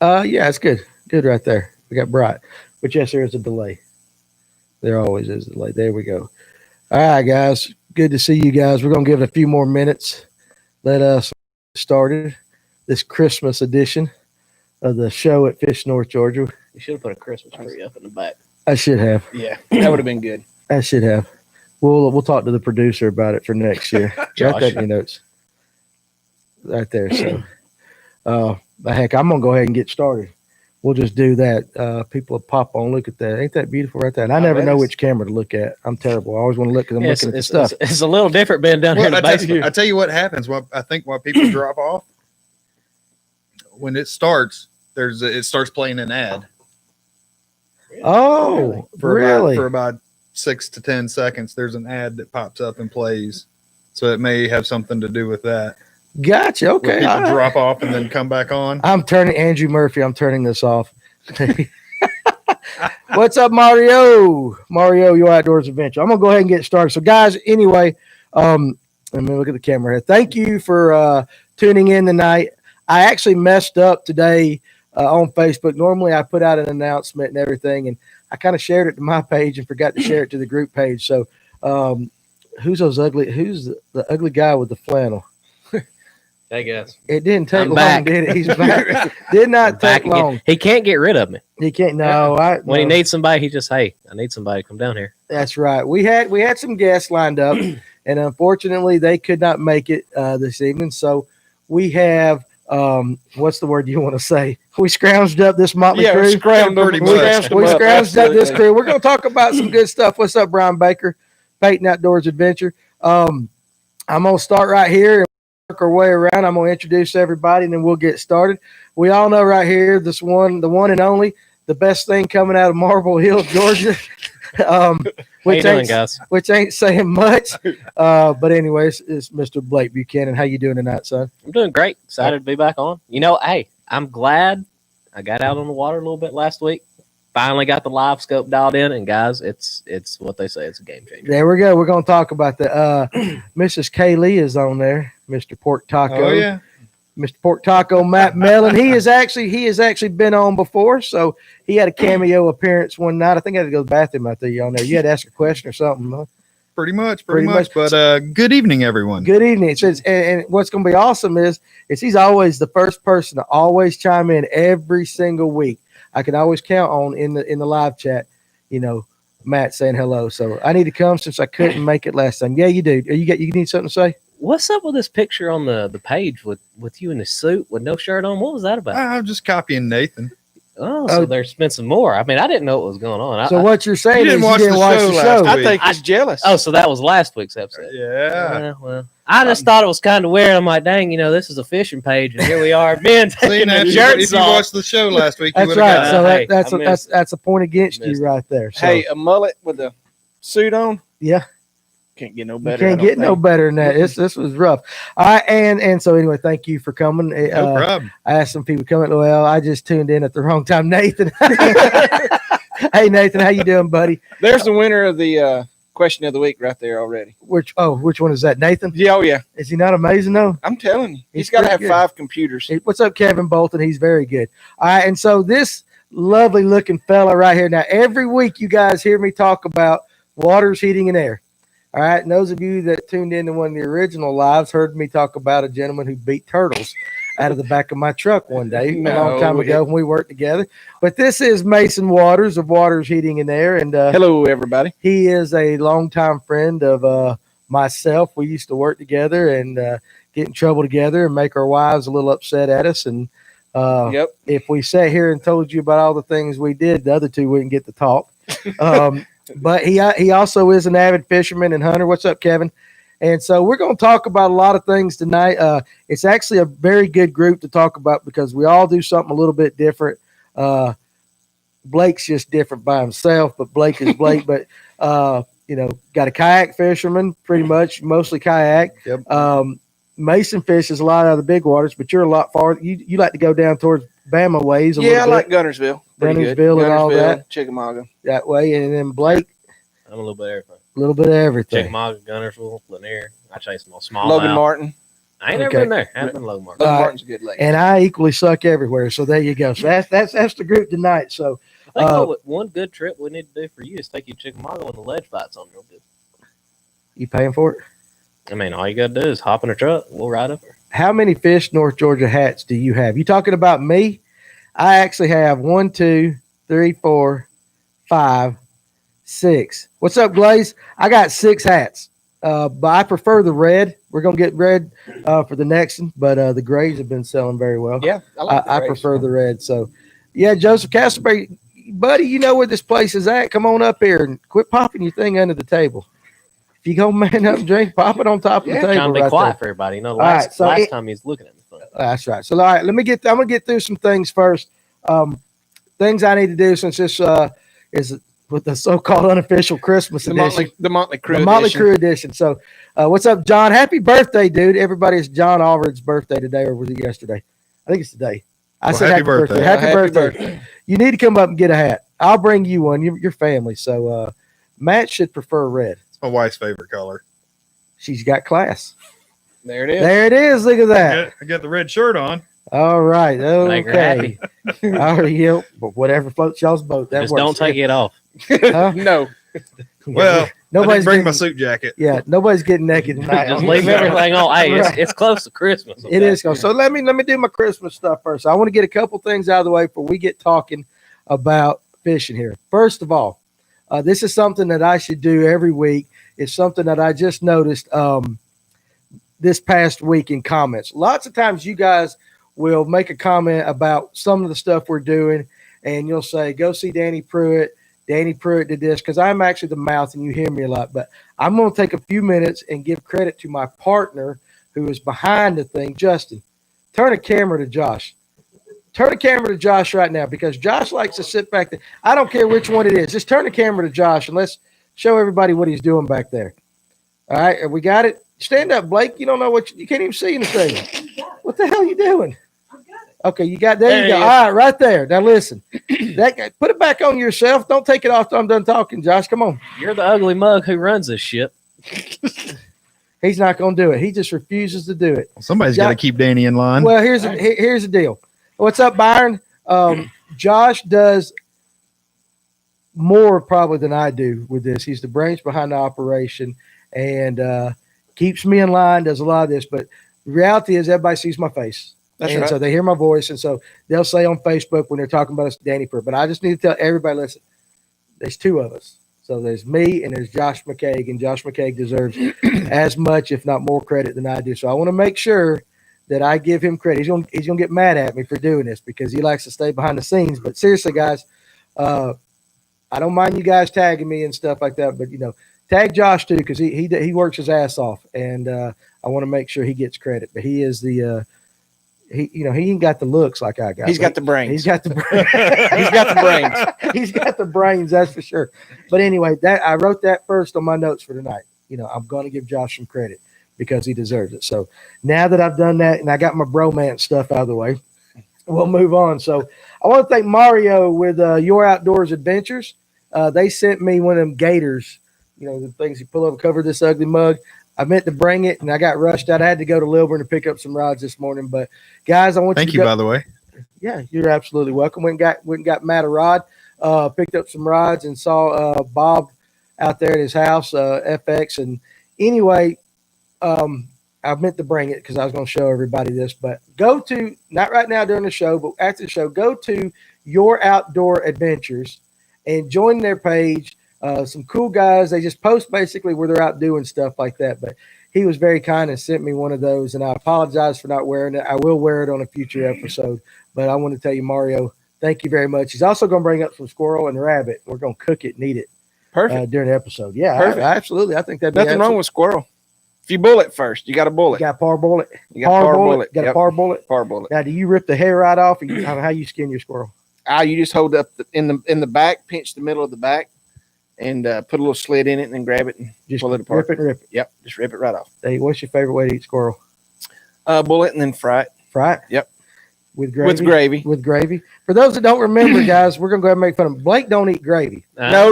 Yeah, it's good. Good right there. We got bright. But yes, there is a delay. There always is a delay. There we go. All right, guys. Good to see you guys. We're gonna give it a few more minutes. Let us get started this Christmas edition of the show at Fish North Georgia. You should have put a Christmas tree up in the back. I should have. Yeah, that would have been good. I should have. We'll talk to the producer about it for next year. Write that in your notes. Right there. So, heck, I'm gonna go ahead and get started. We'll just do that. People will pop on. Look at that. Ain't that beautiful right there? And I never know which camera to look at. I'm terrible. I always want to look because I'm looking at the stuff. It's a little different being down here in the basement. I tell you what happens. I think why people drop off when it starts. It starts playing an ad. Oh, really? For about 6 to 10 seconds, there's an ad that pops up and plays. So it may have something to do with that. Gotcha. Okay. People drop off and then come back on. I'm turning Andrew Murphy. I'm turning this off. What's up, Mario? Mario, your outdoors adventure. I'm gonna go ahead and get started. So, guys, anyway, let me look at the camera here. Thank you for tuning in tonight. I actually messed up today on Facebook. Normally, I put out an announcement and everything, and I kind of shared it to my page and forgot to share it to the group page. So, who's the ugly guy with the flannel? Hey guys, it didn't take long, back. did it? He's back. Did not take long. He can't get rid of me. He can't. No, when he needs somebody, he just I need somebody to come down here. That's right. We had some guests lined up, and unfortunately, they could not make it this evening. So we have what's the word you want to say? We scrounged up this motley crew. We scrounged up this crew. We're going to talk about some good stuff. What's up, Brian Baker, Peyton Outdoors Adventure? I'm going to start right here. Work our way around. I'm going to introduce everybody, and then we'll get started. We all know right here, the one and only, the best thing coming out of Marble Hill, Georgia. Which ain't saying much. But anyways, it's Mr. Blake Buchanan. How you doing tonight, son? I'm doing great. Excited to be back on. Hey, I'm glad I got out on the water a little bit last week. Finally got the live scope dialed in, and guys, it's what they say. It's a game changer. There we go. We're going to talk about that. Mrs. Kaylee is on there. Mr. Pork Taco. Oh yeah. Mr. Pork Taco, Matt Mellon. He has actually been on before, so he had a cameo appearance one night. I think I had to go to the bathroom out there. You on there? You had to ask a question or something. Huh? Pretty much. But good evening, everyone. Good evening. It says, and what's going to be awesome is he's always the first person to always chime in every single week. I can always count on in the live chat, Matt saying hello. So I need to come since I couldn't make it last time. Yeah, you do. You need something to say? What's up with this picture on the page with you in the suit with no shirt on? What was that about? I'm just copying Nathan. Oh, so there's been some more. I mean, I didn't know what was going on. So what you're saying is you didn't watch the show. I think he's jealous. Oh, so that was last week's episode. Yeah. Well, I just thought it was kind of weird. I'm like, dang, this is a fishing page, and here we are, men taking the shirts if you off. watched the show last week, that's right. So that's a point against you right there. So. Hey, a mullet with a suit on. Yeah. Can't get no better. You can't get no better than that. This was rough. All right, and so anyway, thank you for coming. No problem. I asked some people coming. Well, I just tuned in at the wrong time, Nathan. Hey, Nathan, how you doing, buddy? There's the winner of the question of the week right there already. Which one is that, Nathan? Yeah, oh yeah. Is he not amazing though? I'm telling you, he's got to have 5 computers. What's up, Kevin Bolton? He's very good. All right, and so this lovely looking fella right here. Now, every week you guys hear me talk about waters, heating, and air. All right, and those of you that tuned in to one of the original lives heard me talk about a gentleman who beat turtles out of the back of my truck one day a long time ago when we worked together. But this is Mason Waters of Waters Heating and Air. And hello, everybody. He is a longtime friend of myself. We used to work together and get in trouble together and make our wives a little upset at us. And if we sat here and told you about all the things we did, the other two wouldn't get to talk. But he also is an avid fisherman and hunter. What's up, Kevin? And so we're going to talk about a lot of things tonight. It's actually a very good group to talk about because we all do something a little bit different. Blake's just different by himself, but Blake is Blake. But got a kayak fisherman, pretty much, mostly kayak. Yep. Mason fishes a lot out of the big waters, but you're a lot farther. You like to go down towards Bama ways. I like Gunnersville. Gunnersville and all that. Chickamauga. That way. And then Blake. I'm a little bit of everything. A little bit of everything. Chickamauga, Gunnersville, Lanier. I chase them all. Small Logan Martin. I ain't never been there. I haven't been Low Martin. Low Martin's a good lake. And I equally suck everywhere. So there you go. So that's the group tonight. So I think one good trip we need to do for you is take you to Chickamauga when the ledge fight's on real good. you paying for it? I mean, all you got to do is hop in a truck. We'll ride up there. How many Fish North Georgia hats do you have? You talking about me? I actually have 1, 2, 3, 4, 5, 6. What's up, Glaze? I got 6 hats. But I prefer the red. We're gonna get red for the next one, but the grays have been selling very well. Yeah, I prefer the red. So, yeah, Joseph Castleberry, buddy, you know where this place is at. Come on up here and quit popping your thing under the table. If you go man up and drink, pop it on top of the table. Trying to be quiet for everybody. You know, last time he's looking at me funny. That's right. So, all right, I'm gonna get through some things first. Things I need to do since this is with the so-called unofficial Christmas edition. The Motley Crue edition. So, what's up, John? Happy birthday, dude. Everybody's John Allred's birthday today, or was it yesterday? I think it's today. I said happy birthday. Happy birthday. You need to come up and get a hat. I'll bring you one. Your family. So, Matt should prefer red. It's my wife's favorite color. She's got class. There it is. There it is. Look at that. I got the red shirt on. All right. Make her Okay. All right. Yep. But whatever floats y'all's boat. That Just works. don't take it off. Huh? No. Well, Nobody's I didn't bring my getting- suit jacket. Yeah, nobody's getting naked tonight. Just leave everything on. Hey, it's close to Christmas. It is. So let me do my Christmas stuff first. I want to get a couple things out of the way before we get talking about fishing here. First of all, this is something that I should do every week. It's something that I just noticed this past week in comments. Lots of times you guys will make a comment about some of the stuff we're doing, and you'll say, go see Danny Pruitt. Danny Pruitt did this, because I'm actually the mouth and you hear me a lot. But I'm going to take a few minutes and give credit to my partner who is behind the thing. Justin, turn the camera to Josh. Turn the camera to Josh right now, because Josh likes to sit back there. I don't care which one it is. Just turn the camera to Josh and let's show everybody what he's doing back there. All right, we got it. Stand up, Blake. You don't know you can't even see anything. What the hell are you doing? Okay, you got there. You go. All right, right there. Now listen, put it back on yourself. Don't take it off till I'm done talking, Josh. Come on. You're the ugly mug who runs this shit. He's not going to do it. He just refuses to do it. Somebody's got to keep Danny in line. Well, here's the deal. What's up, Byron? Josh does more probably than I do with this. He's the brains behind the operation and keeps me in line. Does a lot of this, but the reality is everybody sees my face. That's and right. So they hear my voice, and so they'll say on Facebook when they're talking about us, Danny Pruitt. But I just need to tell everybody, listen, there's 2 of us. So there's me and there's Josh McCaig, and Josh McCaig deserves as much, if not more, credit than I do. So I want to make sure that I give him credit. He's gonna get mad at me for doing this because he likes to stay behind the scenes. But seriously, guys, I don't mind you guys tagging me and stuff like that. But tag Josh too, because he works his ass off, and I want to make sure he gets credit. But he is the he ain't got the looks like I got. He's got the brains. He's got the brains. He's got the brains. He's got the brains, that's for sure. But anyway, I wrote that first on my notes for tonight. I'm going to give Josh some credit because he deserves it. So now that I've done that and I got my bromance stuff out of the way, we'll move on. So I want to thank Mario with Your Outdoors Adventures. They sent me one of them gators, the things you pull over, cover this ugly mug. I meant to bring it, and I got rushed out. I had to go to Lilburn to pick up some rods this morning. But, guys, I want Thank you to you, go. by the way. Yeah, you're absolutely welcome. Went and got Matt a rod, picked up some rods, and saw Bob out there at his house, FX. And anyway, I meant to bring it because I was going to show everybody this. But go to, not right now during the show, but after the show, go to Your Outdoor Adventures and join their page. Some cool guys. They just post basically where they're out doing stuff like that. But he was very kind and sent me one of those, and I apologize for not wearing it. I will wear it on a future episode. But I want to tell you, Mario, thank you very much. He's also going to bring up some squirrel and rabbit. We're going to cook it and eat it. Perfect. During the episode. Yeah, Perfect. Absolutely. I think that'd be Nothing wrong with squirrel. If you bull it first, you got to bull You it. got parboil it. You got parboil it. Got Yep. to parboil it. Parboil it. Now, do you rip the hair right off? Or how you skin your squirrel? You just hold up in the back, pinch the middle of the back, and put a little slit in it, and then grab it and Just pull it apart. rip it. Yep, just rip it right off. Hey, what's your favorite way to eat squirrel? Bull it and then fry it. Fry it? Yep. With gravy. With gravy. With gravy. For those that don't remember, guys, we're gonna go ahead and make fun of him. Blake don't eat gravy. No.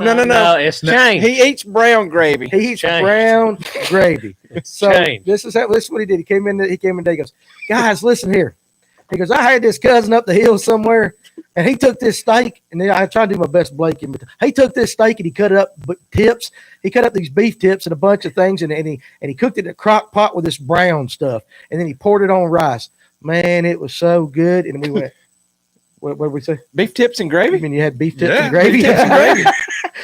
It's changed. He eats brown gravy. He eats Changed. brown gravy. So changed. this is what he did. He came in today. He goes, guys, listen here. He goes, I had this cousin up the hill somewhere, and he took this steak, and then I tried to do my best Blake. He took this steak and he cut it up tips. He cut up these beef tips and a bunch of things, and he cooked it in a crock pot with this brown stuff, and then he poured it on rice. Man, it was so good. And we went, what did we say? Beef tips and gravy? I mean, you had beef tips and gravy? Beef tips and gravy.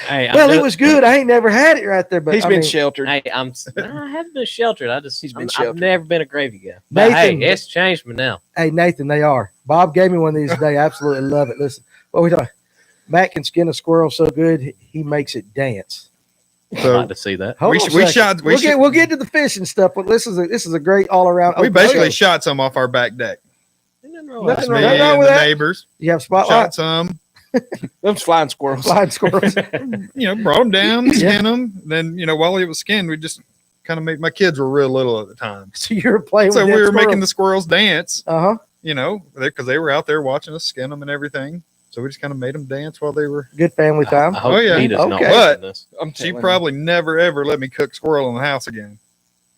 Hey, well, it was good. I ain't never had it right there. But He's been sheltered. Hey, I haven't been sheltered. I've never been a gravy guy. But Nathan, hey, it's changed me now. Hey, Nathan, they are. Bob gave me one of these today. I absolutely love it. Listen, what we talking? Matt can skin a squirrel so good, he makes it dance. I'd like to see that. We'll get to the fishing stuff, but this is a great all around. We basically shot some off our back deck. Nothing Me wrong and with the that. neighbors You have shot spotlight. some. Those flying squirrels. Flying squirrels. Brought them down, skinned them. Then while it was skinned, we just kind of made. My kids were real little at the time, So you were playing. so with we were making the squirrels dance. because They were out there watching us skin them and everything. So we just kind of made them dance while they were. good family time. I hope Oh, yeah. he does not Okay. listen to this. She probably never ever let me cook squirrel in the house again.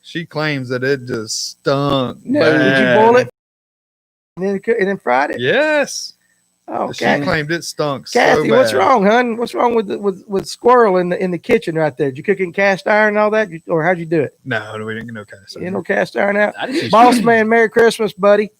She claims that it just stunk. No, did you boil it and then fried it? Yes. Oh, She Kathy, claimed it stunk. Kathy, so what's bad. wrong, hon? What's wrong with squirrel in the kitchen right there? Did you cook it in cast iron and all that, or how'd you do it? No, we didn't get no cast. You know, cast iron out. I just Boss man, Merry Christmas, buddy.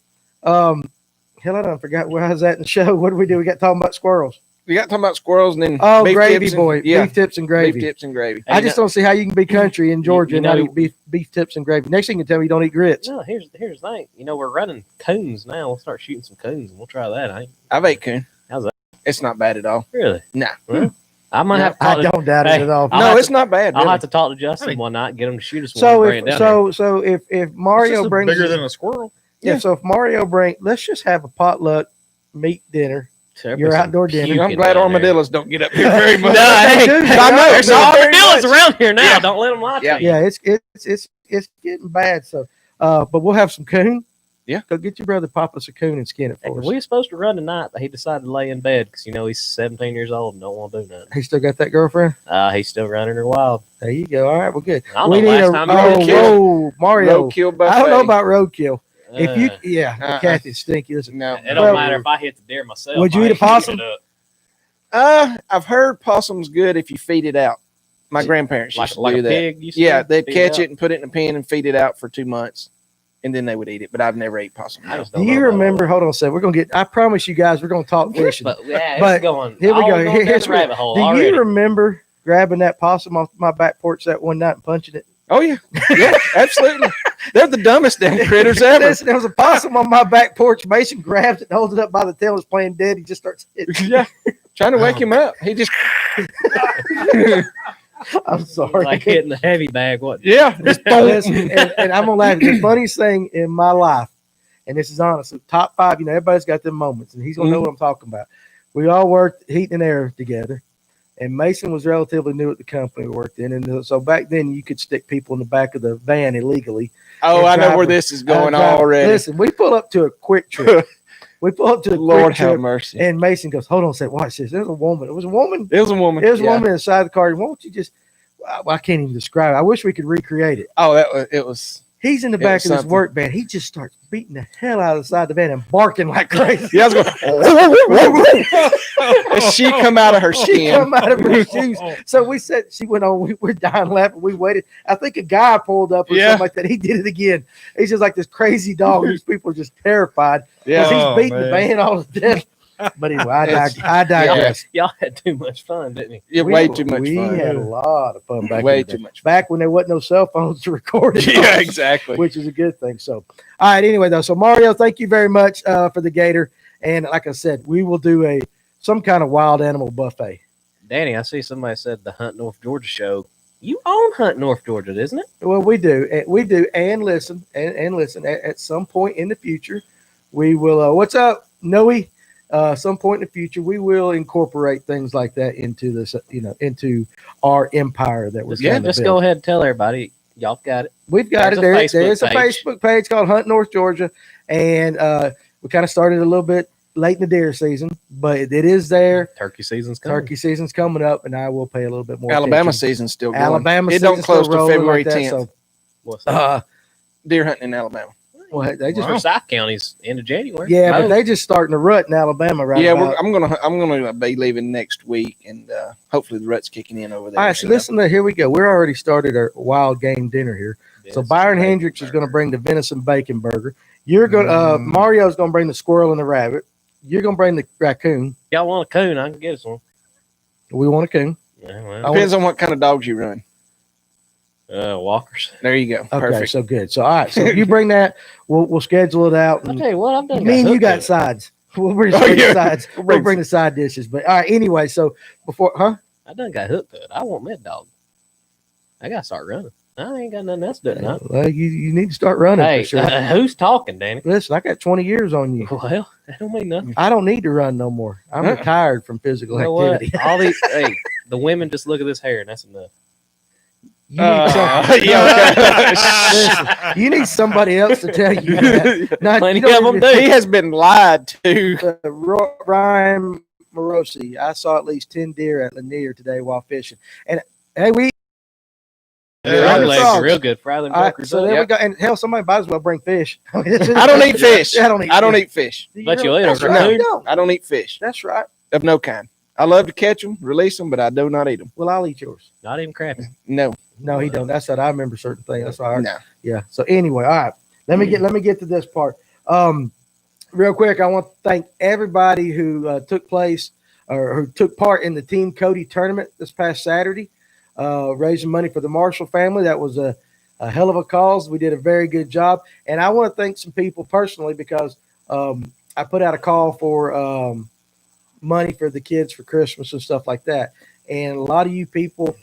Hell, I done forgot where I was at in the show. What did we do? We got talking about squirrels. We got talking about squirrels and then Oh, gravy tips boy. Yeah, Beef tips and gravy. beef tips and gravy. I just don't see how you can be country in Georgia and not know- eat beef tips and gravy. Next thing you can tell me you don't eat grits. No, here's the thing. We're running coons now. We'll start shooting some coons and we'll try that. I've ate coon. How's that? It's not bad at all. Really? Nah. Well, I might have to I talk to, don't doubt it Hey, at all. I'll No, have it's not bad. I'll Really. have to talk to Justin one night and get him to shoot us one. So and bring it down here. if Mario brings bigger than a squirrel. so if Mario let's just have a potluck meat dinner. There'll be your some outdoor dinner. puking I'm glad down there. armadillos don't get up here very much. No, hey, Dude, I know. There's no Not very armadillos much. around here now. Yeah. Don't let them lie to you. Yeah, it's getting bad. So, but we'll have some coon. Yeah. Go get your brother Papa some coon and skin it Hey, for us. we were supposed to run tonight, but he decided to lay in bed because he's 17 years old and don't want to do nothing. He still got that girlfriend. He's still running her wild. There you go. All right, well, good. I don't We know need last a time he roadkill. Mario. Roadkill buffet. I don't know about roadkill. If you, Uh-uh. Kathy's stinky. Listen, No. It don't matter if I hit the deer myself. Would you I eat a ain't gonna possum? get up. I've heard possum's good if you feed it out. My grandparents used to Like do a that. pig. You Yeah, said? they'd Feed catch out? it and put it in a pen and feed it out for 2 months, and then they would eat it. But I've never ate possum. I just do don't you know about remember? all Hold on a second. We're gonna get. I promise you guys, we're gonna talk that. fishing. But yeah, But it's going. here we all go. going down Here's the rabbit hole Do already. you remember grabbing that possum off my back porch that one night and punching it? Oh yeah, yeah, absolutely. They're the dumbest damn critters ever. Listen, there was a possum on my back porch. Mason grabs it, holds it up by the tail, is playing dead. He just starts hitting. Yeah, trying to wake him up. He just I'm sorry. Like hitting the heavy bag. What? yeah, just Listen, and I'm gonna laugh. The funniest thing in my life, and this is honest, so top 5. Everybody's got them moments, and he's gonna know what I'm talking about. We all worked heat and air together, and Mason was relatively new at the company we worked in, and so back then you could stick people in the back of the van illegally. Oh, And I know drive where a- this is going drive- already. Listen, we pull up to a quick trip. We pull up to a Lord quick have trip, mercy. and Mason goes, "Hold on a second, watch this. There's a woman. It was a woman. It was a woman. It was a Yeah. woman inside the car. Won't you just?" I can't even describe it. I wish we could recreate it. Oh, it was. He's in the It back was of his something. work van. He just starts beating the hell out of the side of the van and barking like crazy. Yeah, I was going. And she come out of her She skin. come out of her shoes. So we said she went on. We were dying laughing. We waited. I think a guy pulled up or Yeah. something like that. He did it again. He's just like this crazy dog. These people are just terrified because Yeah. he's Oh, beating the man. van all to death. But anyway, I digress. Y'all had too much fun, didn't you? Yeah, way too much We fun. had a lot of fun back Way in the day. too much. Back when there wasn't no cell phones to record it. Yeah, exactly. Which is a good thing. So, all right. Anyway, though, so Mario, thank you very much for the gator. And like I said, we will do some kind of wild animal buffet. Danny, I see somebody said the Hunt North Georgia show. You own Hunt North Georgia, isn't it? Well, we do. And listen, and listen. At some point in the future, we will. What's up, Noe? Some point in the future, we will incorporate things like that into this, into our empire that we're trying to Just build. go ahead and tell everybody. Y'all got it. We've got There's it. a There is a Facebook page. Facebook page called Hunt North Georgia, and we kind of started a little bit late in the deer season, but it is there. Turkey season's coming. Turkey season's coming up, and I will pay a little bit more Alabama attention. season's still going. Alabama it don't season's close still till rolling February like that, 10th. so, What's that? Deer hunting in Alabama. well, they just Forsyth County's end of January. yeah, but they just starting to rut in Alabama right Yeah, about. I'm gonna be leaving next week, and hopefully the rut's kicking in over there. All right, so listen to here we go. We're already started our wild game dinner here. Yes, So Byron bacon Hendricks is burger. going to bring the venison bacon burger. You're going Mario's going to bring the squirrel and the rabbit. You're going to bring the raccoon. Y'all want a coon? I can get us one. We want a coon. Yeah, well, Depends on what kind of dogs you run. Walkers. There you go. Okay, Perfect. so good. So all right, so if you bring that, we'll schedule it out. I'll And tell you what, I've done. me and you got hooked sides. We'll bring Oh, the yeah. sides. We'll bring the side dishes. But all right, anyway, so before, I done got hooked good. I want mid dog. I gotta start running. I ain't got nothing else to do. Well, you need to start running Hey, for sure. who's talking, Danny? Listen, I got 20 years on you. Well, that don't mean nothing. I don't need to run no more. I'm retired from physical You know what? activity. All these, hey, the women just look at this hair and that's enough. You need, listen, you need somebody else to tell you that. Not, Plenty you don't of them need do. He has been lied to. Ryan Morosi. I saw at least 10 deer at Lanier today while fishing. And hey, we Fry legs frogs. are real good. Fry them all right, jokers so up. there we go. And hell, somebody might as well bring fish. I don't eat fish. I don't eat. I don't fish. eat fish. But you eat That's them, right. no. You don't. I don't eat fish That's right. of no kind. I love to catch them, release them, but I do not eat them. Well, I'll eat yours. Not even crappy. No, No, he don't. That's what I remember certain things. That's why. I heard. no. Yeah. So anyway, all right. Let me get to this part. Real quick, I want to thank everybody who took place or who took part in the Team Cody tournament this past Saturday, raising money for the Marshall family. That was a hell of a cause. We did a very good job, and I want to thank some people personally because I put out a call for money for the kids for Christmas and stuff like that, and a lot of you people.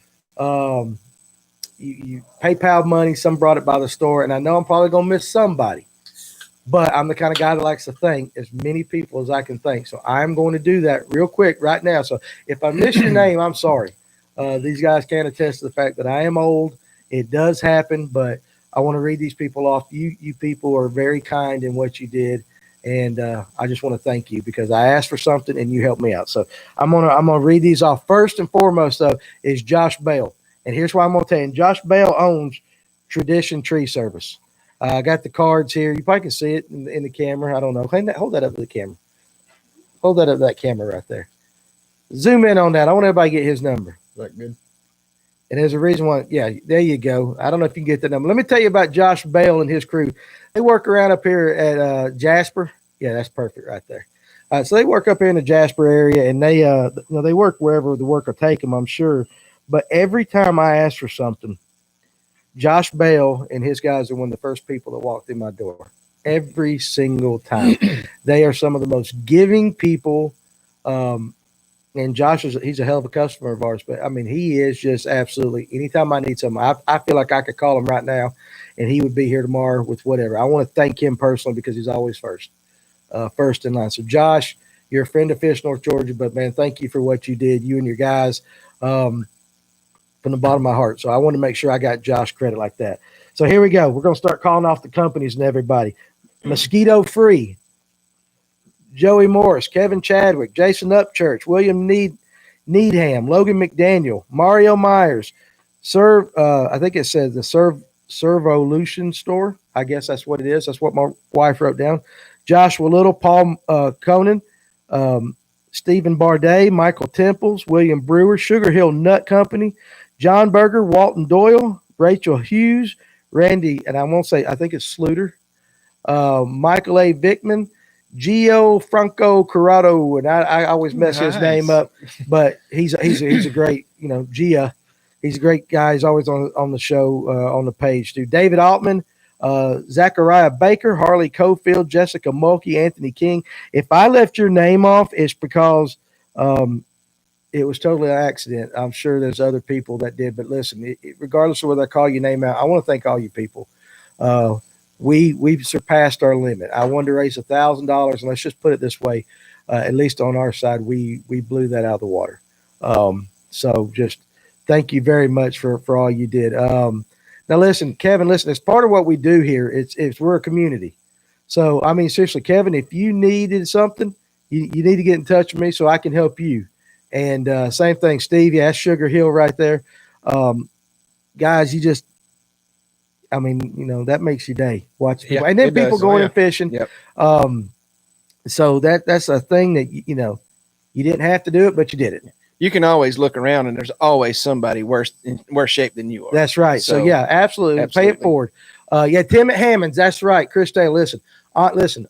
You PayPal money, some brought it by the store, and I know I'm probably going to miss somebody, but I'm the kind of guy that likes to thank as many people as I can thank. So I'm going to do that real quick right now. So if I miss your name, I'm sorry. These guys can attest to the fact that I am old. It does happen, but I want to read these people off. You people are very kind in what you did, and I just want to thank you because I asked for something and you helped me out. So I'm gonna read these off. First and foremost, though, is Josh Bell. And here's why I'm going to tell you. Josh Bell owns Tradition Tree Service. I got the cards here. You probably can see it in the camera. I don't know. Hold that up to the camera. Hold that up to that camera right there. Zoom in on that. I want everybody to get his number. Is that good? And there's a reason why. Yeah, there you go. I don't know if you can get the number. Let me tell you about Josh Bell and his crew. They work around up here at Jasper. Yeah, that's perfect right there. So they work up here in the Jasper area, and they they work wherever the work will take them, I'm sure. But every time I ask for something, Josh Bell and his guys are one of the first people that walk through my door. Every single time. They are some of the most giving people. And Josh he's a hell of a customer of ours. But, I mean, he is just absolutely – anytime I need something, I feel like I could call him right now, and he would be here tomorrow with whatever. I want to thank him personally because he's always first in line. So, Josh, you're a friend of Fish North Georgia, but, man, thank you for what you did, you and your guys. From the bottom of my heart. So I want to make sure I got Josh credit like that. So here we go. We're going to start calling off the companies and everybody. Mosquito Free, Joey Morris, Kevin Chadwick, Jason Upchurch, William Needham, Logan McDaniel, Mario Myers, I think it says the Servolution Store. I guess that's what it is. That's what my wife wrote down. Joshua Little, Paul Conan, Stephen Barday, Michael Temples, William Brewer, Sugar Hill Nut Company, John Berger, Walton Doyle, Rachel Hughes, Randy, and I won't say, I think it's Sluter, Michael A. Vickman, Gio Franco Corrado, and I always mess his name up, but he's a great, Gia, he's a great guy. He's always on the show, on the page too. David Altman, Zachariah Baker, Harley Cofield, Jessica Mulkey, Anthony King. If I left your name off, it's because it was totally an accident. I'm sure there's other people that did, but listen, regardless of whether I call your name out, I want to thank all you people. We've surpassed our limit. I wanted to raise $1,000, and let's just put it this way: at least on our side, we blew that out of the water. So just thank you very much for all you did. Now listen, Kevin, it's part of what we do here. It's we're a community. So, I mean, seriously, Kevin, if you needed something, you need to get in touch with me so I can help you. And same thing, Steve. Yeah, that's Sugar Hill right there. Guys, I mean, that makes your day. Watch people. Yeah, and then it people does. going Oh, and fishing. Yep. So that's a thing that, you didn't have to do it, but you did it. You can always look around, and there's always somebody in worse shape than you are. That's right. So yeah, absolutely. Pay it forward. Yeah, Tim at Hammond's. That's right. Chris Taylor, listen,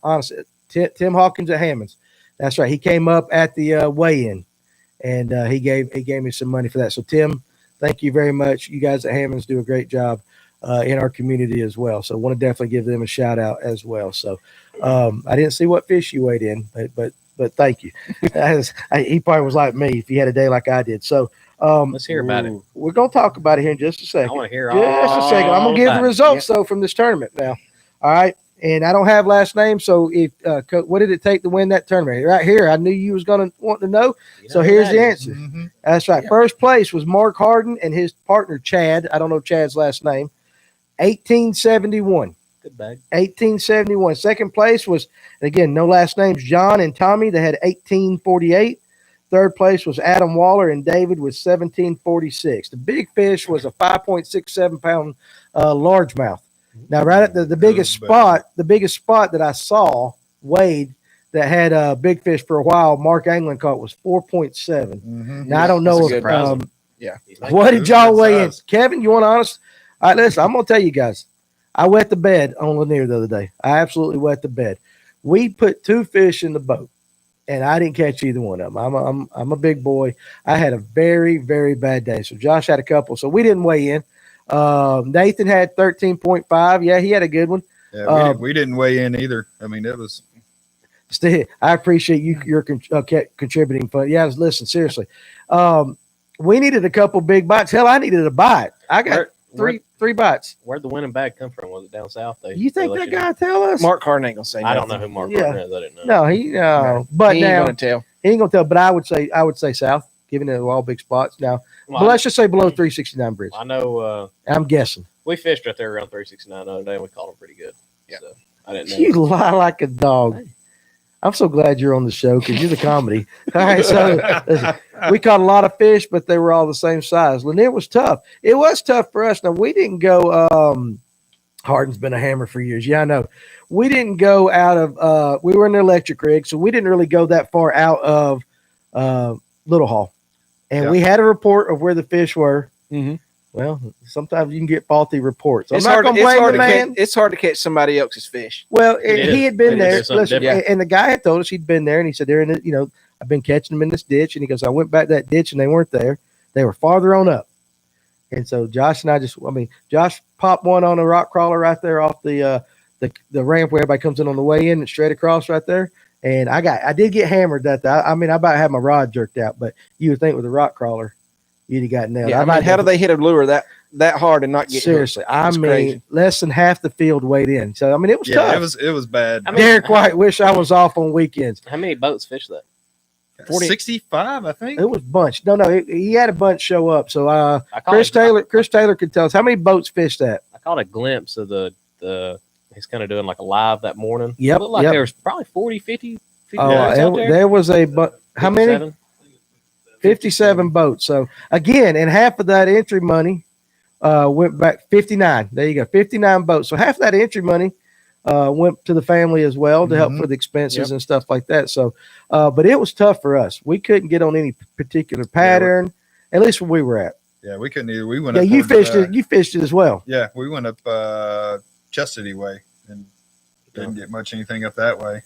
honestly, Tim Hawkins at Hammond's. That's right. He came up at the weigh-in, and he gave me some money for that. So Tim, thank you very much. You guys at Hammond's do a great job in our community as well. So I want to definitely give them a shout out as well. So I didn't see what fish you weighed in, but thank you. He probably was like me if he had a day like I did. So let's hear about it. We're gonna talk about it here in just a second. I want to hear just a second. I'm gonna give the results though from this tournament now. All right. And I don't have last name, so if what did it take to win that tournament? Right here, I knew you was going to want to know. So here's the answer. Mm-hmm. That's right. Yeah. First place was Mark Harden and his partner Chad. I don't know Chad's last name. 1871. Good bag. 1871. Second place was, again, no last names, John and Tommy. They had 1848. Third place was Adam Waller and David with 1746. The big fish was a 5.67 pound largemouth. Now, right at the biggest spot that I saw weighed that had a big fish for a while, Mark Anglin caught was 4.7. Mm-hmm. Now, I don't know if, what did y'all weigh in? Kevin, you want honest? All right, listen, I'm going to tell you guys. I wet the bed on Lanier the other day. I absolutely wet the bed. We put 2 fish in the boat, and I didn't catch either one of them. I'm a big boy. I had a very, very bad day. So Josh had a couple, so we didn't weigh in. Nathan had 13.5. Yeah, he had a good one. Yeah, we didn't weigh in either. I mean, it was. Still, I appreciate your contributing fun. Yeah, listen, seriously. We needed a couple big bites. Hell, I needed a bite. I got three bites. Where'd the winning bag come from? Was it down south? You think that guy tell us? Mark Harden ain't gonna say. I don't know who Mark Harden is. I didn't know. No, but he ain't gonna tell. He ain't gonna tell. But I would say south, given it all big spots now. But let's just say below 369 bridge. I know. I'm guessing. We fished right there around 369 the other day, and we caught them pretty good. Yeah. So I didn't know. You lie like a dog. Hey. I'm so glad you're on the show because you're the comedy. All right, so listen, we caught a lot of fish, but they were all the same size. Lanier was tough. It was tough for us. Now, we didn't go Harden's been a hammer for years. Yeah, I know. We didn't go out of we were in the electric rig, so we didn't really go that far out of Little Hall. And we had a report of where the fish were. Mm-hmm. Well, sometimes you can get faulty reports. It's hard to catch somebody else's fish. Well, he had been there. Listen, and the guy had told us he'd been there, and he said, they're in it, I've been catching them in this ditch. And he goes, I went back that ditch, and they weren't there. They were farther on up. And so Josh and Josh popped one on a rock crawler right there off the ramp where everybody comes in on the way in and straight across right there. And I did get hammered that day. I about had my rod jerked out, but you would think with a rock crawler, you'd have got nailed. Yeah, how do they hit a lure that hard and not get seriously? Hooked? Crazy. Less than half the field weighed in. So it was tough. It was bad. Derek White wish I was off on weekends. How many boats fished that? 65, I think. It was a bunch. No, he had a bunch show up. So Chris Taylor could tell us how many boats fished that. I caught a glimpse of the he's kind of doing like a live that morning. Yep. It looked like there was probably 40, 50 boats out there. There was how many? 57 boats. So again, and half of that entry money went back 59. There you go. 59 boats. So half of that entry money went to the family as well to help with expenses and stuff like that. So, but it was tough for us. We couldn't get on any particular pattern, at least where we were at. Yeah, we couldn't either. We went. Yeah, you fished it. You fished it as well. Yeah, we went up Chastity way and didn't get much anything up that way.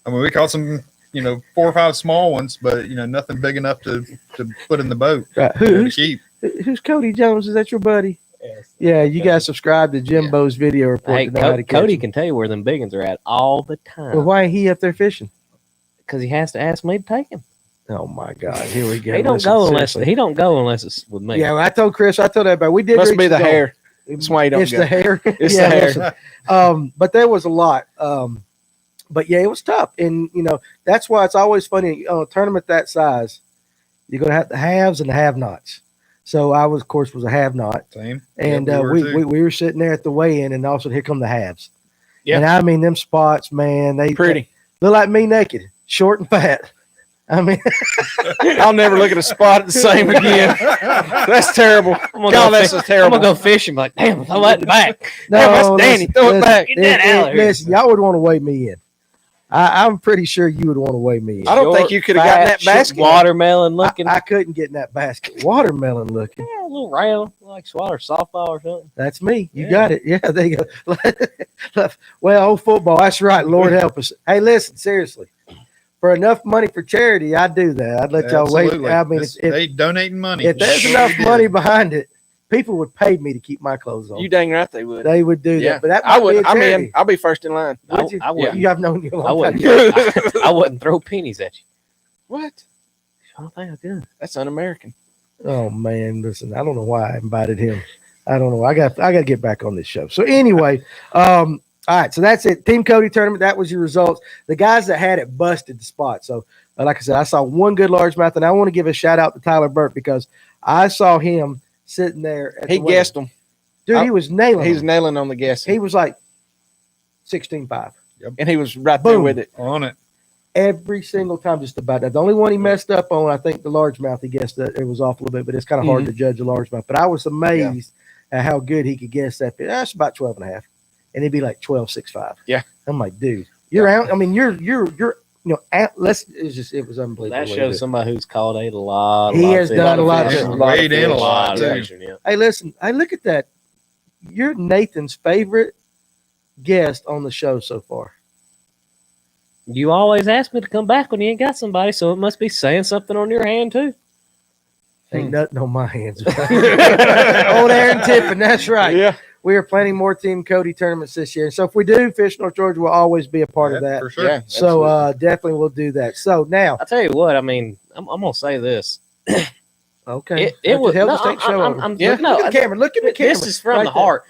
I mean, we caught some, 4 or 5 small ones, but nothing big enough to put in the boat. Right. Who's Cody Jones? Is that your buddy? Yes. Yeah, you guys subscribe to Jimbo's video report. Hey, Cody can tell you where them big ones are at all the time. Well, why ain't he up there fishing? Because he has to ask me to take him. Oh my God! Here we go. He don't go unless it's with me. Yeah, I told everybody we did. Must be the hair. That's why you don't. It's the hair. It's the hair. But there was a lot. But yeah, it was tough, and that's why it's always funny on a tournament that size. You're gonna have the haves and the have-nots. So I was, of course, a have-not. Same. And we were sitting there at the weigh-in, and all of a sudden here come the haves. Yeah. And I mean, them spots, man, they Pretty. look like me naked, short and fat. I mean, I'll never look at a spot the same again. That's terrible. God, that's so I'm terrible. gonna go fishing. Like, damn, throw that back. Damn, that's Danny. Throw it back. Get that out of here. Listen, y'all would want to weigh me in. I'm pretty sure you would want to weigh me in. I don't think you could have gotten that basket. Watermelon looking. I couldn't get in that basket. Watermelon looking. Yeah, a little round, like water softball or something. That's me. You Yeah. got it. Yeah, there you go. Well, old football. That's right. Lord help us. Hey, listen, seriously. For enough money for charity, I'd do that. I'd let y'all wait. Absolutely. I mean, They donating money. if there's enough money behind it, people would pay me to keep my clothes on. You dang right they would. They would do Yeah. that. But that I might would. be a charity. I'll be first in line. Would you? I wouldn't. You have known you a I long time. wouldn't. I wouldn't throw pennies at you. What? I don't think I could. That's un-American. Oh man, listen, I don't know why I invited him. I don't know. I got to get back on this show. So anyway, all right. So that's it. Team Cody tournament. That was your results. The guys that had it busted the spot. So like I said, I saw one good largemouth, and I want to give a shout out to Tyler Burt because I saw him sitting there. He guessed them. Dude, he was nailing. He's them. nailing on the guessing. He was like 16.5 and he was right there Boom. with it. On it. every single time, just about that. The only one he messed up on, I think, the largemouth. He guessed that it was off a little bit, but it's kind of hard to judge a largemouth. But I was amazed at how good he could guess that. That's about 12.5, and he'd be like 12.65. Yeah, I'm like, dude, you're out. I mean, you're it was unbelievable. That shows somebody who's called a lot. He has done a lot. Weighed in a lot. Hey, listen, I look at that. You're Nathan's favorite guest on the show so far. You always ask me to come back when you ain't got somebody, so it must be saying something on your hand too. Ain't nothing on my hands. Old Aaron Tippin, that's right. Yeah. We are planning more Team Cody tournaments this year. So if we do, Fish North Georgia will always be a part of that. For sure. Yeah, So definitely we'll do that. So now, I tell you what, I mean, I'm gonna say this. okay, It was hell no, just take show over. I'm Look no, at the camera. Look at the camera. This is from Right the there. heart.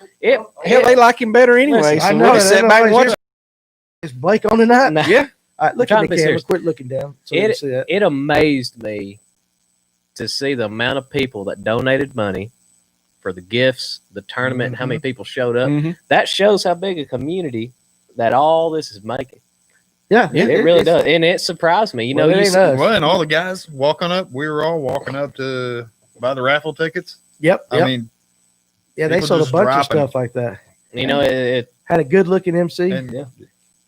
Hell, they like him better anyway. Listen, So I we'll know. just sit back and watch. Is Blake on tonight? Nah, Yeah. All right, look I'm at the trying to be camera. serious. Quit looking down. So we can see that. It amazed me to see the amount of people that donated money for the gifts, the tournament, and how many people showed up. Mhm. That shows how big a community that all this is making. Yeah, It really does, and it surprised me. You know, Well, it you ain't see- us. Well, and all the guys walking up, we were all walking up to buy the raffle tickets. Yep. I mean, yeah, they people sold a just bunch of dropping. stuff like that. you know, it Had a good looking MC. and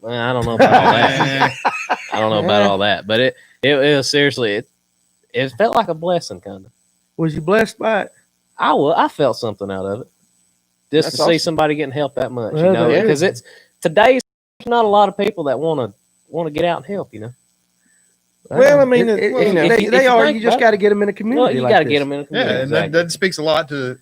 well, I don't know about all that. I don't know about all that, but it was seriously it felt like a blessing, kind of. Was you blessed by it? I felt something out of it, just That's to see awesome. somebody getting help that much. Well, You know, there because is. it's today's not a lot of people that want to get out and help. You know, Well, I mean, It- well, it- you know, they, if you they are. think You just about got to get them in a well, community. you like got to this. get them in a community. yeah, and exactly. that speaks a lot to,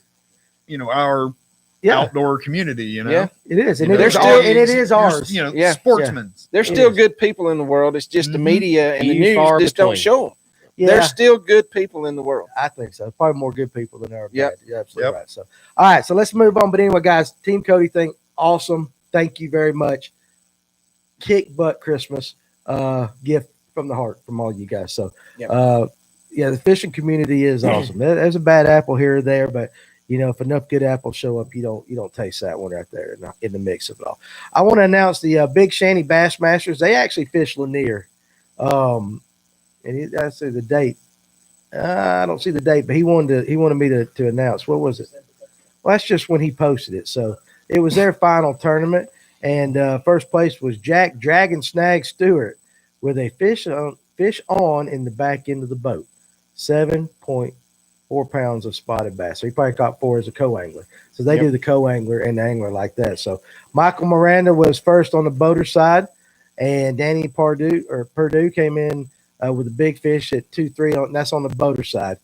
our Yeah, outdoor community, Yeah. it is, and You it know, is. they're All, still- and it is You're, ours. Yeah. sportsmen. there's It still is. good people in the world. It's just the Mhm. media and the Few news far just don't between. show them. Yeah, There's still good people in the world. I think so. Probably more good people than there are Yep. bad. You're absolutely Yep. right. So, all right. So let's move on. But anyway, guys, Team Cody thing, awesome. Thank you very much. Kick butt Christmas gift from the heart from all you guys. So, Yep. yeah, the fishing community is awesome. There's a bad apple here or there, but if enough good apples show up, you don't taste that one right there in the mix of it all. I want to announce the Big Shanty Bass Masters. They actually fish Lanier. And I see the date. I don't see the date, but he wanted me to announce. What was it? Well, that's just when he posted it. So it was their final tournament, and first place was Jack Dragon Snag Stewart with a fish on in the back end of the boat, 7.4 pounds of spotted bass. So he probably caught 4 as a co-angler. So they do the co-angler and the angler like that. So Michael Miranda was first on the boater side, and Danny Purdue came in with a big fish at 2.3 on. That's on the boater side.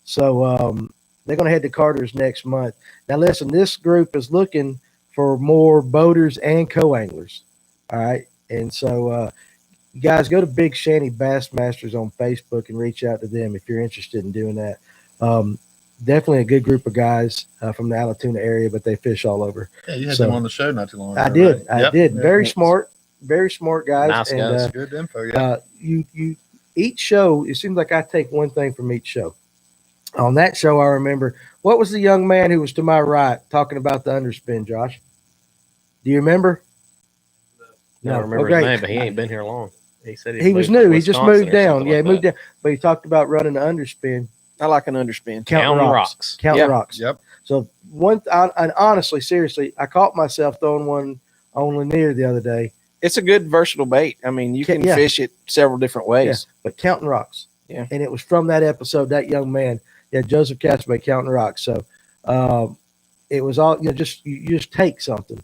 So they're going to head to Carter's next month. Now, listen, this group is looking for more boaters and co-anglers. All right. And so you guys go to Big Shanty Bass Masters on Facebook and reach out to them if you're interested in doing that. Definitely a good group of guys from the Alatoona area, but they fish all over. Yeah, you had So- them on the show not too long ago. I did. right? I Yep. did. Yep. Very smart guys. Nice and, guys. Good info. Yeah. You each show, it seems like I take one thing from each show. On that show, I remember, what was the young man who was to my right talking about the underspin, Josh? Do you remember? I don't remember his name, but he ain't been here long. He said he was new. He just moved down. Yeah, he moved down. But he talked about running an underspin. I like an underspin. Counting rocks. Counting rocks. Yep. So and honestly, seriously, I caught myself throwing one on Lanier the other day. It's a good versatile bait. I mean, you can fish it several different ways. Yeah, but counting rocks. Yeah. And it was from that episode, that young man, Joseph Castaway, counting rocks. So it was all, you just take something.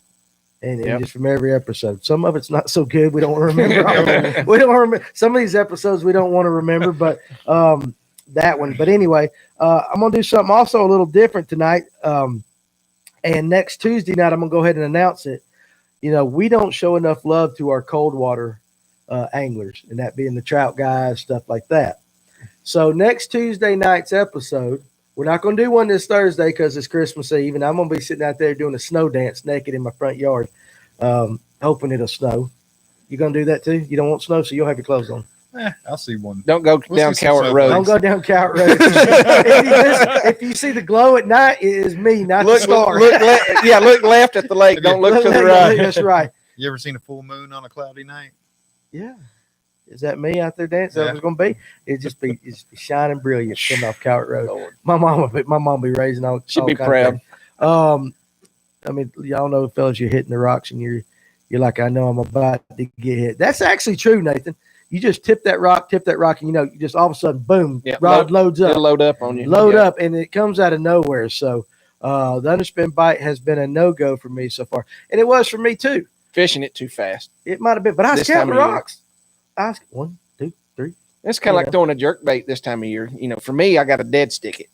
And just from every episode. Some of it's not so good. We don't want to remember. We don't remember some of these episodes we don't want to remember, but that one. But anyway, I'm gonna do something also a little different tonight. And next Tuesday night, I'm gonna go ahead and announce it. We don't show enough love to our cold water anglers, and that being the trout guys, stuff like that. So next Tuesday night's episode, we're not going to do one this Thursday because it's Christmas Eve, and I'm going to be sitting out there doing a snow dance naked in my front yard, hoping it'll snow. You going to do that too? You don't want snow, so you'll have your clothes on. I'll see one. Don't go down Cowart Road. Don't go down Cowart Road. if you see the glow at night, it is me, not the star. Look left at the lake. Don't look to the right. That's right. You ever seen a full moon on a cloudy night? Yeah. Is that me out there dancing? That's what it's going to be. It'd be shining brilliant coming off Cowart Road. Lord. My mom be raising all. She'd all be proud. I mean, y'all know, fellas, you're hitting the rocks and you're like, I know I'm about to get hit. That's actually true, Nathan. You just tip that rock, and you just all of a sudden, boom, rod loads up. It'll load up on you. Load up, and it comes out of nowhere. So the underspin bite has been a no-go for me so far. And it was for me, too. Fishing it too fast. It might have been, but I was counting rocks. I was 1, 2, 3. It's kind of like throwing a jerk bait this time of year. For me, I got to dead stick it.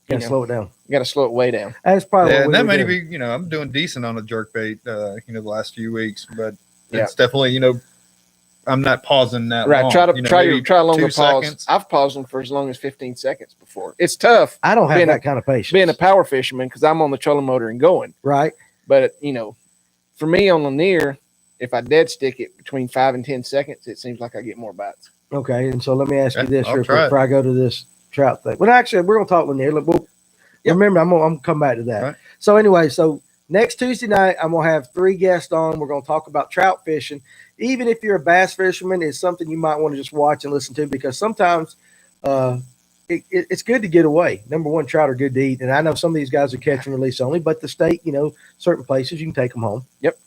You slow it down. You got to slow it way down. That's probably what that may be. I'm doing decent on a jerk bait. The last few weeks, but it's definitely I'm not pausing that long. Try a longer pause. Seconds. I've paused them for as long as 15 seconds before. It's tough. I don't have that kind of patience. Being a power fisherman because I'm on the trolling motor and going. Right. But for me on Lanier, if I dead stick it between 5 and 10 seconds, it seems like I get more bites. Okay, and so let me ask you this real quick before I go to this trout thing. Well, actually, we're gonna talk Lanier. Remember, I'm gonna come back to that. Right. So anyway, next Tuesday night, I'm going to have 3 guests on. We're going to talk about trout fishing. Even if you're a bass fisherman, it's something you might want to just watch and listen to because sometimes it's good to get away. Number one, trout are good to eat. And I know some of these guys are catch and release only, but the state, certain places you can take them home. Yep.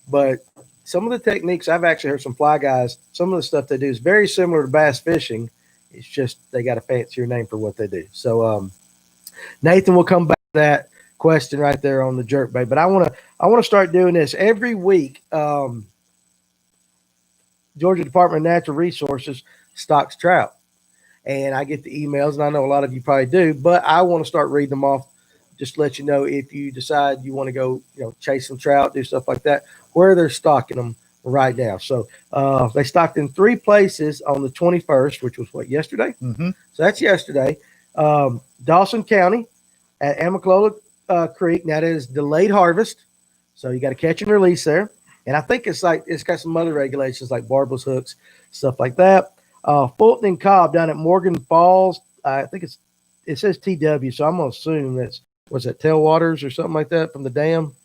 But some of the techniques, I've actually heard some fly guys, some of the stuff they do is very similar to bass fishing. It's just they got a fancier name for what they do. So Nathan will come back to that question right there on the jerkbait. But I want to start doing this every week. Georgia Department of Natural Resources stocks trout, and I get the emails, and I know a lot of you probably do. But I want to start reading them off, just to let you know if you decide you want to go, chase some trout, do stuff like that, where they're stocking them right now. So they stocked in 3 places on the 21st, which was yesterday. Mm-hmm. So that's yesterday. Dawson County at Amicalola Creek. Now that is delayed harvest, so you got to catch and release there. And I think it's got some other regulations like barbless hooks, stuff like that. Fulton and Cobb down at Morgan Falls. I think it says TW, so I'm gonna assume was it Tailwaters or something like that from the dam,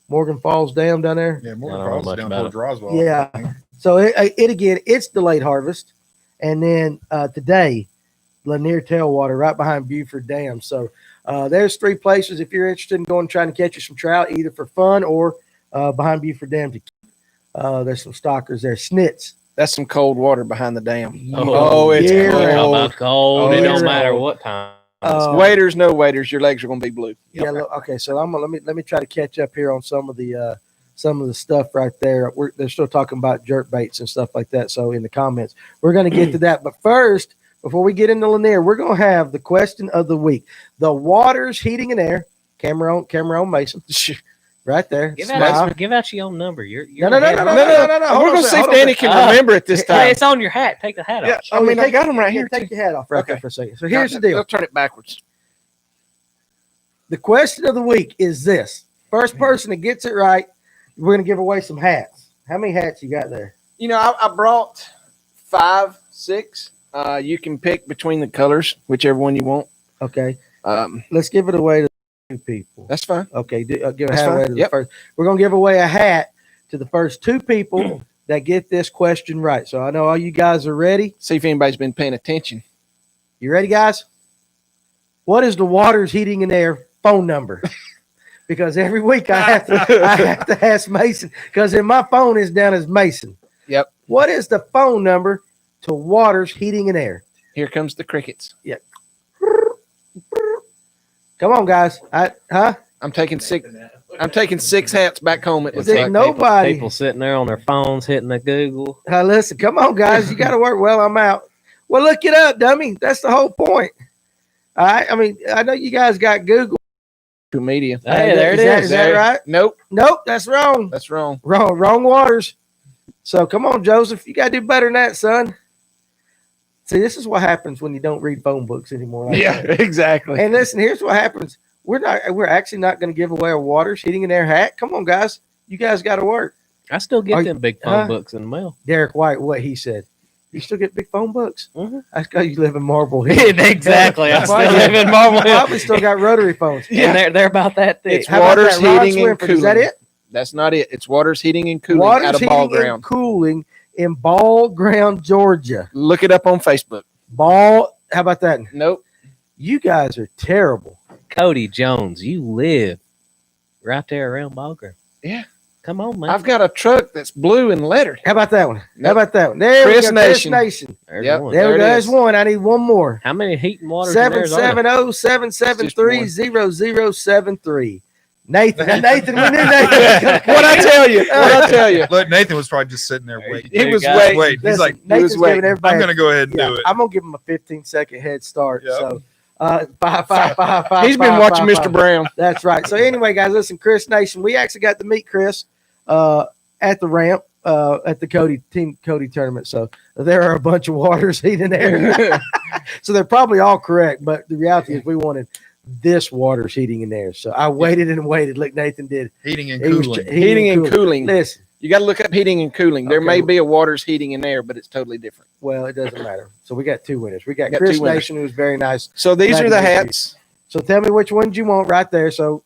Morgan Falls Dam down there. Yeah, Morgan Falls down Port Roswell. Yeah. So it again, it's delayed harvest, and then today, Lanier Tailwater right behind Buford Dam. So there's 3 places if you're interested in going trying to catch you some trout, either for fun or behind Buford Dam. There's some stockers there. Snits. That's some cold water behind the dam. It's cold. About cold. It don't matter what time. Waders, no waders. Your legs are going to be blue. Yep. Yeah. Okay. So let me try to catch up here on some of the stuff right there. They're still talking about jerk baits and stuff like that. So in the comments, we're going to get to that. But first, before we get into Lanier, we're going to have the question of the week. The water's heating in air. Camera on Mason. Right there. Give out your own number. No. We're going to see if Danny can remember it this time. Hey, it's on your hat. Take the hat off. I mean, I got them right here. Take your hat off right there for a second. So here's the deal. I'll turn it backwards. The question of the week is this. First person that gets it right, we're going to give away some hats. How many hats you got there? I brought 5, 6. You can pick between the colors, whichever one you want. Okay. Let's give it away to 2 people. That's fine. Okay. Give a hat away to the first. We're going to give away a hat to the first 2 people that get this question right. So I know all you guys are ready. See if anybody's been paying attention. You ready, guys? What is the Waters Heating and Air phone number? Because every week I have to ask Mason, because in my phone is down as Mason. Yep. What is the phone number to Waters Heating and Air? Here comes the crickets. Yep. Come on, guys. I'm taking 6 hats back home. It looks Is it like. nobody? People sitting there on their phones hitting the Google. Listen, come on, guys. You got to work. Well, I'm out. Well, look it up, dummy. That's the whole point. All right. I mean, I know you guys got Google. Media. Hey, there it is. Is that right? Nope. That's wrong. That's wrong. Wrong Waters. So come on, Joseph. You got to do better than that, son. See, this is what happens when you don't read phone books anymore. That. Exactly. And listen, here's what happens. We're actually not going to give away a Waters Heating and Air hat. Come on, guys. You guys got to work. I still get them big phone books in the mail. Derek White, what he said. You still get big phone books? Mm-hmm. That's because you live in Marble Hill. Exactly. I still live in Marble Hill. Probably still got rotary phones. Yeah, and they're about that thick. It's Waters Heating and Cooling. Is that it? That's not it. It's Waters Heating and Cooling Waters out of Heating Ball and Ground. Cooling in Ball Ground, Georgia. Look it up on Facebook. How about that? Nope. You guys are terrible. Cody Jones, you live right there around Ball Ground. Yeah. Come on, man. I've got a truck that's blue and lettered. How about that one? Nope. How about that one? There we go. Chris Nation. There's Yep. one. There we go. it There's is. one. I need one more. How many heat and water? 770-773-0073. Nathan. Nathan, we knew Nathan. What I tell you? What I tell you? Look, Nathan was probably just sitting there waiting. He was Wait. waiting. He's like, Nathan's waiting. giving everybody. I'm going to go ahead and do it. I'm gonna give him a 15-second head start. Yep. So, five. He's been watching Mr. Brown. That's right. So anyway, guys, listen, Chris Nation, we actually got to meet Chris at the ramp at the Team Cody tournament. So there are a bunch of Waters Heating and Air. So they're probably all correct, but the reality is we wanted this Waters Heating and Air. So I waited and waited. Look, Nathan did Heating and He was cooling. Heating and cooling. Listen, You got to look up heating and cooling. There Okay. may be a Waters Heating and Air, but it's totally different. well, it doesn't matter. So we got 2 winners. We got Got Chris 2 winners. Nation, who was very nice. So these Glad are to the meet you. hats. So tell me which ones you want right there. So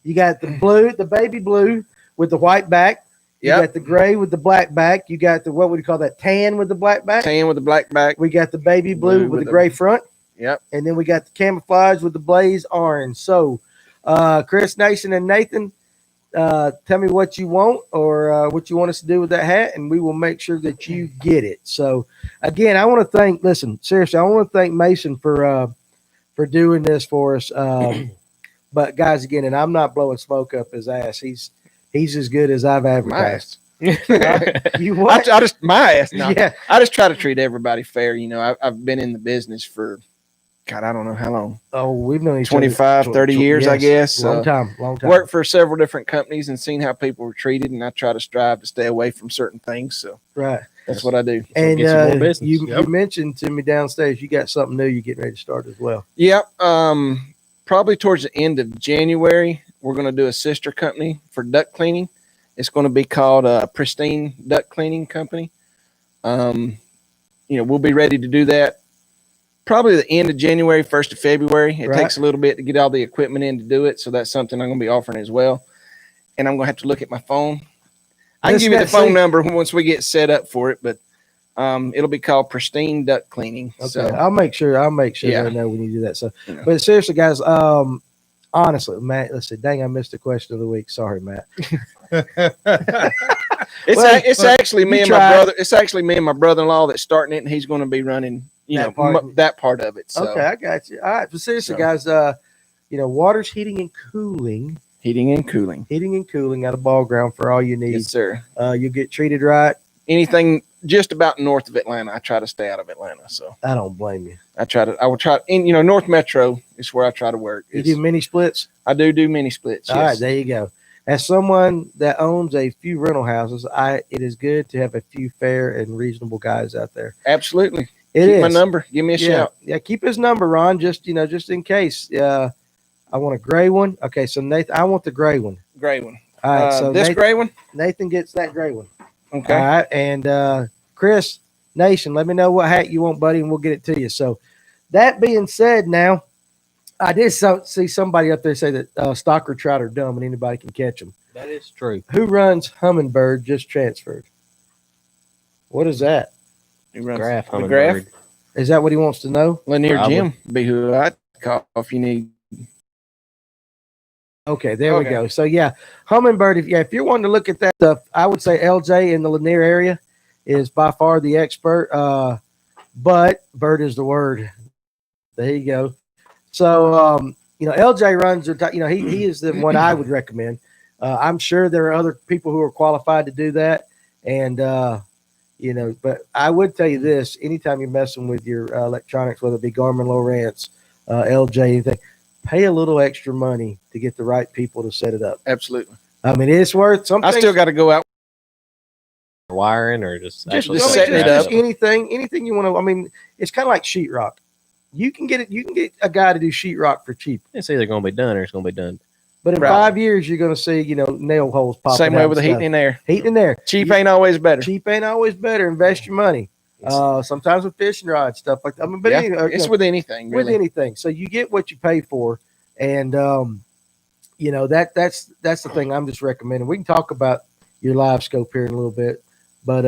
you got the blue, the baby blue with the white back. You Yep. got the gray with the black back. You got the, what would you call that, tan with the black back. Tan with the black back. We got the baby blue with the gray front. Yep. And then we got the camouflage with the blaze orange. So Chris Nation and Nathan, tell me what you want or what you want us to do with that hat, and we will make sure that you get it. So again, I want to thank, listen, seriously, I want to thank Mason for doing this for us. But guys, again, and I'm not blowing smoke up his ass. He's as good as I've My advertised. ass. You what? I just my ass. No, Yeah. I just try to treat everybody fair. You know, I've been in the business for, God, I don't know how long. Oh, we've known each other 25, 30 years, I guess. Long time. Worked for several different companies and seen how people were treated, and I try to strive to stay away from certain things. So Right. that's what I do. And get some more business. you Yep. mentioned to me downstairs you got something new you're getting ready to start as well. Yep. Probably towards the end of January, we're going to do a sister company for duct cleaning. It's going to be called Pristine Duct Cleaning Company. We'll be ready to do that probably the end of January, 1st of February. It Right. takes a little bit to get all the equipment in to do it. So that's something I'm going to be offering as well. And I'm going to have to look at my phone. I can Listen, give you the phone see- number once we get set up for it, but it'll be called Pristine Duct Cleaning. Okay. So I'll make sure Yeah. I know when you do that. So You know. but seriously, guys, honestly, Matt, let's see. Dang, I missed the question of the week. Sorry, Matt. it's actually me you and tried. my brother. It's actually me and my brother-in-law that's starting it, and he's going to be running, that part of it. So Okay, I got you. All right. But seriously, So. guys, Waters Heating and Cooling. heating and cooling. Heating and cooling at a ball ground for all you need. Yes, sir. You get treated right. Anything just about north of Atlanta, I try to stay out of Atlanta. So I don't blame you. I will try. And North Metro is where I try to work. You do mini splits. I do mini splits. All Yes. right, there you go. As someone that owns a few rental houses, it is good to have a few fair and reasonable guys out there. Absolutely. It Keep is. my number. Give me a Yeah, shout. yeah. Keep his number, Ron. Just in case. I want a gray one. Okay, so Nathan, I want the gray one. Gray one. All right, so this Nathan, gray one. Nathan gets that gray one. Okay. All right, and Chris Nation, let me know what hat you want, buddy, and we'll get it to you. So, that being said, now I did see somebody up there say that Stocker trout are dumb and anybody can catch them. That is true. Who runs Humminbird just transferred? What is that? He runs Graph, the Humminbird. Graph. Is that what he wants to know? Lanier Probably. Jim be who I'd call if you need. Okay, there we Okay. go. So yeah, Humminbird. If you're wanting to look at that stuff, I would say LJ in the Lanier area is by far the expert. But bird is the word. There you go. So LJ runs. He is the one I would recommend. I'm sure there are other people who are qualified to do that, and but I would tell you this: anytime you're messing with your electronics, whether it be Garmin, Lowrance, LJ, anything, pay a little extra money to get the right people to set it up. Absolutely. I mean, it's worth something. I still got to go out. Wiring or just Just setting it up. Anything you want to. I mean, it's kind of like sheetrock. You can get a guy to do sheetrock for cheap. It's either going to be done or it's going to be done. But in 5 years, you're going to see nail holes popping. Same way out with the and heating in there. Heating in there. Cheap ain't always better. Cheap ain't always better. Invest your money. Sometimes with fishing rods, stuff like that. I mean, but it's with anything. Really. With anything. So you get what you pay for, and that's the thing I'm just recommending. We can talk about your live scope here in a little bit, but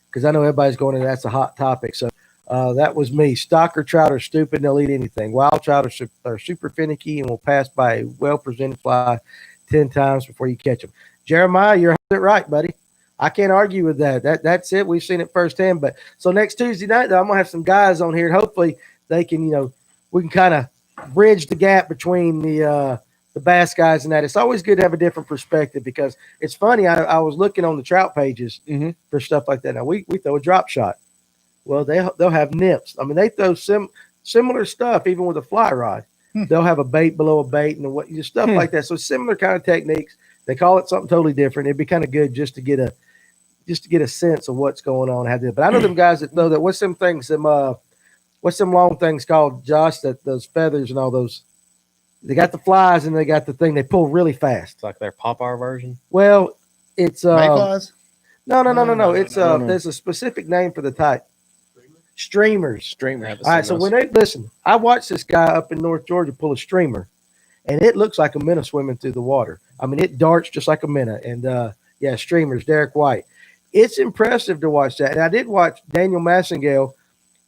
because I know everybody's going in, that's a hot topic. So that was me. Stocker trout are stupid and they'll eat anything. Wild trout are super finicky and will pass by a well-presented fly 10 times before you catch them. Jeremiah, you're right, buddy. I can't argue with that. That's it. We've seen it firsthand. But so next Tuesday night, though, I'm gonna have some guys on here, and hopefully they can, we can kind of bridge the gap between the bass guys and that. It's always good to have a different perspective because it's funny. I was looking on the trout pages for stuff like that. Now we throw a drop shot. Well, they'll have nips. I mean, they throw similar stuff even with a fly rod. They'll have a bait below a bait and stuff like that. So similar kind of techniques. They call it something totally different. It'd be kind of good just to get a sense of what's going on. But I know them guys that throw that. What's them things? What's them long things called, Josh? That those feathers and all those. They got the flies and they got the thing they pull really fast. It's like their Popeye version. Well, it's Mayflies? No. It's there's a specific name for the type. Streamers. All right. So when they listen, I watched this guy up in North Georgia pull a streamer, and it looks like a minnow swimming through the water. I mean, it darts just like a minnow. And streamers. Derek White. It's impressive to watch that. And I did watch Daniel Massengale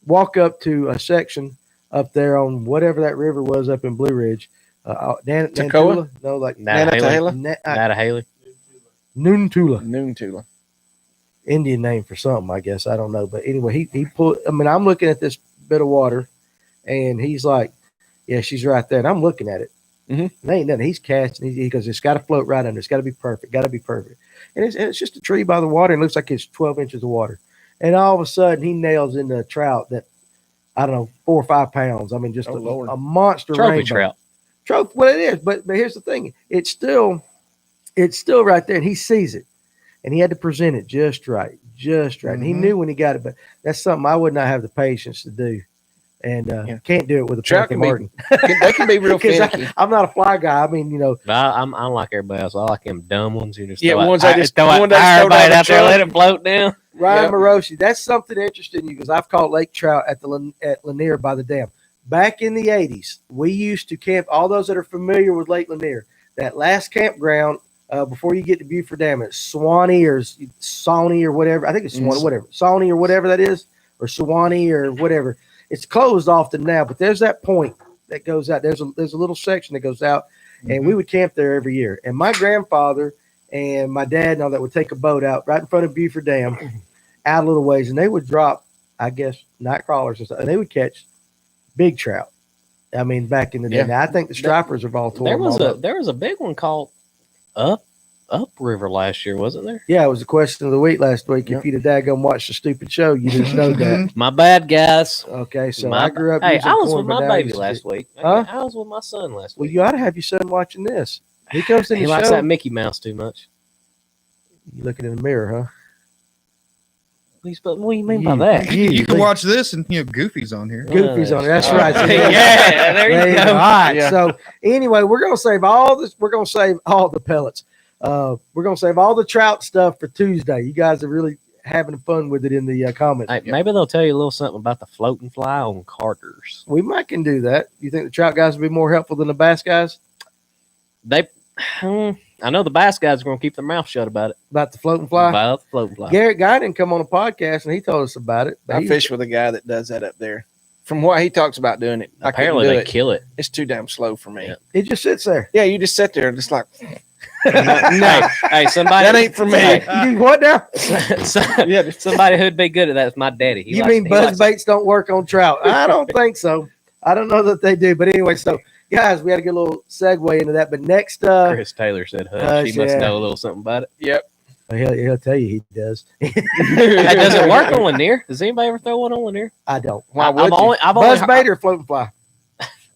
walk up to a section up there on whatever that river was up in Blue Ridge. Toccoa? No, like Natahaley. Noontula. Indian name for something, I guess. I don't know. But anyway, he pulled. I mean, I'm looking at this bit of water, and he's like, "Yeah, she's right there." And I'm looking at it. And there ain't nothing. He's casting. He goes, "It's got to float right under. It's got to be perfect. Got to be perfect." And it's just a tree by the water, and it looks like it's 12 inches of water. And all of a sudden, he nails into a trout that I don't know, 4 or 5 pounds. I mean, just a monster trophy rainbow. trout. Trophy. Well, it is, but here's the thing: it's still right there, and he sees it. And he had to present it just right. And he knew when he got it, but that's something I would not have the patience to do. And can't do it with a trout Pelican Martin. They can be real finicky. I'm not a fly guy. I mean, I'm like everybody else. I like them dumb ones who just ones throw it out there, let it float down. Ryan Morosi, that's something interesting because I've caught lake trout at Lanier by the dam. Back in the 80s, we used to camp. All those that are familiar with Lake Lanier, that last campground. Before you get to Buford Dam, it's Swanee or Sawney or whatever. I think it's Swanee, whatever. Sawney or whatever that is, or Swanee or whatever. It's closed often now, but there's that point that goes out. There's a little section that goes out, and we would camp there every year. And my grandfather and my dad and all that would take a boat out right in front of Buford Dam, out a little ways, and they would drop, I guess, night crawlers and stuff, and they would catch big trout. I mean, back in the day. Now, I think the stripers have all torn. There was a big one called Upriver last year, wasn't there? Yeah, it was the question of the week last week. If you'd have daggone watched the stupid show, you didn't know that. My bad, guys. Okay, so I grew up. Hey, using I was corn, with my baby last week. Huh? I was with my son last Well, week. you ought to have your son watching this. He comes in He the likes show. that Mickey Mouse too much. You looking in the mirror, huh? What do you mean by that? You can watch this and Goofy's on here. Goofy's on it. That's right. So Yeah, there you go. All right. Yeah. So anyway, we're gonna save all this. We're gonna save all the pellets. We're gonna save all the trout stuff for Tuesday. You guys are really having fun with it in the comments. Hey, maybe they'll tell you a little something about the floating fly on Carter's. We might can do that. You think the trout guys will be more helpful than the bass guys? I I know the bass guys are going to keep their mouth shut about it. About the floating fly. About the floating fly. Garrett Guy didn't come on a podcast and he told us about it. I fish with a guy that does that up there. From what he talks about doing it, apparently they kill it. It's too damn slow for me. Yeah. It just sits there. Yeah, you just sit there and just like. Hey, somebody that ain't for me. You do what now? Yeah, somebody who'd be good at that is my daddy. You mean buzz baits don't work on trout? I don't think so. I don't know that they do. But anyway, so guys, we had to get a little segue into that. But next, Chris Taylor said, "Hush." He must know a little something about it. Yep. He'll tell you he does. That doesn't work on Lanier. Does anybody ever throw one on Lanier? I don't. Why would you? Buzz bait or floating fly?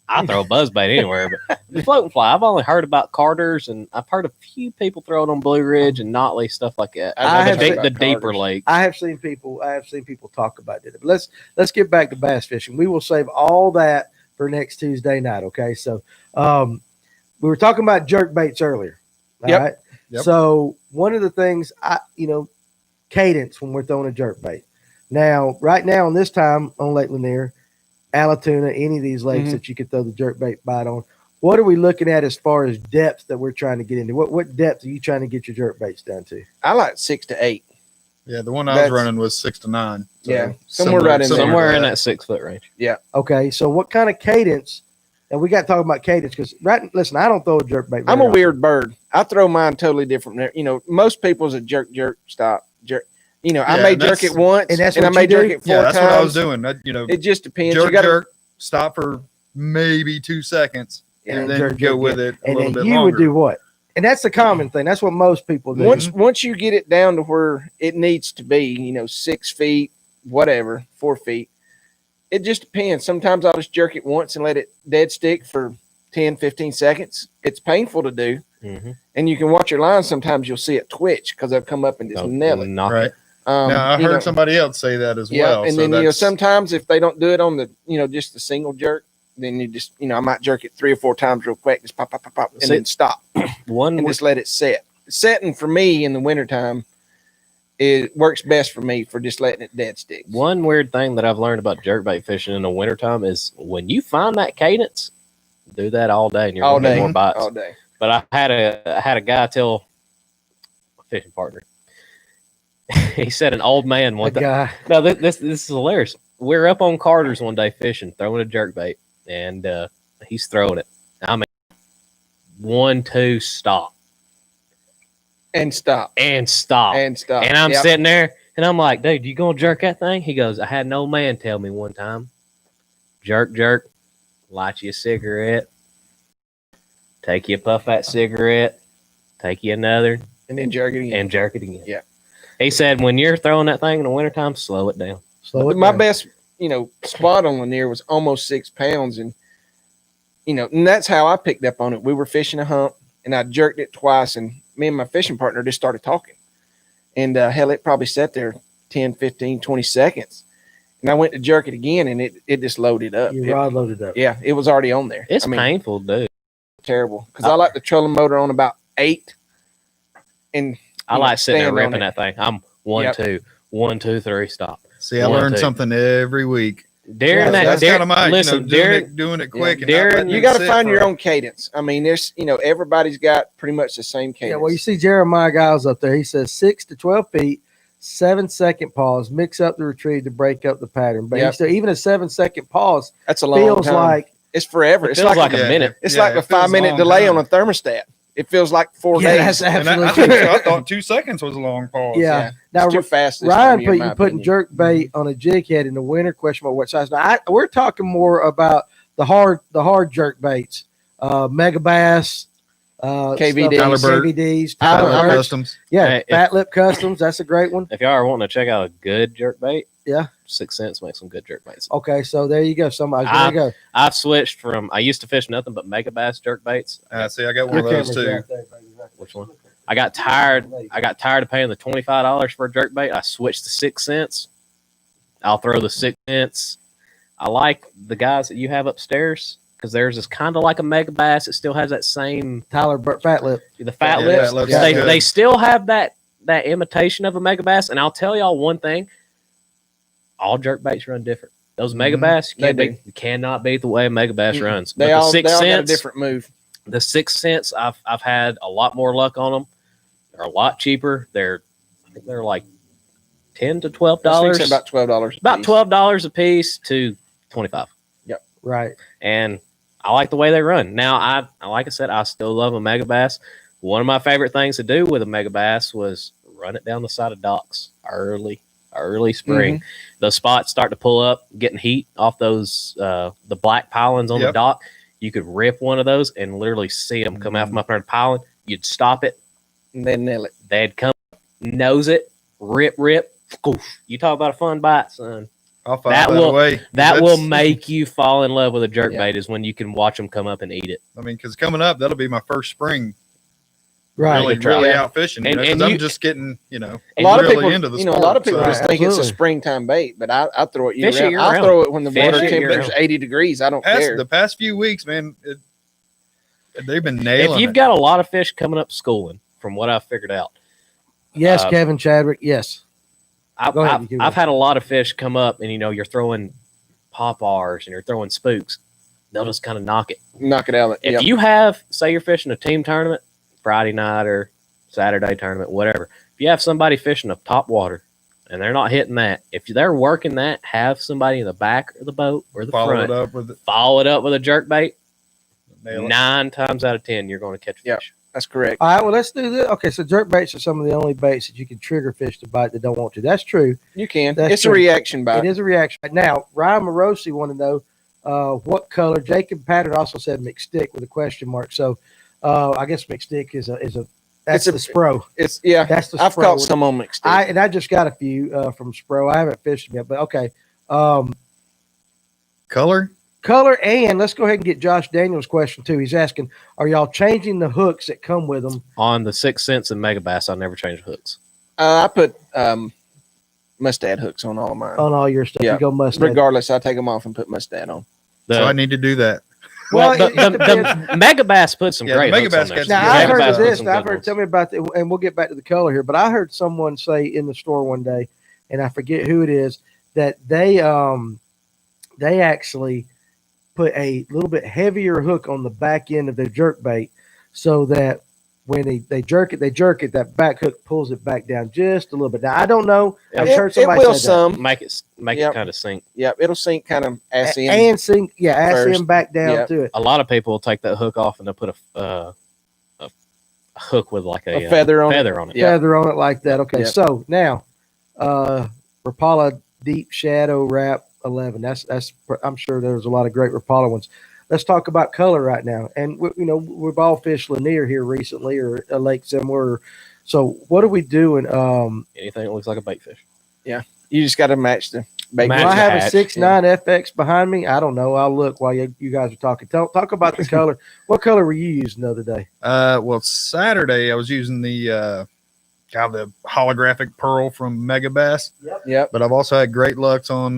I throw a buzz bait anywhere, but the floating fly, I've only heard about Carter's, and I've heard a few people throw it on Blue Ridge and Notley, stuff like that. The deeper lake. I have seen people talk about it. But let's get back to bass fishing. We will save all that for next Tuesday night. Okay, so we were talking about jerk baits earlier. All right. Yep. So one of the things cadence when we're throwing a jerk bait. Now, right now on this time on Lake Lanier, Allatoona, any of these lakes that you could throw the jerk bait bite on, what are we looking at as far as depth that we're trying to get into? What depth are you trying to get your jerk baits down to? I like 6 to 8. Yeah, the one I was running was 6 to 9. So yeah, somewhere in that 6 foot range. Yeah. Okay, so what kind of cadence? And we got to talk about cadence because listen, I don't throw a jerk bait. I'm a weird bird. I throw mine totally different. Most people's a jerk, stop, jerk. I may jerk it once, and I may jerk it 4 times. That's what I was doing. It just depends. Jerk, stop for maybe 2 seconds, and then go with it a little bit longer. You would do what? And that's the common thing. That's what most people do. Once you get it down to where it needs to be, 6 feet, whatever, 4 feet, it just depends. Sometimes I'll just jerk it once and let it dead stick for 10, 15 seconds. It's painful to do. Mm-hmm. And you can watch your line. Sometimes you'll see it twitch because they'll come up and just nail it. Right. Now, I heard somebody else say that as well. And so then, sometimes if they don't do it on the, just the single jerk, then you just, I might jerk it 3 or 4 times real quick, just pop, pop, pop, pop, and then stop. Just let it set. Setting for me in the wintertime, it works best for me for just letting it dead stick. One weird thing that I've learned about jerkbait fishing in the wintertime is when you find that cadence, do that all day and you're going to get more bites. All day. But I had a guy tell a fishing partner. He said an old man one time. No, this is hilarious. We're up on Carter's one day fishing, throwing a jerkbait, and he's throwing it. I mean, 1, 2, stop. And stop. And stop. And stop. And I'm sitting there, and I'm like, dude, you going to jerk that thing? He goes, I had an old man tell me one time, jerk, light you a cigarette, take you a puff that cigarette, take you another. And then jerk it again. Yeah. He said, when you're throwing that thing in the wintertime, slow it down. My best, spot on Lanier was almost 6 pounds. And, and that's how I picked up on it. We were fishing a hump, and I jerked it twice, and me and my fishing partner just started talking. And hell, it probably sat there 10, 15, 20 seconds. And I went to jerk it again, and it just loaded up. Your rod loaded up. Yeah, it was already on there. It's painful, dude. Terrible. Because I like the trolling motor on about 8. And I like sitting there ripping that thing. I'm 1, 2, 1, 2, 3, stop. See, I learn something every week. Darren, that's kind of my, doing it quick. Yeah, Darren, you got to find your own cadence. I mean, there's, everybody's got pretty much the same cadence. Yeah, well, you see Jeremiah Giles up there. He says 6 to 12 feet, 7-second pause, mix up the retrieve to break up the pattern. But even a 7-second pause, that's a long feels time. Like it's forever. It's like a minute. It's like a 5-minute delay on a thermostat. It feels like 4 days. That's absolutely. I thought 2 seconds was a long pause. Yeah. Now, it's too fast. Ryan putting jerk bait on a jig head in the winter. Question mark what size? Now, we're talking more about the hard jerk baits, mega bass, KVDs, Tyler Customs. Yeah, Fat Lip Customs. That's a great one. If y'all are wanting to check out a good jerk bait, 6 Cents makes some good jerk baits. Okay, so there you go. There you go. I've switched from. I used to fish nothing but mega bass jerk baits. See, I got one of those too. Which one? I got tired of paying the $25 for a jerk bait. I switched to 6 Cents. I'll throw the 6 Cents. I like the guys that you have upstairs because theirs is kind of like a mega bass. It still has that same Tyler Fat Lip. The Fat Lips. They still have that imitation of a mega bass. And I'll tell y'all one thing. All jerk baits run different. Those mega bass, you cannot beat the way a mega bass runs. They all got a different move. The 6 cents, I've had a lot more luck on them. They're a lot cheaper. I think they're like $10 to $12. About $12. About $12 a piece to $25. Yep. Right. And I like the way they run. Now, I like I said, I still love a mega bass. One of my favorite things to do with a mega bass was run it down the side of docks early spring. Those spots start to pull up, getting heat off those the black pilings on the dock. You could rip one of those and literally see them come out from up under the piling. You'd stop it, and they'd nail it. They'd come, nose it, rip. You talk about a fun bite, son. I'll find that away. That will make you fall in love with a jerkbait is when you can watch them come up and eat it. I mean, because coming up, that'll be my first spring. Right, really out fishing, because I'm just getting, a lot of people into the sport. A lot of people just think it's a springtime bait, but I throw it year-round. I'll throw it when the water temperature's 80 degrees. I don't care. The past few weeks, man, they've been nailing. If you've got a lot of fish coming up schooling, from what I've figured out, yes, Kevin Chadwick, yes, I've had a lot of fish come up, and you're throwing pop-Rs and you're throwing spooks. They'll just kind of knock it out. If you have, say, you're fishing a team tournament. Friday night or Saturday tournament, whatever. If you have somebody fishing a top water and they're not hitting that, if they're working that, have somebody in the back of the boat or the front follow it up with a jerk bait. 9 times out of 10, you're going to catch fish. That's correct. All right, well, let's do this. Okay, so jerk baits are some of the only baits that you can trigger fish to bite that don't want to. That's true. You can. It's a reaction bite. It is a reaction. Now, Ryan Morosi wanted to know what color. Jacob Pattern also said mixed stick with a question mark. So, I guess mixed stick is the Spro. That's the Spro. I've caught some on mixed stick. I just got a few from Spro. I haven't fished them yet, but okay. Color, and let's go ahead and get Josh Daniels' question too. He's asking, are y'all changing the hooks that come with them? On the 6 cents and mega bass, I never change hooks. I put mustad hooks on all of mine. On all your stuff, you go mustad. Regardless, I take them off and put mustad on. So I need to do that. Well, the mega bass put some great hooks on there. Now, I've heard of this, and I've heard, tell me about it, and we'll get back to the color here, but I heard someone say in the store one day, and I forget who it is, that they actually put a little bit heavier hook on the back end of their jerk bait so that when they jerk it, that back hook pulls it back down just a little bit. Now, I don't know. I've heard somebody say that. Make it kind of sink. Yep, it'll sink kind of ass in. And sink, ass in back down to it. A lot of people will take that hook off and they'll put a hook with like a feather on it. Feather on it like that. Okay, so now Rapala Deep Shadow Wrap 11. That's I'm sure there's a lot of great Rapala ones. Let's talk about color right now. And we've all fished Lanier here recently, or a lake somewhere. So what are we doing? Anything that looks like a bait fish. Yeah, you just got to match the bait. Do I have a 6.9 FX behind me? I don't know. I'll look while you guys are talking. Talk about the color. What color were you using the other day? Well, Saturday I was using the holographic pearl from Mega Bass. Yep. But I've also had great lucks on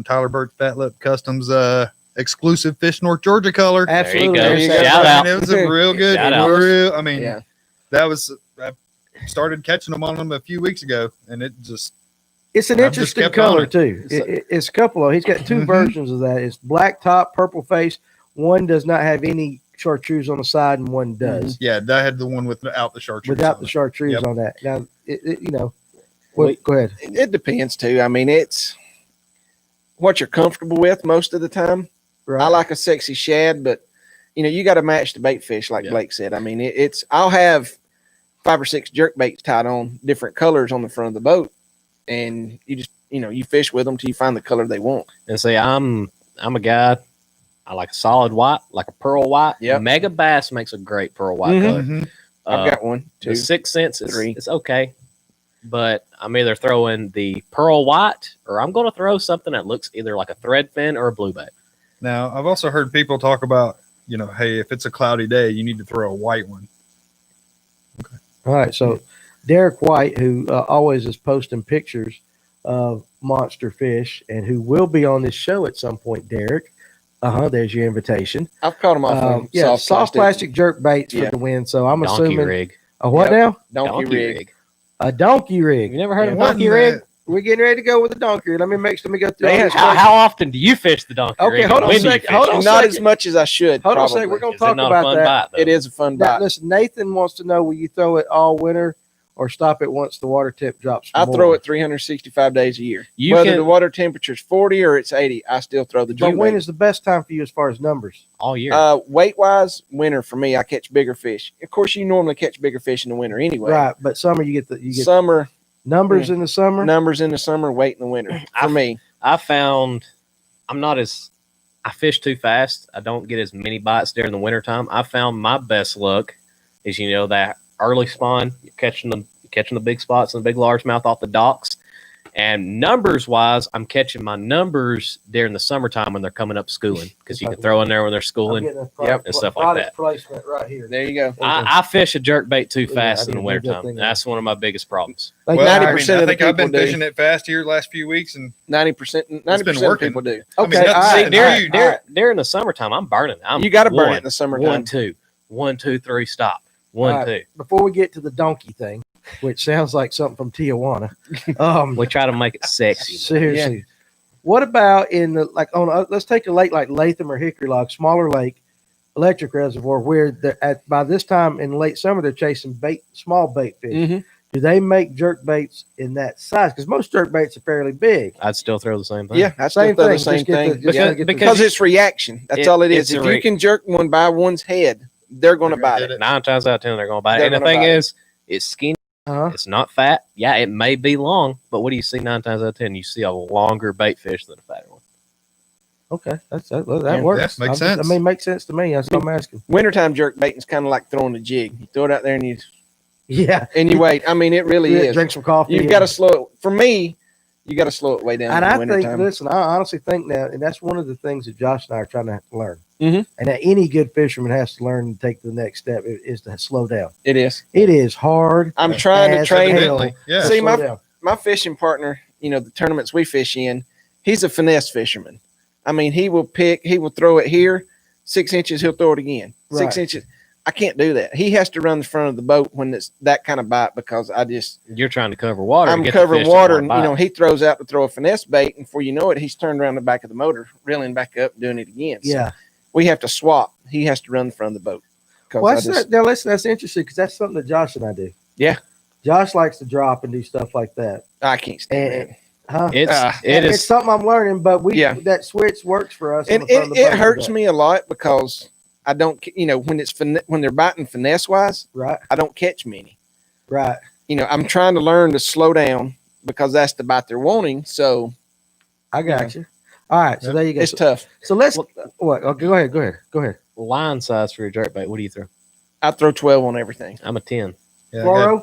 Tyler Burke Fat Lip Customs exclusive Fish North Georgia color. Absolutely. There you go. Shout out. It was a real good. That was. I started catching them on them a few weeks ago, and it's an interesting color too. It's a couple of. He's got 2 versions of that. It's black top, purple face. One does not have any chartreuse on the side, and one does. Yeah, I had the one without the chartreuse. Without the chartreuse on that. Now, go ahead. It depends too. I mean, it's what you're comfortable with most of the time. Right. I like a sexy shad, but you got to match the bait fish, like Blake said. I mean, I'll have 5 or 6 jerk baits tied on different colors on the front of the boat, and you just you fish with them till you find the color they want. And say I'm a guy. I like a solid white, like a pearl white. Yeah, Mega Bass makes a great pearl white color. I've got one, 2. The 6 cents, 3. It's okay, but I'm either throwing the pearl white or I'm going to throw something that looks either like a thread fin or a blue bait. Now, I've also heard people talk about, hey, if it's a cloudy day, you need to throw a white one. Okay. All right. So Derek White, who always is posting pictures of monster fish and who will be on this show at some point, Derek. There's your invitation. I've caught them off soft plastic jerk baits for the win. So I'm donkey assuming rig. A what now? Donkey rig. A donkey rig. You never heard of a donkey rig? we're getting ready to go with the donkey. Let me go through. How often do you fish the donkey? Okay, hold on a second. Hold on, not as much as I should. Hold on a second. We're going to talk about that. It is a fun bite. Listen, Nathan wants to know: will you throw it all winter, or stop it once the water temp drops? I throw it 365 days a year. Whether the water temperature is 40 or it's 80, I still throw the jerkbait. But when is the best time for you as far as numbers? All year. Weight wise, winter for me. I catch bigger fish. Of course, you normally catch bigger fish in the winter anyway. Right, but summer you get summer numbers in the summer. Numbers in the summer, weight in the winter. For me, I found I fish too fast. I don't get as many bites during the wintertime. I found my best luck is that early spawn. You're catching the big spots and the big largemouth off the docks. And numbers wise, I'm catching my numbers during the summertime when they're coming up schooling, because you can throw in there when they're schooling and stuff like that. Placement right here. There you go. I fish a jerkbait too fast in the wintertime. That's one of my biggest problems. Like 90% I think I've been fishing it fast here the last few weeks, and 90% of people do. Okay, during the summertime, I'm burning. You got to burn it in the summertime. 1, 2, 3, stop. 1, 2. Before we get to the donkey thing, which sounds like something from Tijuana, we try to make it sexy. Seriously, yeah. What about in the let's take a lake like Latham or Hickory Log, smaller lake, electric reservoir, where by this time in late summer they're chasing small bait fish. Mm-hmm. Do they make jerk baits in that size? Because most jerk baits are fairly big. I'd still throw the same thing. Yeah, I'd still throw the same thing. Because it's reaction. That's all it is. If you can jerk one by one's head, they're going to bite it. 9 times out of 10, they're going to bite it. And the thing is, it's skinny. It's not fat. Yeah, it may be long, but what do you see 9 times out of 10? You see a longer bait fish than a fatter one. Okay, that works. Makes sense. Makes sense to me. That's what I'm asking. Wintertime jerk baiting is kind of like throwing a jig. You throw it out there and you wait. I mean, it really is. Drink some coffee. You've got to slow it. For me, you got to slow it way down. And I honestly think that, and that's one of the things that Josh and I are trying to learn. Mm-hmm. And that any good fisherman has to learn to take the next step is to slow down. It is. It is hard. I'm trying to train it. Yeah. See, my fishing partner, the tournaments we fish in, he's a finesse fisherman. I mean, he will throw it here, 6 inches, he'll throw it again. 6 inches. I can't do that. He has to run the front of the boat when it's that kind of bite, because you're trying to cover water. I'm covering water, and he throws out to throw a finesse bait, and before you know it, he's turned around the back of the motor, reeling back up, doing it again. Yeah. So we have to swap. He has to run the front of the boat. Well, that's interesting, because that's something that Josh and I do. Yeah. Josh likes to drop and do stuff like that. I can't stand it. It's something I'm learning, but that switch works for us. And it hurts me a lot, because I don't, when they're biting finesse wise, right? I don't catch many. Right. I'm trying to learn to slow down, because that's the bite they're wanting. So I got you. All right. So there you go. It's tough. So let's, what? Oh, go ahead. Line size for your jerkbait. What do you throw? I throw 12 on everything. I'm a 10. Yeah,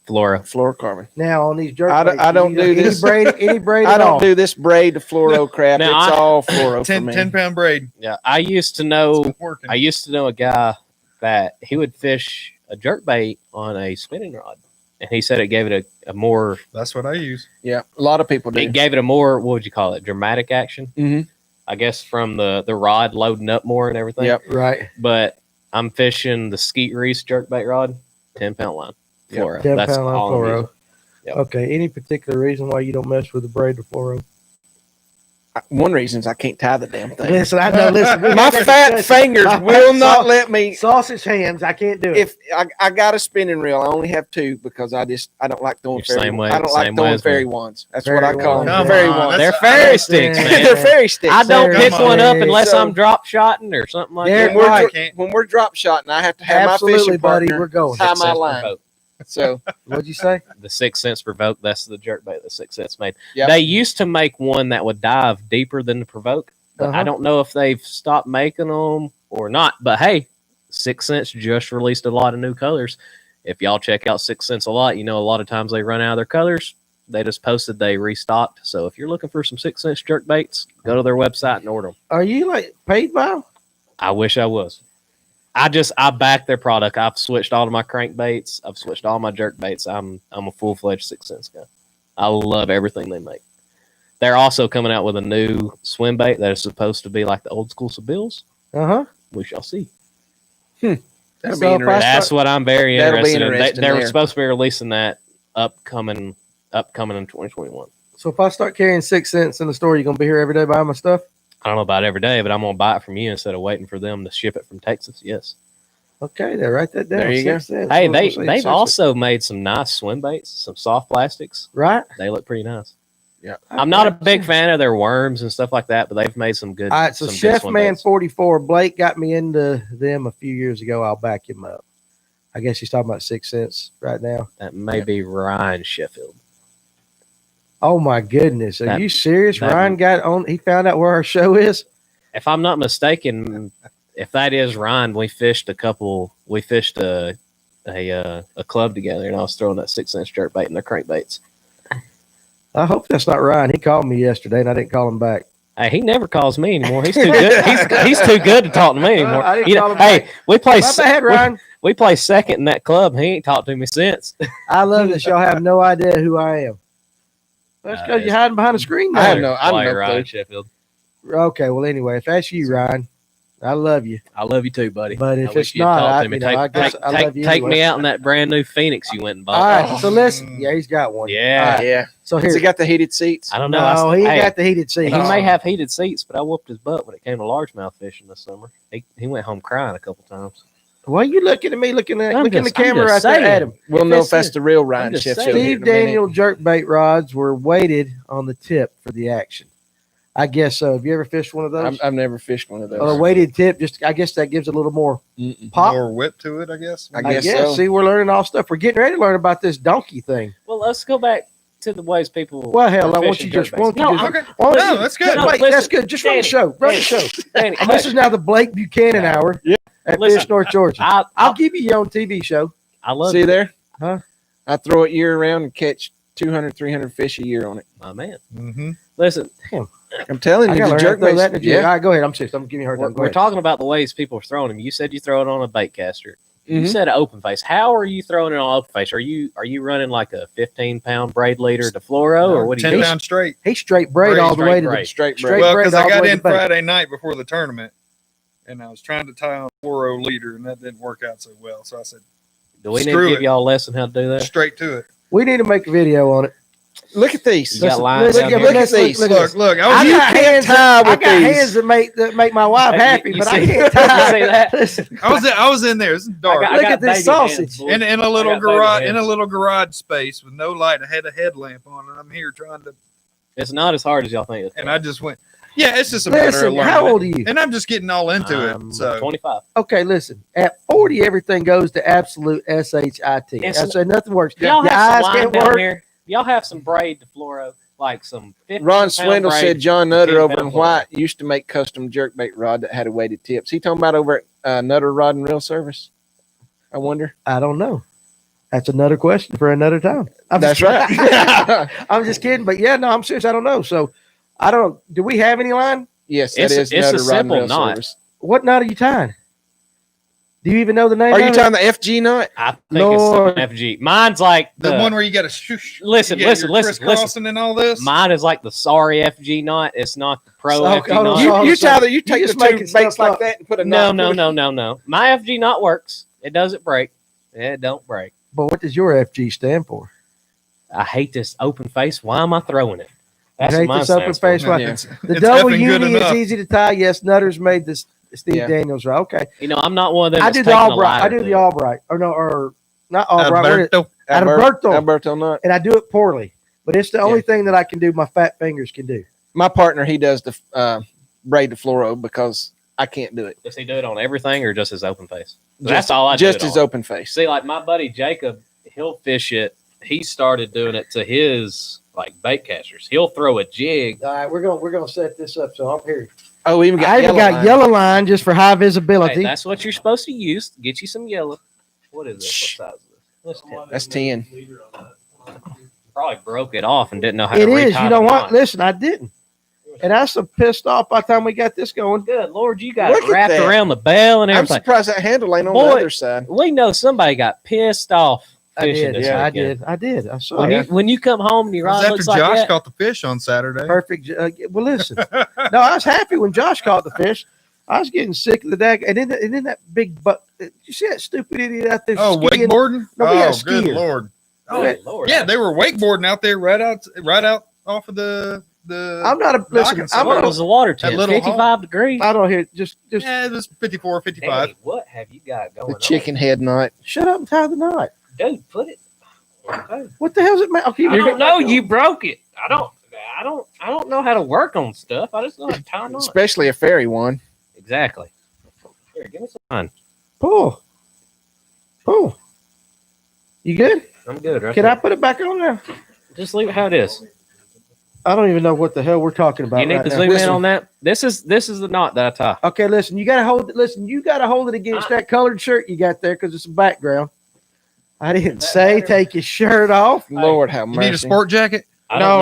Fluorocarbon. Now on these jerkbaits, I don't do this any braid. I don't do this braid to fluoro crap. Now, it's all fluoro. 10-pound braid. Yeah, I used to know a guy that he would fish a jerkbait on a spinning rod, and he said it gave it a more. That's what I use. Yeah, a lot of people do. It gave it a more, what would you call it, dramatic action? Mm-hmm. I guess from the rod loading up more and everything. Yep, right. But I'm fishing the Skeet Reese jerkbait rod, 10-pound line. Fluoro. 10-pound line fluoro. Yep. Okay. Any particular reason why you don't mess with the braid to fluoro? One reason is I can't tie the damn thing. Listen, I know. Listen, my fat fingers will not let me. Sausage hands, I can't do it. If I got a spinning reel, I only have 2, because I don't like throwing fairy wands. I don't like throwing fairy wands. That's what I call them. Fairy wands. They're fairy sticks, man. They're fairy sticks. I don't pick one up unless I'm drop shotting or something like that. When we're drop shotting, I have to have my fishing partner tie my line. So what'd you say? The 6 cents provoke. That's the jerkbait that 6 cents made. Yep. They used to make one that would dive deeper than the provoke. But I don't know if they've stopped making them or not. But hey, 6 cents just released a lot of new colors. If y'all check out 6 cents a lot, a lot of times they run out of their colors. They just posted they restocked. So if you're looking for some 6 cents jerkbaits, go to their website and order them. Are you paid by them? I wish I was. I back their product. I've switched all of my crankbaits. I've switched all my jerkbaits. I'm a full-fledged 6 cents guy. I love everything they make. They're also coming out with a new swim bait that is supposed to be like the old school Sebills. We shall see. That'll be interesting. That's what I'm very interested in. They're there. supposed to be releasing that upcoming in 2021. So if I start carrying 6 cents in the store, you gonna be here every day buying my stuff? I don't know about every day, but I'm gonna buy it from you instead of waiting for them to ship it from Texas. Yes. Okay, there, write that down. There you go. 6 cents. Hey, What was I saying? they've also made some nice swim baits, some soft plastics. Right. They look pretty nice. Yeah. I'm not a big fan of their worms and stuff like that, but they've made some good. All right, so some good Chef swim Man baits. 44, Blake got me into them a few years ago. I'll back him up. I guess he's talking about 6 cents right now. That may be Ryan Sheffield. Oh my goodness. Are That- you serious? that- Ryan got on, he found out where our show is. If I'm not mistaken, if that is Ryan, we fished a club together, and I was throwing that 6 cent jerk bait and their crankbaits. I hope that's not Ryan. He called me yesterday and I didn't call him back. Hey, he never calls me anymore. He's too good. He's too good to talk to me anymore. I didn't You know, call him hey, back. we play. My bad, Ryan. We play second in that club. He ain't talked to me since. I love this. Y'all have no idea who I am. That's because you're hiding behind the screen I have now. no- I don't know Ryan clue. Sheffield. Okay, well, anyway, if that's you, Ryan, I love you. I love you too, buddy. But I if wish it's you'd not, talk I, to me. you know, I guess I love you take anyway. me out in that brand new Phoenix you went and bought. All right, so listen. Yeah, he's got one. Yeah. Yeah. So Has here, he got the heated seats? I don't know. no, he ain't Hey, got the heated seat. he may have heated seats, but I whooped his butt when it came to largemouth fishing this summer. He went home crying a couple times. Why are you looking at me? Looking at I'm the just camera right saying. there at him. We'll know it's if that's the real Ryan just Sheffield. saying. here in Steve a minute. Daniel jerkbait rods were weighted on the tip for the action. I guess so. Have you ever fished one of those? I've never fished one of those. A weighted tip, just I guess that gives a little more Mm-mm. pop. More whip to it, I guess. I I guess guess. so. See, we're learning all stuff. We're getting ready to learn about this donkey thing. Well, let's go back to the ways people. Well, hell, are I want fishing you just. jerkbaits. Won't you No, just I'm- Okay. why don't No, you- that's good. No, Blake, listen, that's good. Just run the Danny, show. Run the Danny, show. Danny, And this is now the Blake Buchanan hour Yeah. at Listen, Fish North Georgia. I'll I'll give you your own TV show. I love See you, there? Huh? I throw it year round and catch 200, 300 fish a year on it. my man. Mm-hmm. Listen, I'm telling I you, gotta the learn jerk how to throw that in the baits. jig. All Yeah. right, go ahead. I'm serious. I'm giving you a hard time. Go we're ahead. talking about the ways people are throwing them. You said you throw it on a bait caster. You Mhm. said an open face. How are you throwing it on open face? Are you running like a 15-pound braid leader to fluoro, or what do you 10 do? pound straight. He straight braid Braid, all the way to the braid. Straight Straight braid. Well, braid because all I the got way to in the bait. Friday night before the tournament, and I was trying to tie on a 4-0 leader, and that didn't work out so well. So I said, Do we need Screw to give it. y'all a lesson how to do that? straight to it. We need to make a video on it. Look at these. You got lines listen, down yeah, here? Look at listen, these. look at this. Look, I I was You got can't hands. tie That, I with got these. hands that make my wife Hey, happy, you but see- I can't you tie. see that? Listen, I was in there. It's dark. I Look got at this baby sausage. hands, boy. in a I little got baby garage hands. garage space with no light. I had a headlamp on, and I'm here trying to. It's not as hard as y'all think. And I just went. Yeah, it's just a matter of listen. learning. How old are you? And I'm just getting all into it. So 25. Okay, listen. At 40, everything goes to absolute shit. Yes, I said nothing works. Do y'all Your have eyes some line can't down work. here? Do y'all have some braid to fluoro, like some 50 Ron Swindle said John Nutter 10 over pound in White used to make custom jerkbait rod that had a weighted tips. He talking about over at Nutter Rod and Reel Service? I wonder. I don't know. That's another question for another time. That's right. I'm just kidding, but yeah, no, I'm serious. I don't know. So I don't. Do we have any line? Yes, that It's is a Nutter Rod and simple Reel knot. Service. What knot are you tying? Do you even know the name? Are you of it? tying the FG knot? I think Lord. it's some FG. Mine's like the one where you got to shoosh. Listen, you got listen, your listen, crisscrossing and all this. Mine is like the sorry FG knot. It's not the pro So, FG hold on, knot. hold on. You tie the, you take just the two making baits stuff like up. that and put a No, knot. no, through it. no, no, no. My FG knot works. It doesn't break. It don't break. But what does your FG stand for? I hate this open face. Why am I throwing it? That's You what hate mine this open stands for. face? Right. Yeah. The It's double effing good uni is enough. easy to tie. Yes, Nutter's made this. Steve Yeah. Daniels, right? Okay. You know, I'm not one of them. I that's do the taking a Albright. I lighter do to the it. Albright. Or no, or not Albright. What is it? Alberto. Alberto. Alberto knot. And I do it poorly. But it's the only thing that I can do. My fat fingers can do. My partner, he does the braid to fluoro because I can't do it. Does he do it on everything or just his open face? That's all I do. Just it his on. open face. See, like my buddy Jacob, he'll fish it. He started doing it to his like bait catchers. He'll throw a jig. All right, we're gonna set this up. So I'm here. Oh, we even got I even got line. yellow line just for high Hey, visibility. that's what you're supposed to use. Get you some yellow. What is this? What size is this? That's 10. Probably broke it off and didn't know how It to is. retie You know the what? knot. Listen, I didn't. And I'm so pissed off by the time we got this going. Good Lord, you got Look it at wrapped that. around the bell and I'm everything. surprised that handle ain't on Boy, the other side. We know somebody got pissed off I fishing did. this Yeah, I weekend. did. I did. I saw When it. you when you come home and your It was rod after looks like Josh that, caught the fish on Saturday. Perfect. Well, listen. No, I was happy when Josh caught the fish. I was getting sick of the dag. And then that big buck. You see that stupid idiot out there? Oh, skiing? wakeboarding? No, we had a Oh, good skier. Lord. oh Lord, Yeah, they were wakeboarding out there right out off of the. I'm not a listen. What was the water temp? 55 degrees. I don't hear just. Yeah, it was 54, 55. Hey, what have you got going The on? chicken head knot. Shut up and tie the knot. Dude, put it. Okay. What the hell's it? Okay, I don't know. You broke it. I don't know how to work on stuff. I just know how to tie knots. Especially a fairy one. Exactly. Here, give me some mine. Pull. You good? I'm good. Right Can there. I put it back on there? Just leave it how it is. I don't even know what the hell we're talking about. You need right to now. zoom Listen. in on that. This is the knot that I tie. Okay, listen. You gotta hold it. Listen, you gotta hold it against that colored shirt you got there because it's a background. I didn't say take your shirt off. Lord have You mercy. need a sport jacket? I No.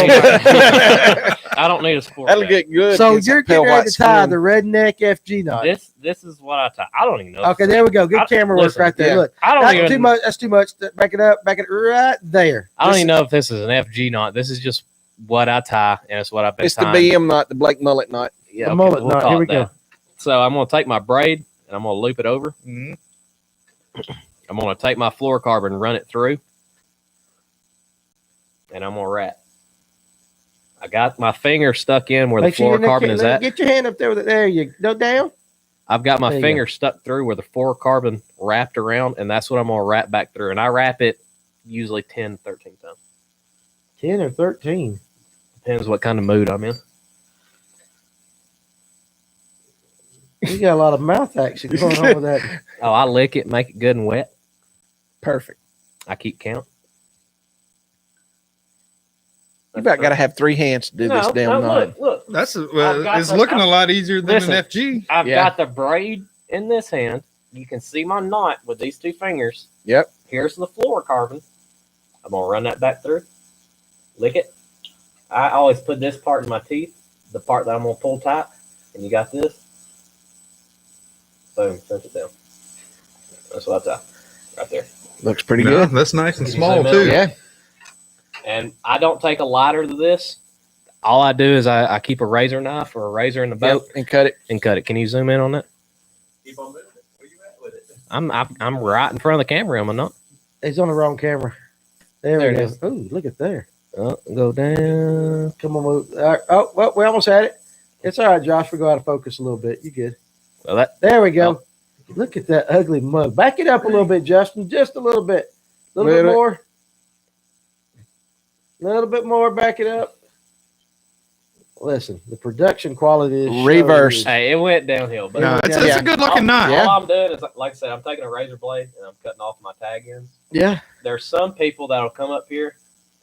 don't need a sport. That'll jacket. get good. So against you're that pale getting ready white to tie skin. the redneck FG knot. This is what I tie. I don't even know. Okay, there we go. Good camera work right there. yeah. Look, I don't that's even. too much. That's too much. Back it up. Back it right there. I don't even know if this is an FG knot. This is just what I tie, and it's what I've been It's the tying. BM knot, the Blake mullet knot. Yeah, The okay, mullet knot. call Here it we go. that. So I'm gonna take my braid and I'm gonna loop it over. Mm-hmm. I'm gonna take my fluorocarbon, run it through, and I'm gonna wrap. I got my finger stuck in where Make the sure fluorocarbon is at. Get your hand up there with it. There you go. Down. I've got my There you finger stuck through where the fluorocarbon wrapped around, and that's what I'm gonna wrap back through. And I wrap it usually 10, 13 times. 10 or 13. Depends what kind of mood I'm in. You got a lot of mouth action going on with that. Oh, I lick it, make it good and wet. Perfect. I keep count. You about got to have 3 hands to do this damn knot. Look. That's I've got it's the- looking a lot easier than Listen. an FG. I've Yeah. got the braid in this hand. You can see my knot with these 2 fingers. Yep. Here's the fluorocarbon. I'm gonna run that back through. Lick it. I always put this part in my teeth, the part that I'm gonna pull tight, and you got this. Boom, cinch it down. That's what I tie. Right there. Looks pretty Yeah, good. that's nice and Can you small zoom in too. on Yeah. And I don't take a lighter to this. All I do is I keep a razor knife or a razor in the boat And cut it. and cut it. Can you zoom in on that? Keep on moving it. Where you at with it? I'm right in front of the camera, am I not? It's on the wrong camera. There There we it go. is. Oh, look at there. Oh, go down. Come on, move. All right. Oh, well, we almost had it. It's all right, Josh. We go out of focus a little bit. You good? Well, that There we go. Look at that ugly mug. Back it up a little bit, Justin. Just a little bit. A little bit Little. more. A little bit more. Back it up. Listen, the production quality is Reverse. so good. hey, it went downhill. But No, it's Yeah. a good looking knot. Yeah. all I'm doing is, like I said, I'm taking a razor blade and I'm cutting off my tag ends. Yeah. There's some people that'll come up here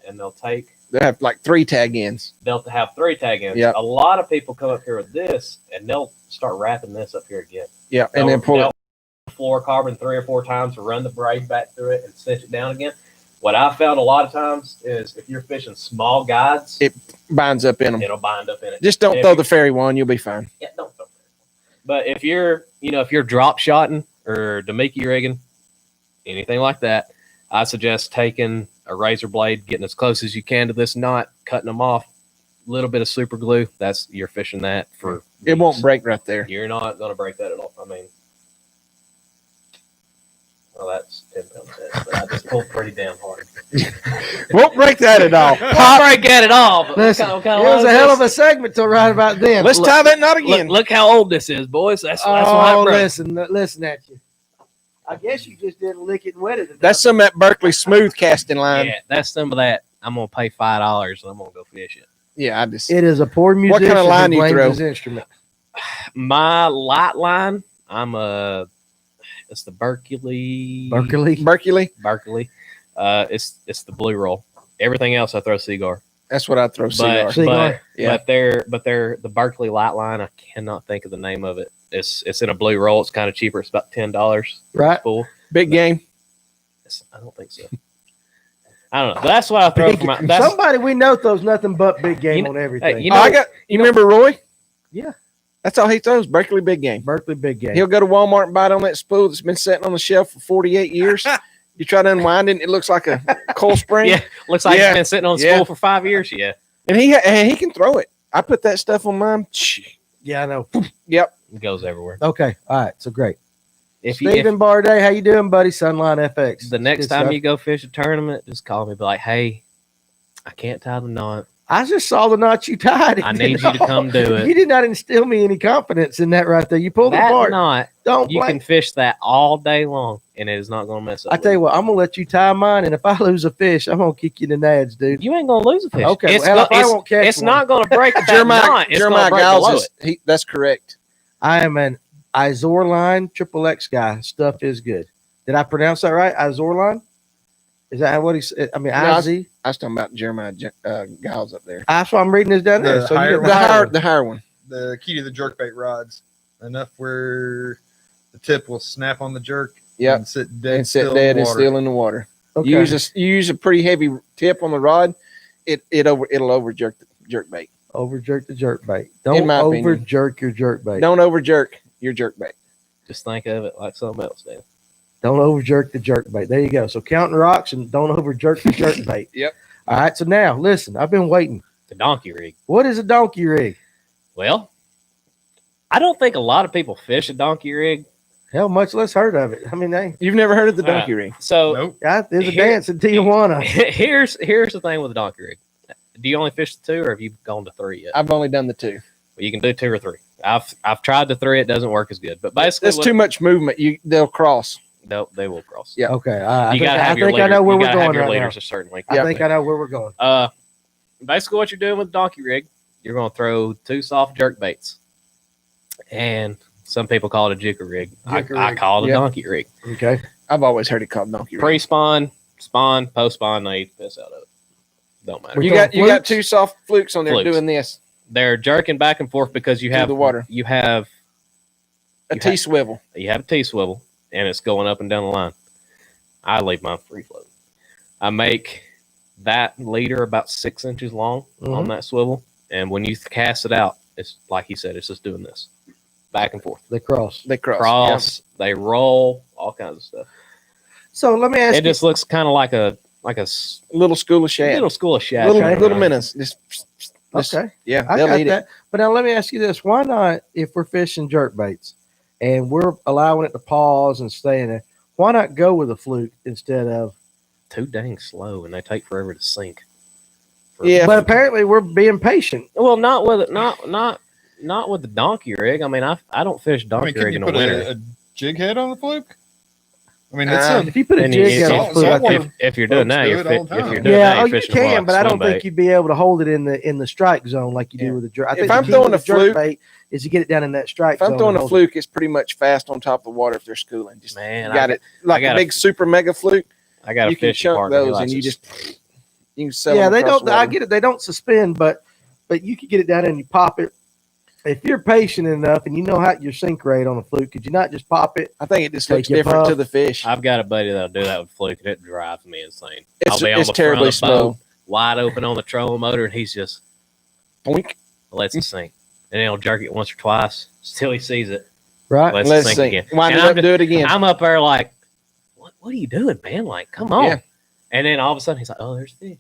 and they'll They have like 3 tag ends. they'll have 3 tag ends. Yep. A lot of people come up here with this and they'll start wrapping this up here again. Yeah. And then pull it. Fluorocarbon 3 or 4 times to run the braid back through it and cinch it down again. What I found a lot of times is if you're fishing small guides, It binds up in them. it'll bind up in it. Just don't If throw you- the fairy one. You'll be fine. Yeah, don't throw it. But if you're drop shotting or Demiki rigging, anything like that, I suggest taking a razor blade, getting as close as you can to this knot, cutting them off, a little bit of super glue. You're fishing that for It won't weeks. break right there. You're not going to break that at all. I mean, well, that's 10 pounds. But I just pulled pretty damn hard. Won't break that at all. Not break that at all. But Listen, what kind it was a hell of a segment till right about then. Let's tie that knot again. Look how old this is, boys. That's why Oh, I broke. listen at you. I guess you just didn't lick it and wet it. enough. That's some of that Berkeley smooth casting line. Yeah, that's some of that. I'm gonna pay $5 and I'm gonna go fish it. Yeah, I just It is a poor musician What kind of line who you blames throw? his instrument. My light line, it's the Berkeley. Berkeley. It's the blue roll. Everything else I throw Seaguar. That's what I throw cigar. Seaguar. Yeah. but they're the Berkeley light line. I cannot think of the name of it. It's in a blue roll. It's kind of cheaper. It's about $10 Right. full. Big game. I don't think so. I don't know. But that's what I throw for my. That's, Somebody we know throws nothing but big game on everything. hey, you Oh, know, I got. You remember Roy? Yeah. That's all he throws. Berkeley big game. Berkeley big game. He'll go to Walmart and bite on that spool that's been sitting on the shelf for 48 years. You try to unwind it, it looks like a coal spring. Yeah. Looks like Yeah. it's been sitting on Yeah. spool for 5 years. Yeah. And he can throw it. I put that stuff on mine. Yeah, I know. Yep. It goes everywhere. Okay. All right. So great. If you Stephen Barday, how you doing, buddy? Sunline FX. the next Good time stuff. you go fish a tournament, just call me. Be like, hey, I can't tie the knot. I just saw the knot you tied. I need you to come do it. You did not instill me any confidence in that right there. You pulled it apart. Knot, Don't you can fish that all day long, and it is not going to mess up. I tell you what, I'm going to let you tie mine, and if I lose a fish, I'm going to kick you in the nads, dude. You ain't going to lose a fish. Okay, I won't catch it's not going to break that knot. It's Jeremiah Giles that's correct. I am an Izorline XXX guy. Stuff is good. Did I pronounce that right? Izorline? Is that what he said? I mean, no, IZ? I was talking about Jeremiah Giles up there. That's why I'm reading this down there. The So higher one. The key to the jerkbait rods. Enough where the tip will snap on the jerk. Yep. And sit dead, and still in the water. Okay. You use a pretty heavy tip on the rod. It'll over jerk the jerk bait. Over jerk the jerk bait. Don't over jerk your jerk bait. Don't over jerk your jerk bait. Just think of it like something else, Dan. Don't over jerk the jerk bait. There you go. So counting rocks and don't over jerk the jerk bait. Yep. All right. So now listen, I've been waiting. The donkey rig. What is a donkey rig? Well, I don't think a lot of people fish a donkey rig. Hell, much less heard of it. I mean, you've never heard of the donkey rig. So nope. There's a dance in Tijuana. Here's the thing with the donkey rig. Do you only fish the 2, or have you gone to 3 yet? I've only done the 2. Well, you can do 2 or 3. I've tried the 3. It doesn't work as good. But basically, there's too much movement. They'll cross. No, they will cross. Yeah. Okay. You gotta have your leaders. I know where we're going. Your right leaders now. a certain length. I think I know where we're going. Basically, what you're doing with the donkey rig, you're going to throw 2 soft jerk baits, and some people call it a jigger rig. I call it a donkey rig. Okay. I've always heard it called donkey rig. Pre-spawn, spawn, post-spawn, they eat the piss out of it. Don't matter. You got 2 soft flukes on there doing this. They're jerking back and forth because you have the water. You have a T-swivel. You have a T-swivel, and it's going up and down the line. I leave mine free float. I make that leader about 6 inches long on that swivel, and when you cast it out, it's like he said, it's just doing this back and forth. They cross. They roll, all kinds of stuff. So let me ask you. It just looks kind of like a little school of shad. Little minnows. Okay. Yeah, I got that. But now let me ask you this: why not, if we're fishing jerk baits and we're allowing it to pause and stay in there, why not go with a fluke instead of? Too dang slow, and they take forever to sink. Yeah, but apparently we're being patient. Well, not with it, not with the donkey rig. I mean, I don't fish donkey rig in the winter. A jig head on the fluke? I mean, if you put a jig head on the fluke, if you're doing that, you're you can, but I don't think you'd be able to hold it in the strike zone like you do with a jerk. If I'm throwing a fluke bait, is to get it down in that strike zone. If I'm throwing a fluke, it's pretty much fast on top of the water if they're schooling. Just got it like a big super mega fluke. I got a fishing partner those, and you can sell. Yeah, they don't. I get it. They don't suspend, but you can get it down and you pop it. If you're patient enough and you know how your sink rate on a fluke, could you not just pop it? I think it just looks different to the fish. I've got a buddy that'll do that with fluke, and it drives me insane. It's terribly slow, wide open on the trolling motor, and he's just boink, lets it sink, and then he'll jerk it once or twice till he sees it. Right, lets it sink again. Wind it up, do it again. I'm up there like, what are you doing, man? Like, come on. Yeah. And then all of a sudden he's like, oh, there's fish.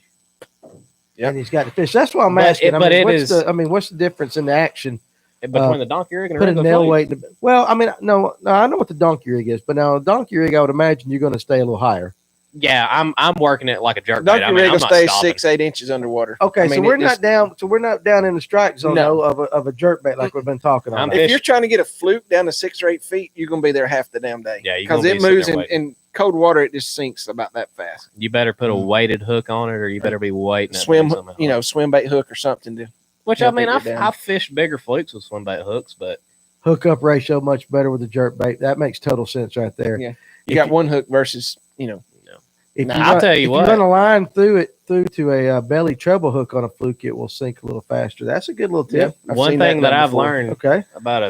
Yeah, and he's got the fish. That's why I'm asking. What's the difference in the action between the donkey rig and put a nail weight? Well, I mean, no, I know what the donkey rig is, but now a donkey rig, I would imagine you're going to stay a little higher. Yeah, I'm working it like a jerk. Donkey rig will stay 6-8 inches underwater. Okay, so we're not down. So we're not down in the strike zone of a jerk bait like we've been talking about. If you're trying to get a fluke down to 6 or 8 feet, you're going to be there half the damn day. Yeah, because it moves in cold water. It just sinks about that fast. You better put a weighted hook on it, or you better be waiting. Swim bait hook or something to. Which I mean, I've fished bigger flukes with swim bait hooks, but hookup ratio much better with the jerk bait. That makes total sense right there. Yeah, you got one hook versus I'll tell you what. If you run a line through to a belly treble hook on a fluke, it will sink a little faster. That's a good little tip. Yeah. One thing that I've learned about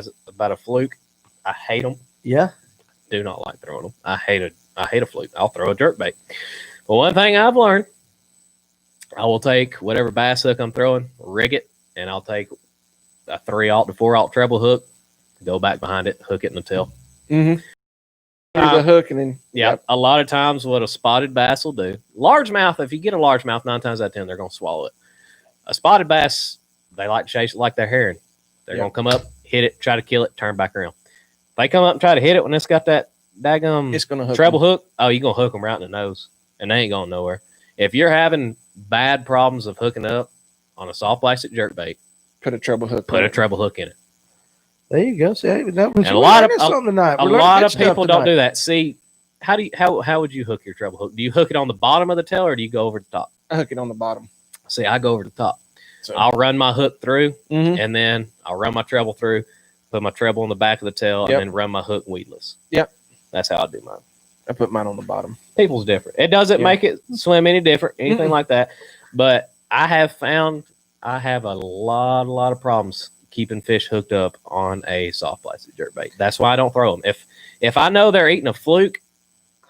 a fluke, I hate them. Yeah, do not like throwing them. I hate a fluke. I'll throw a jerk bait. But one thing I've learned, I will take whatever bass hook I'm throwing, rig it, and I'll take a 3/0 to 4/0 treble hook, go back behind it, hook it in the tail. Mm-hmm. The hook and then a lot of times what a spotted bass will do, largemouth, if you get a largemouth, 9 times out of 10 they're going to swallow it. A spotted bass, they like to chase it like they're herring. They're going to come up, hit it, try to kill it, turn back around. If they come up and try to hit it when it's got that daggum treble hook, you're going to hook them right in the nose, and they ain't going nowhere. If you're having bad problems of hooking up on a soft plastic jerkbait. Put a treble hook. Put a treble hook in it. There you go. See, and a lot of people don't do that. See, how would you hook your treble hook? Do you hook it on the bottom of the tail, or do you go over the top? I hook it on the bottom. See, I go over the top. So I'll run my hook through, and then I'll run my treble through, put my treble on the back of the tail, and then run my hook weedless. Yep. That's how I do mine. I put mine on the bottom. People's different. It doesn't make it swim any different, anything like that. But I have found I have a lot of problems keeping fish hooked up on a soft plastic jerkbait. That's why I don't throw them. If I know they're eating a fluke,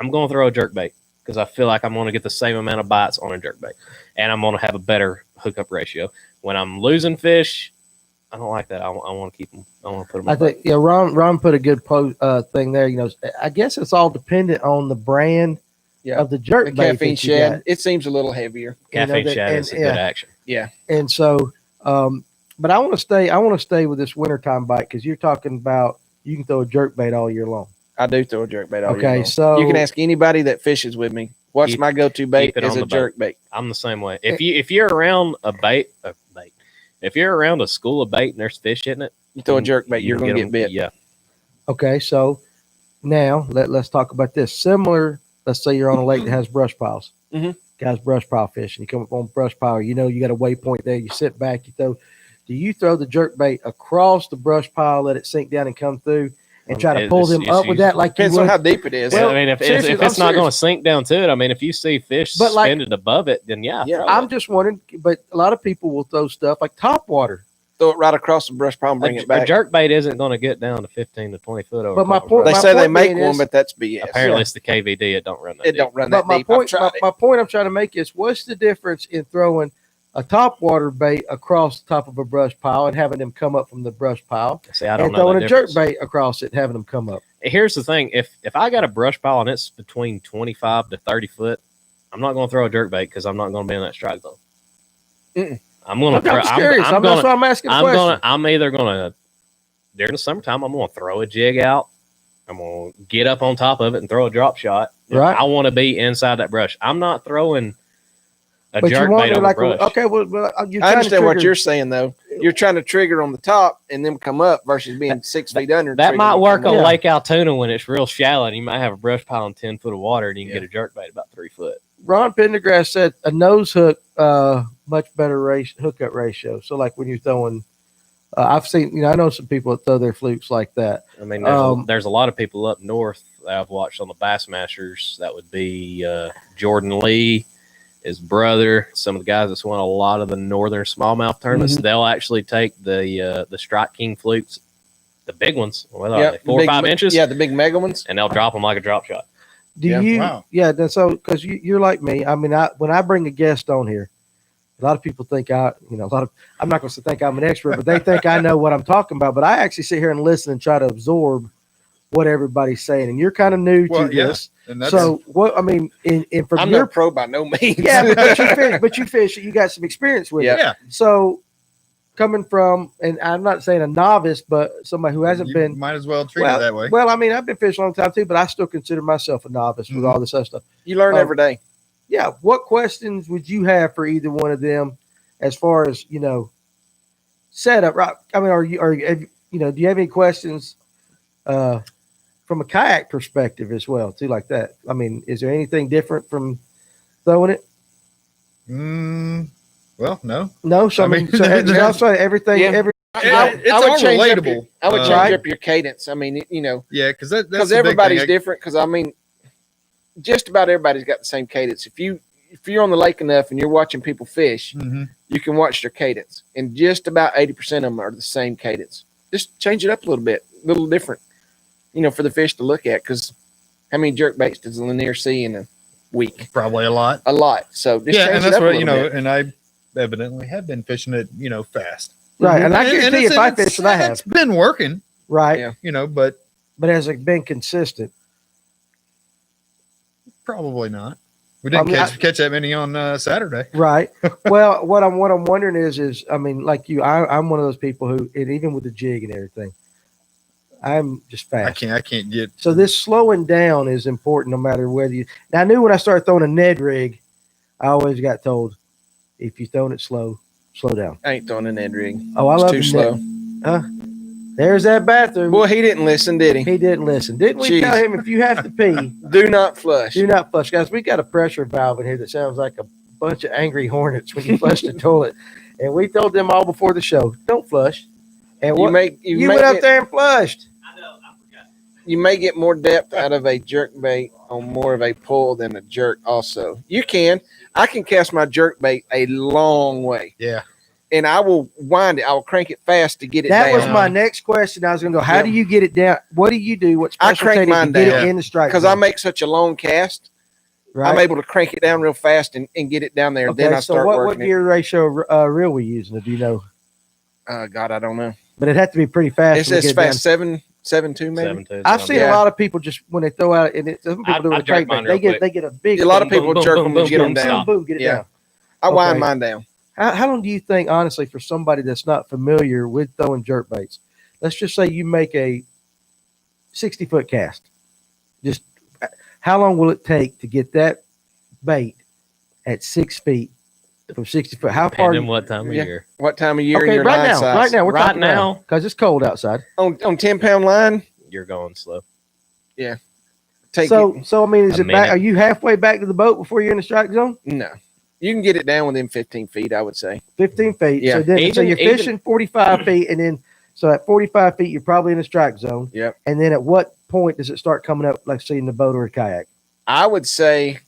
I'm going to throw a jerkbait because I feel like I'm going to get the same amount of bites on a jerkbait, and I'm going to have a better hookup ratio. When I'm losing fish, I don't like that. I want to keep them. I want to put them. I think Ron put a good thing there. You know, I guess it's all dependent on the brand of the jerkbait. The caffeine shad. It seems a little heavier. Caffeine shad is a good action. Yeah, and so. But I want to stay with this wintertime bite because you're talking about you can throw a jerkbait all year long. I do throw a jerkbait all year long. Okay, so you can ask anybody that fishes with me. What's my go-to bait is a jerkbait. I'm the same way. If you're around a bait, if you're around a school of bait and there's fish in it, you throw a jerkbait, you're going to get bit. Yeah. Okay, so now let's talk about this. Similar, let's say you're on a lake that has brush piles. Guys, brush pile fishing. You come up on brush pile. You know you got a waypoint there. You sit back. You throw. Do you throw the jerkbait across the brush pile, let it sink down and come through, and try to pull them up with that? Like depends on how deep it is. Well, I mean, if it's not going to sink down to it, I mean, if you see fish suspended above it, then yeah. I'm just wondering, but a lot of people will throw stuff like top water. Throw it right across the brush pile and bring it back. A jerkbait isn't going to get down to 15 to 20 foot over. But my point, they say they make one, but that's BS. Apparently, it's the KVD. It don't run that deep. It don't run that deep. My point I'm trying to make is, what's the difference in throwing a top water bait across the top of a brush pile and having them come up from the brush pile, and throwing a jerk bait across it and having them come up? Here's the thing: if I got a brush pile and it's between 25 to 30 foot, I'm not going to throw a jerk bait because I'm not going to be in that strike zone. I'm going to. That's why I'm asking the question. I'm either going to during the summertime. I'm going to throw a jig out. I'm going to get up on top of it and throw a drop shot. Right. I want to be inside that brush. I'm not throwing a jerk bait on the brush. Okay, well, I understand what you're saying though. You're trying to trigger on the top and then come up versus being 6 feet under. That might work on Lake Altoona when it's real shallow and you might have a brush pile on 10 foot of water and you can get a jerk bait about 3 foot. Ron Pendergrass said a nose hook, much better hookup ratio. So like when you're throwing, I've seen, I know some people that throw their flukes like that. I mean, there's a lot of people up north that I've watched on the Bassmasters. That would be Jordan Lee, his brother, some of the guys that's won a lot of the northern smallmouth tournaments. They'll actually take the Strike King flukes, the big ones, 4 or 5 inches. Yeah, the big mega ones. And they'll drop them like a drop shot. Then so because you're like me. I mean, when I bring a guest on here, a lot of people think I'm not going to think I'm an expert, but they think I know what I'm talking about. But I actually sit here and listen and try to absorb what everybody's saying. And you're kind of new to this. So what I mean, I'm not pro by no means. Yeah, but you fish. You got some experience with it. Yeah. So coming from, and I'm not saying a novice, but somebody who hasn't been. Might as well treat it that way. Well, I mean, I've been fishing a long time too, but I still consider myself a novice with all this other stuff. You learn every day. Yeah. What questions would you have for either one of them, as far as setup? Right. I mean, do you have any questions from a kayak perspective as well, too, like that? I mean, is there anything different from throwing it? Well, no. No. So I mean, so everything. Yeah. It's all relatable. I would change up your cadence. I mean, Yeah, because everybody's different. Because I mean, just about everybody's got the same cadence. If you're on the lake enough and you're watching people fish, you can watch their cadence, and just about 80% of them are the same cadence. Just change it up a little bit, a little different, for the fish to look at. Because how many jerk baits does Lanier see in a week? Probably a lot. A lot. So just change and it that's up what a little bit. And I evidently have been fishing it, fast. Right, and I can see if I fish, I have. It's been working. Right. Yeah. But has it been consistent? Probably not. We didn't catch that many on Saturday. Right. Well, what I'm wondering is I mean, like you, I'm one of those people who, and even with the jig and everything, I'm just fast. I can't get. So this slowing down is important, no matter whether you. Now I knew when I started throwing a Ned rig, I always got told, if you're throwing it slow, Slow down. I ain't throwing a Ned rig. Oh, I It's love too the slow. There's that bathroom. Boy, he didn't listen, did he? He didn't listen. Didn't we Jeez. tell him if you have to pee, Do not flush. do not flush? Guys, we got a pressure valve in here that sounds like a bunch of angry hornets when you flush the toilet. And we told them all before the show, don't flush. And You went up there and flushed. I know, I forgot. You may get more depth out of a jerk bait on more of a pull than a jerk also. You can. I can cast my jerk bait a long way. Yeah. And I will wind it. I will crank it fast to get it That down. was my next question. I was going to go, how Yep. do you get it down? What do you do? What I special crank technique to mine get down. it in the strike Because zone? I make such a long cast, Right? I'm able to crank it down real fast and get it down there. Okay, Then I so start what working gear ratio reel we using? Do you know? God, I don't know. But it had to be pretty fast. It's to as get it down. fast 7.2 maybe. 7-2, I've seen Yeah. a lot of people just when they throw out, and some people do it I with jerk crank mine bait. real They get a big. A lot of thing. people boom, jerk boom, them boom, to get them boom, Boom, down. boom, get it Yeah. down. I wind Okay. mine down. How long do you think, honestly, for somebody that's not familiar with throwing jerk baits? Let's just say you make a 60-foot cast. Just how long will it take to get that bait at 6 feet from 60 foot? How far? Depending what time of Yeah. year. What time of year and Okay, your right line now, size? right now, we're Right talking now. because it's cold outside. On 10-pound line, You're going slow. take So I mean, is A it back? minute. Are you halfway back to the boat before you're in the strike zone? it. No. You can get it down within 15 feet, I would say. 15 feet. Yeah. So Even- you're even- fishing 45 feet, and then so at 45 feet you're probably in the strike zone. Yep. And then at what point does it start coming up, like say in the boat or a kayak? I would say,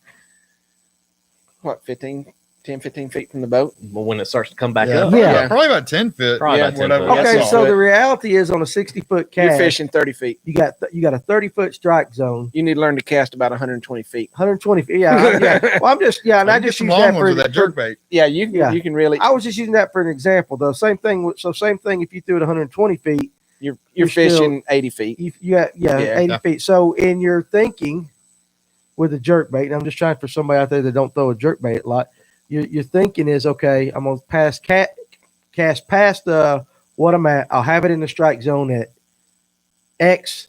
10, 15 feet from the boat. But when it starts to come back Yeah. up, Yeah. Probably about 10 foot. Probably Yeah, about 10 whatever. foot. That's Okay, all. so the reality is on a 60-foot You're cast, fishing 30 feet. you got a 30-foot strike zone, You need to learn to cast about 120 feet. 120 feet. Yeah. Well, I'm just and I Get just some use long that ones for with that jerk bait. Yeah, you can really. I was just using that for an example, though. Same thing. So same thing. If you threw it 120 feet, You're you're fishing 80 feet. you got 80 Yeah. feet. So in your thinking with a jerk bait, and I'm just trying for somebody out there that don't throw a jerk bait a lot. Your thinking is, okay, I'm gonna cast past what I'm at. I'll have it in the strike zone at X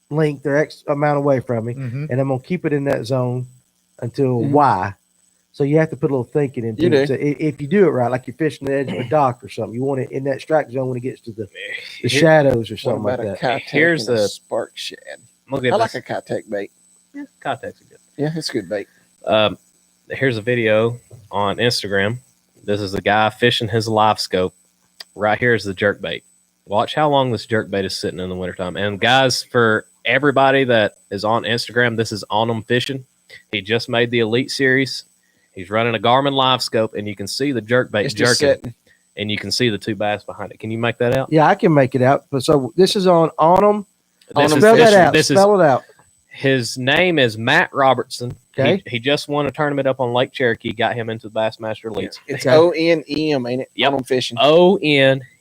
length or X amount away from me, Mhm. and I'm gonna keep it in that zone until Mhm. Y. So you have to put a little thinking into You it. do. So if you do it right, like you're fishing the edge of a dock or something, you want it in that strike zone when it gets to the shadows or What something like about a that. Kitech Here's and a the- spark shad? I'm gonna give I like this. a Kitech bait. Context is good. Yeah, it's a good bait. Here's a video on Instagram. This is the guy fishing his live scope. Right here is the jerk bait. Watch how long this jerk bait is sitting in the wintertime. And guys, for everybody that is on Instagram, this is On 'em Fishing. He just made the Elite Series. He's running a Garmin live scope, and you can see the jerk bait It's just jerking, sitting. and you can see the two bass behind it. Can you make that out? Yeah, I can make it out. But so this is on them. This is- Spell this- that out. This is Spell it out. his name is Matt Robertson. Okay. He just won a tournament up on Lake Cherokee, got him into the Bassmaster Elites. It's Okay. ONEM, ain't it? Yep. On 'em fishing.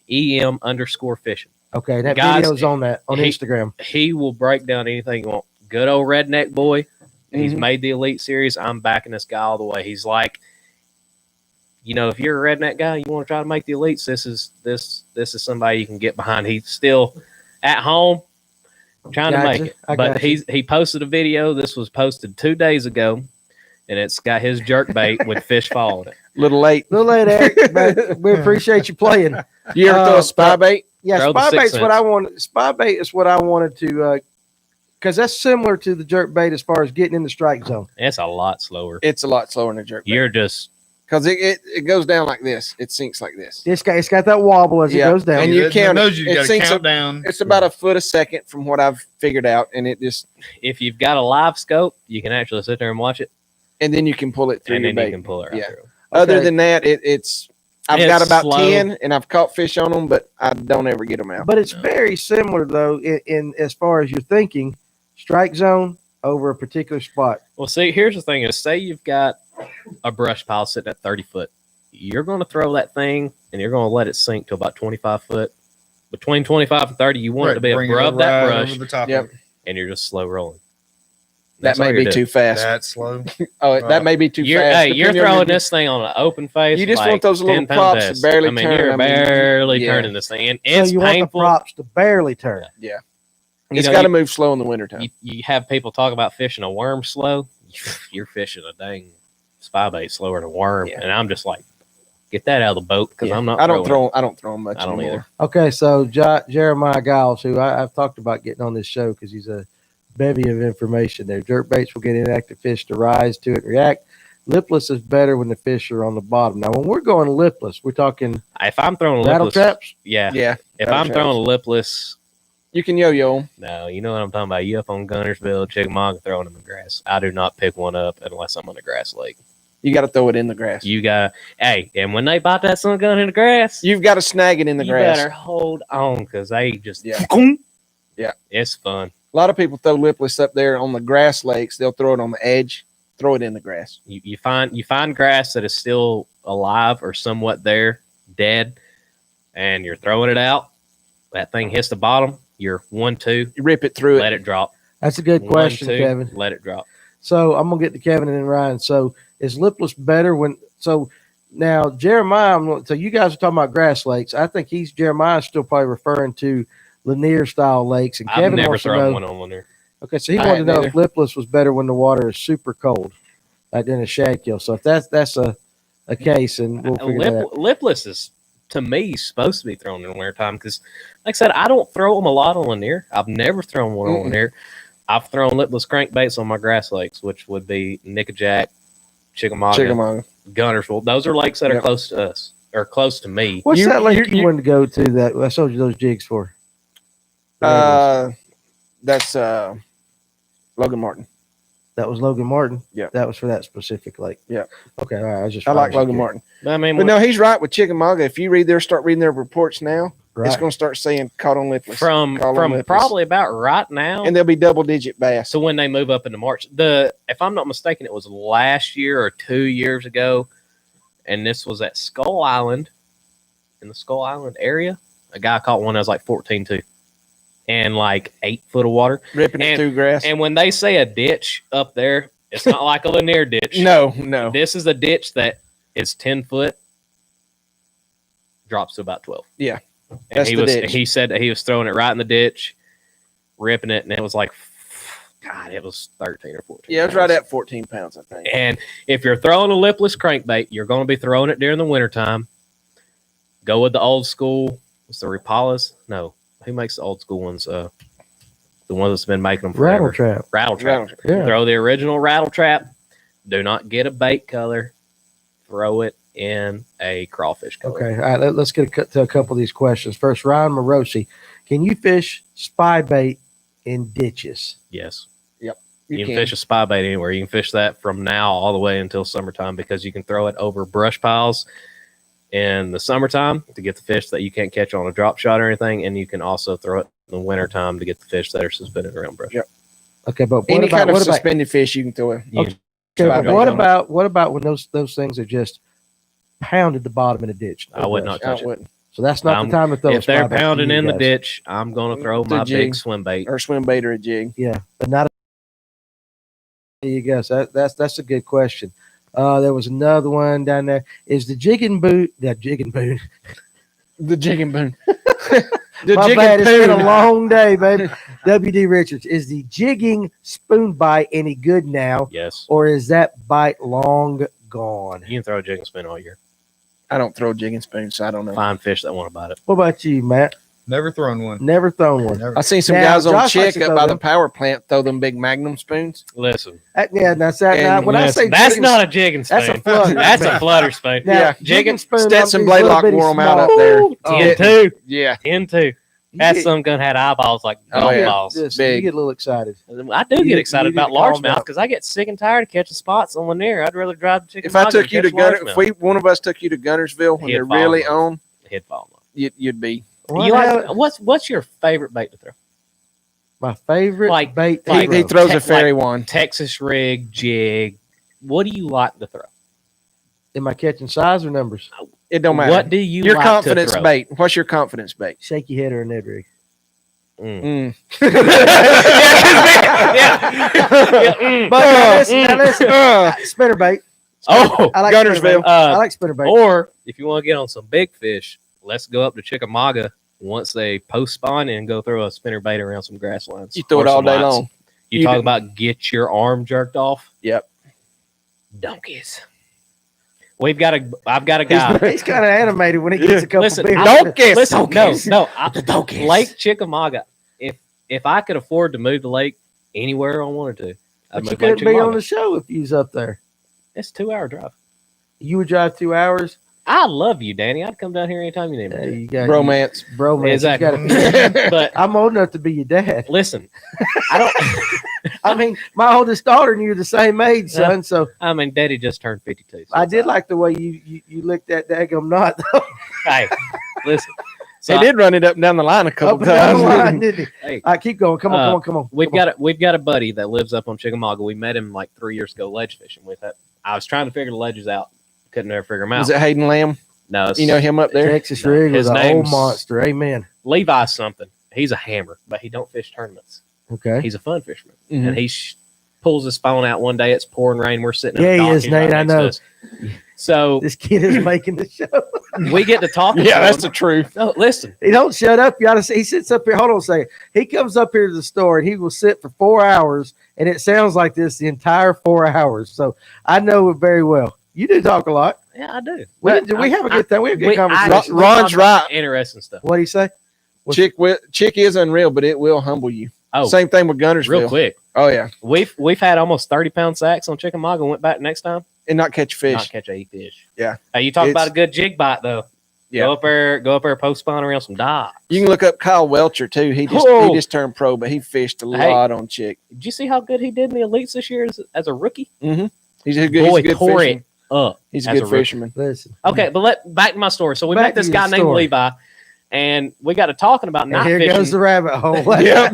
ONEM_fishing. Okay, that Guys, video's on that on he- Instagram. He will break down anything you want. Good old redneck boy. He's Mhm. made the Elite Series. I'm backing this guy all the way. He's like, if you're a redneck guy, you want to try to make the Elites. This is somebody you can get behind. He's still at home trying to Gotcha. make it. I But gotcha. he posted a video. This was posted 2 days ago, and it's got his jerk bait with fish following it. Little late. A little late, Eric, but we appreciate you playing. You ever throw a spy but- bait? Yeah, Throw the spy 6 bait's what cents. I want. Spy bait is what I wanted to, because that's similar to the jerk bait as far as getting in the strike zone. It's a lot slower. It's a lot slower than a jerk bait. You're just Because it goes down like this. It sinks like this. It's got that wobble as Yeah, it goes down. and you count it. knows you It got to sinks count up- down. It's about a foot a second from what I've figured out, and it just if you've got a live scope, you can actually sit there and watch it, and then you can pull it through and your then you bait. can pull it right Yeah. through. Other Okay. than that, it's I've It's got about slow. 10, and I've caught fish on them, but I don't ever get them out. But it's No. very similar though in as far as you're thinking, strike zone over a particular spot. Well, see, here's the thing: is say you've got a brush pile sitting at 30 foot, you're going to throw that thing, and you're going to let it sink to about 25 foot. Between 25 and 30, you want it to be Bring above that right brush, over the top Yep. of it. and you're just slow rolling. That That's all may you're be doing. too fast. That slow. That may be too You're, fast. hey, you're depending on throwing your- this thing on an open face. You just like want those little 10-pound props to test. barely I mean, turn. You're I mean, barely yeah. turning this thing, and So it's you want the painful. props to barely turn. Yeah. You It's know, got to move slow in the wintertime. you have people talk about fishing a worm slow. You're fishing a dang spy bait slower than a worm, Yeah. and I'm just like, Get that out of the boat because I'm not. I don't throw them much. I don't anymore. either. Okay, so Jeremiah Giles, who I've talked about getting on this show because he's a bevy of information there. Jerk baits will get inactive fish to rise to it and react. Lipless is better when the fish are on the bottom. Now, when we're going lipless, we're talking If I'm throwing a rattle lipless, traps. yeah. If rattle I'm traps. throwing a lipless, You can yo-yo 'em. no, you know what I'm talking about. You up on Gunnersville, Chickamauga, throwing them in grass. I do not pick one up unless I'm on a grass lake. You got to throw it in the grass. You got, and when they bite that sun gun in the grass, You've got to snag it in the you grass. better hold on because they just, Yeah. Yeah. It's fun. A lot of people throw lipless up there on the grass lakes. They'll throw it on the edge, throw it in the grass. You find grass that is still alive or somewhat there, dead, and you're throwing it out. That thing hits the bottom. You're 1-2. You rip it through Let it. it drop. That's a good question, 1-2, Kevin. Let it drop. So I'm gonna get to Kevin and then Ryan. So is lipless better when? So now Jeremiah. So you guys are talking about grass lakes. I think Jeremiah's still probably referring to Lanier style lakes. And I've Kevin never wants to thrown know. one on Lanier. Okay, so he I wanted to know hadn't if lipless was better when the water is super cold, like in a shad kill. So if that's a case, and we'll figure that out. Lipless is, to me, supposed to be thrown in the wintertime because, like I said, I don't throw them a lot on Lanier. I've never thrown one on Lanier. I've thrown lipless crankbaits on my grass lakes, which would be Nickajack, Chickamauga, Gunnersville. Those are lakes that are close to us or close to me. What's that lake you wanted to go to that I sold you those jigs for? That's Logan Martin. That was Logan Martin. Yeah. That was for that specific lake. Yeah. Okay. All right. I like Logan Martin. I mean, But no, he's right with Chickamauga. If you start reading their reports now, Right. it's going to start saying caught on lipless. from lipless. probably about right now. And they'll be double-digit bass. So when they move up into March, if I'm not mistaken, it was last year or 2 years ago, and this was at Skull Island, in the Skull Island area. A guy caught one that was like 14.2 and like 8 foot of water. Ripping it through grass. And when they say a ditch up there, it's not like a Lanier ditch. No. This is a ditch that is 10 foot, drops to about 12. Yeah. And That's the ditch. he said that he was throwing it right in the ditch, ripping it, and it was like, God, it was 13 or 14. Yeah, it was right at 14 pounds, I think. And if you're throwing a lipless crankbait, you're going to be throwing it during the wintertime. Go with the old school. What's the Rapalas? No. Who makes the old school ones? The one that's been making them forever. Rattle trap. Yeah. Throw the original rattle trap. Do not get a bait color. Throw it in a crawfish color. Okay. All right. Let's get to a couple of these questions. First, Ryan Morosi. Can you fish spy bait in ditches? Yes. Yep. You can fish a spy bait anywhere. You can fish that from now all the way until summertime because you can throw it over brush piles in the summertime to get the fish that you can't catch on a drop shot or anything, and you can also throw it in the wintertime to get the fish that are suspended around brush. Yep. Okay, but any kind of suspended fish you can throw it. You can Okay, but what about when those things are just pounded the bottom in a ditch? I would not touch it. So that's not the time to throw. If they're pounding in the ditch, I'm going to throw my big swim bait or a jig. Yeah, but not. There you go. So that's a good question. There was another one down there. Is the jigging boon? The jigging boon. The jigging boon. My bad. It's been a long day, baby. WD Richards. Is the jigging spoon bite any good now? Yes. Or is that bite long gone? You can throw a jig and spoon all year. I don't throw jigging spoons, so I don't know. Find fish that want to bite it. What about you, Matt? Never thrown one. Never thrown one. Never. I seen some guys on Chick up by the power plant throw them big Magnum spoons. Listen. Yeah, that's that. When I say that's not a jigging spoon. That's a flutter. That's a flutter spoon. Now, Yeah, jigging spoon. Stetson Blaylock wore them out up there. 10-2. Yeah. 10-2. That some gun had eyeballs like golf balls. You get a little excited. I do get excited about largemouth because I get sick and tired of catching spots on Lanier. I'd rather drive the chicken. If I took you to one of us took you to Gunnersville when they're really on, he'd fall off. You'd be. What's your favorite bait to throw? My favorite bait. He throws a fairy one. Texas rig, jig. What do you like to throw? Am I catching size or numbers? It don't matter. What do you your like confidence to throw? bait? What's your confidence bait? Shaky head or a Ned rig? But listen, spinner bait. I like Gunnersville. I like spinner bait. Or if you want to get on some big fish, let's go up to Chickamauga once they post spawn and go throw a spinner bait around some grass lines. You throw it all day long. You talk about get your arm jerked off. Yep. Donkeys. I've got a guy. He's kind of animated when he gets a couple Listen, beers. Don't guess. Listen, Don't no, guess. Lake Chickamauga. If I could afford to move the lake anywhere I wanted to, I'd But you move Lake couldn't be Chickamauga. on the show if you was up there. It's a 2-hour drive. You would drive 2 hours. I love you, Danny. I'd come down here anytime you need me. You got Romance. bromance. Exactly. But I'm old enough to be your dad. listen, I don't. I mean, my oldest daughter and you're the same age, son. So I mean, Daddy just turned 52. So I did like the way you licked that daggum knot. Hey, listen. So He did run it up and down the line a couple Up and down the times. line, didn't he? Hey, All right, keep going. Come on. we've got a buddy that lives up on Chickamauga. We met him like 3 years ago ledge fishing with it. I was trying to figure the ledges out. Couldn't ever figure them out. Was it Hayden Lamb? No, it's, You know him up there? Texas rig His was an old name's- monster. Amen. Levi something. He's a hammer, but he don't fish tournaments. Okay. He's a fun fisherman, Mhm. and he pulls his phone out one day. It's pouring rain. We're sitting. Yeah, in the he dock. is, He's right Nate, I next to know. us. So This kid is making the show. we get to talking. Yeah, to that's him. the truth. No, listen. He don't shut up. You gotta see. He sits up here. Hold on a second. He comes up here to the store and he will sit for 4 hours, and it sounds like this the entire 4 hours. So I know it very well. You do talk a lot. Yeah, I do. We But have a good time. We have a good conversation. Ron's right. Interesting stuff. What do you say? Chick is unreal, but it will humble you. Oh, Same thing with Gunnersville. real quick. Oh yeah, We've had almost 30-pound sacks on Chickamauga. Went back next time. and not catch fish. Not catch a fish. Yeah. Hey, you talk It's- about a good jig bite though. Yeah. Go up there, post spawn around some docks. You can look up Kyle Welcher too. He Whoa. just turned pro, but he fished a Hey. lot on Chick. Did you see how good he did in the elites this year as a rookie? He's a good, Boy, he's a good tore fisherman. it up. He's a as good a rookie. fisherman. Listen. Okay, but back to my story. So we Back met this to guy your named story. Levi, and we got to talking about And not here fishing. goes the rabbit hole. Yep.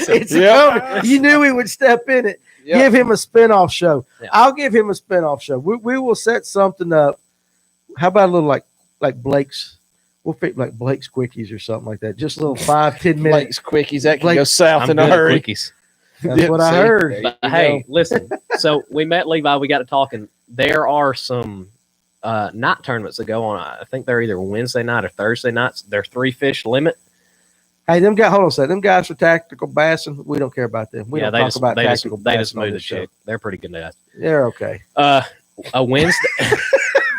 It's Yep. coming. You knew he would step in it. Yep. Give him a spinoff show. Yeah. I'll give him a spinoff show. We will set something up. How about a little like Blake's? We'll fit like Blake's quickies or something like that. Just a little 5-10 minutes. Blake's quickies that can Blake- go south I'm in a good at hurry. quickies. That's Yeah, what I see? heard. But You hey, know. listen. So we met Levi. We got to talking. There are some night tournaments that go on. I think they're either Wednesday night or Thursday nights. They're 3 fish limit. Hey, them guys. Hold on a second. Them guys for tactical bassing. We don't care about them. We Yeah, don't they talk just about they just tactical they just bassing on move the this show. chick. They're pretty good guys. They're okay. A Wednesday.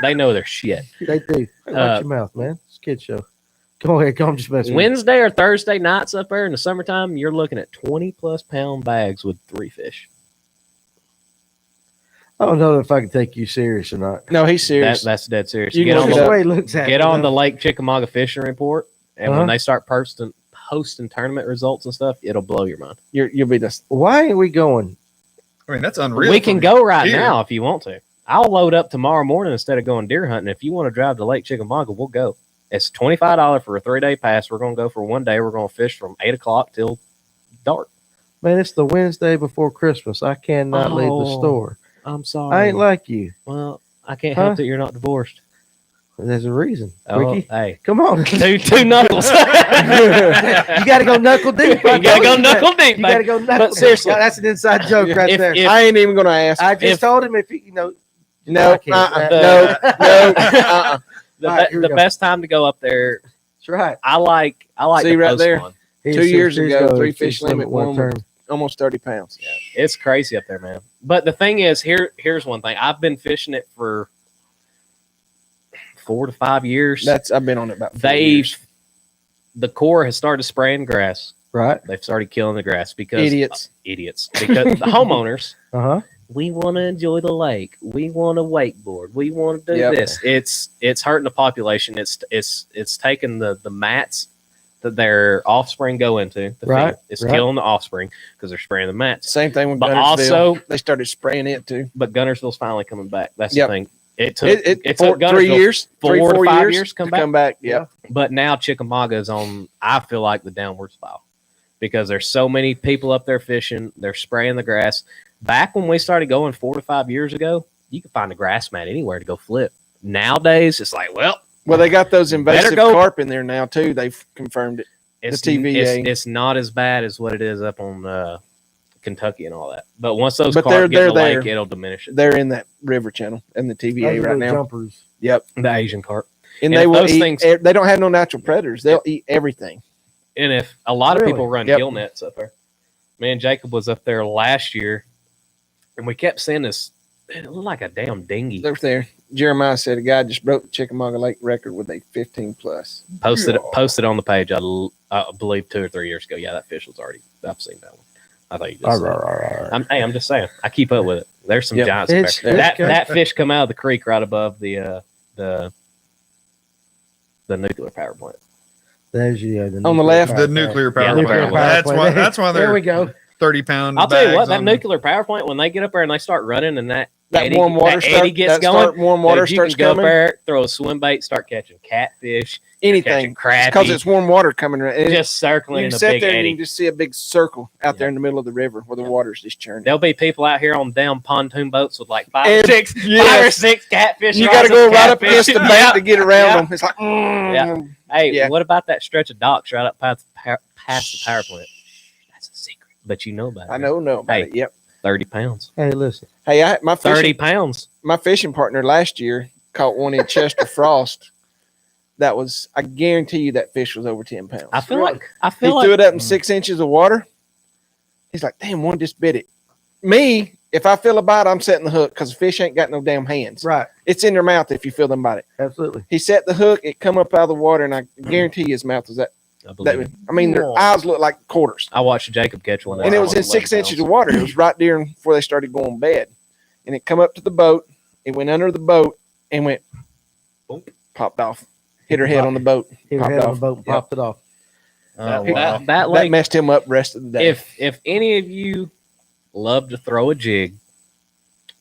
They know their shit. They do. Hey, watch your mouth, man. It's a kid show. Go ahead. Come just mess with me. Wednesday or Thursday nights up there in the summertime, you're looking at 20+ pound bags with 3 fish. I don't know if I can take you serious or not. No, he's serious. That's dead serious. You Get can on look That's it the up. way he looks at get me, on though. the Lake Chickamauga fishing report, and Uh-huh. when they start posting tournament results and stuff, it'll blow your mind. You'll be the Why are we going? I mean, that's unreal. We can for go right here. now if you want to. I'll load up tomorrow morning instead of going deer hunting. If you want to drive to Lake Chickamauga, we'll go. It's $25 for a 3-day pass. We're going to go for 1 day. We're going to fish from 8 o'clock till dark. Man, it's the Wednesday before Christmas. I cannot leave the Oh. store. I'm sorry. I ain't like you. Well, I can't Huh? help that you're not divorced. There's a reason. Oh, Ricky, hey, come on. two knuckles. You got to go knuckle deep. You gotta go knuckle deep, You got to baby. go knuckle. seriously. Yeah, that's an inside joke right If- there. if- I ain't even going to ask. I just if- told him if he, no, I can't. no, no. Uh-uh. The, All right, here we the go. best time to go up there. That's right. I like See the right post there? spawn. 2 years ago, 3 fish fish limit, one one term. Almost 30 pounds. It's crazy up there, man. But the thing is, here's one thing. I've been fishing it for 4 to 5 years. I've been on it about 4 years. The Corps has started spraying grass. Right. They've started killing the grass because Idiots. Because the homeowners, Uh huh. we want to enjoy the lake. We want to wakeboard. We want to do Yep. this. It's hurting the population. It's taking the mats that their offspring go into. The Right, feed. It's right. killing the offspring because they're spraying the mats. Same thing with But Gunnersville. also- they started spraying it too. But Gunnersville's finally coming back. That's Yep. the thing. It took It took for 3 Gunnersville years, 4 to 4 5 years to to come back. Yeah. But now Chickamauga is on, I feel like, the downward spiral because there's so many people up there fishing. They're spraying the grass. Back when we started going 4 to 5 years ago, you could find a grass mat anywhere to go flip. Nowadays, it's like, well, Well, they got those invasive go. carp in there now too. They've confirmed it. it's, TVA. it's not as bad as what it is up on Kentucky and all that. But once those But carp they're- get in the they're lake, there. it'll diminish it. They're in that river channel and the TVA right now. Jumpers. Yep. The Asian carp. And And they if will those eat. things- They don't have no natural predators. They'll eat everything. And if a lot of Really? people run Yep. gill nets up there, me and Jacob was up there last year, and we kept seeing this It looked like a damn dinghy. They're there. Jeremiah said a guy just broke the Chickamauga Lake record with a 15 plus. Posted on the page. I believe 2 or 3 years ago. Yeah, that fish was already. I've seen that one. I thought you just said. I'm just saying. I keep up with it. There's some giants there. That fish come out of the creek right above the nuclear power plant. There's on the left, the nuclear power plant. That's why there we go. 30-pound. I'll tell you what, that nuclear power plant, when they get up there and they start running and that warm water gets going, warm water starts go coming. Up there, throw a swim bait, start catching catfish, anything, because it's warm water coming around. Just circling in a big eddy. And you just see a big circle out there in the middle of the river where the water's just churning. There'll be people out here on damn pontoon boats with like 5 or 6 catfish. You got to go right up against the bank to get around them. It's like, Hey, what about that stretch of docks right up past the power plant? That's a secret, but you know about it. I know about it. Yep. 30 pounds. Hey, listen. Hey, my 30 pounds. My fishing partner last year caught one in Chester Frost. That was, I guarantee you, that fish was over 10 pounds. I feel like he threw it up in 6 inches of water. He's like, damn, one just bit it. Me, if I feel a bite, I'm setting the hook because the fish ain't got no damn hands. Right. It's in their mouth if you feel them bite it. Absolutely. He set the hook, it come up out of the water, and I guarantee you his mouth was that. I mean, their eyes look like quarters. I watched Jacob catch one. And it was in 6 inches of water. It was right there before they started going to bed. And it come up to the boat. It went under the boat and went, boom, popped off. Hit her head on the boat. Hit her head on the boat and popped it off. That messed him up the rest of the day. If any of you love to throw a jig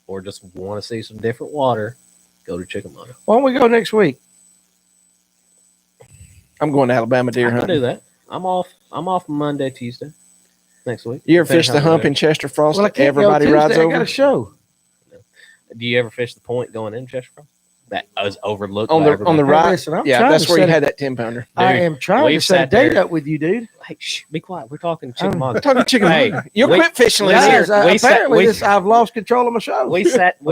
or just want to see some different water, go to Chickamauga. Why don't we go next week? I'm going to Alabama deer hunting. I can do that. I'm off Monday, Tuesday next week. You ever fish the hump in Chester Frost that everybody rides over? I got a show. Do you ever fish the point going in Chester Frost? That was overlooked on the right. Listen, that's where you had that 10-pounder. I am trying to set a date up with you, dude. Hey, be quiet. We're talking Chickamauga. We're talking Chickamauga. You'll quit fishing here. I've lost control of my show. We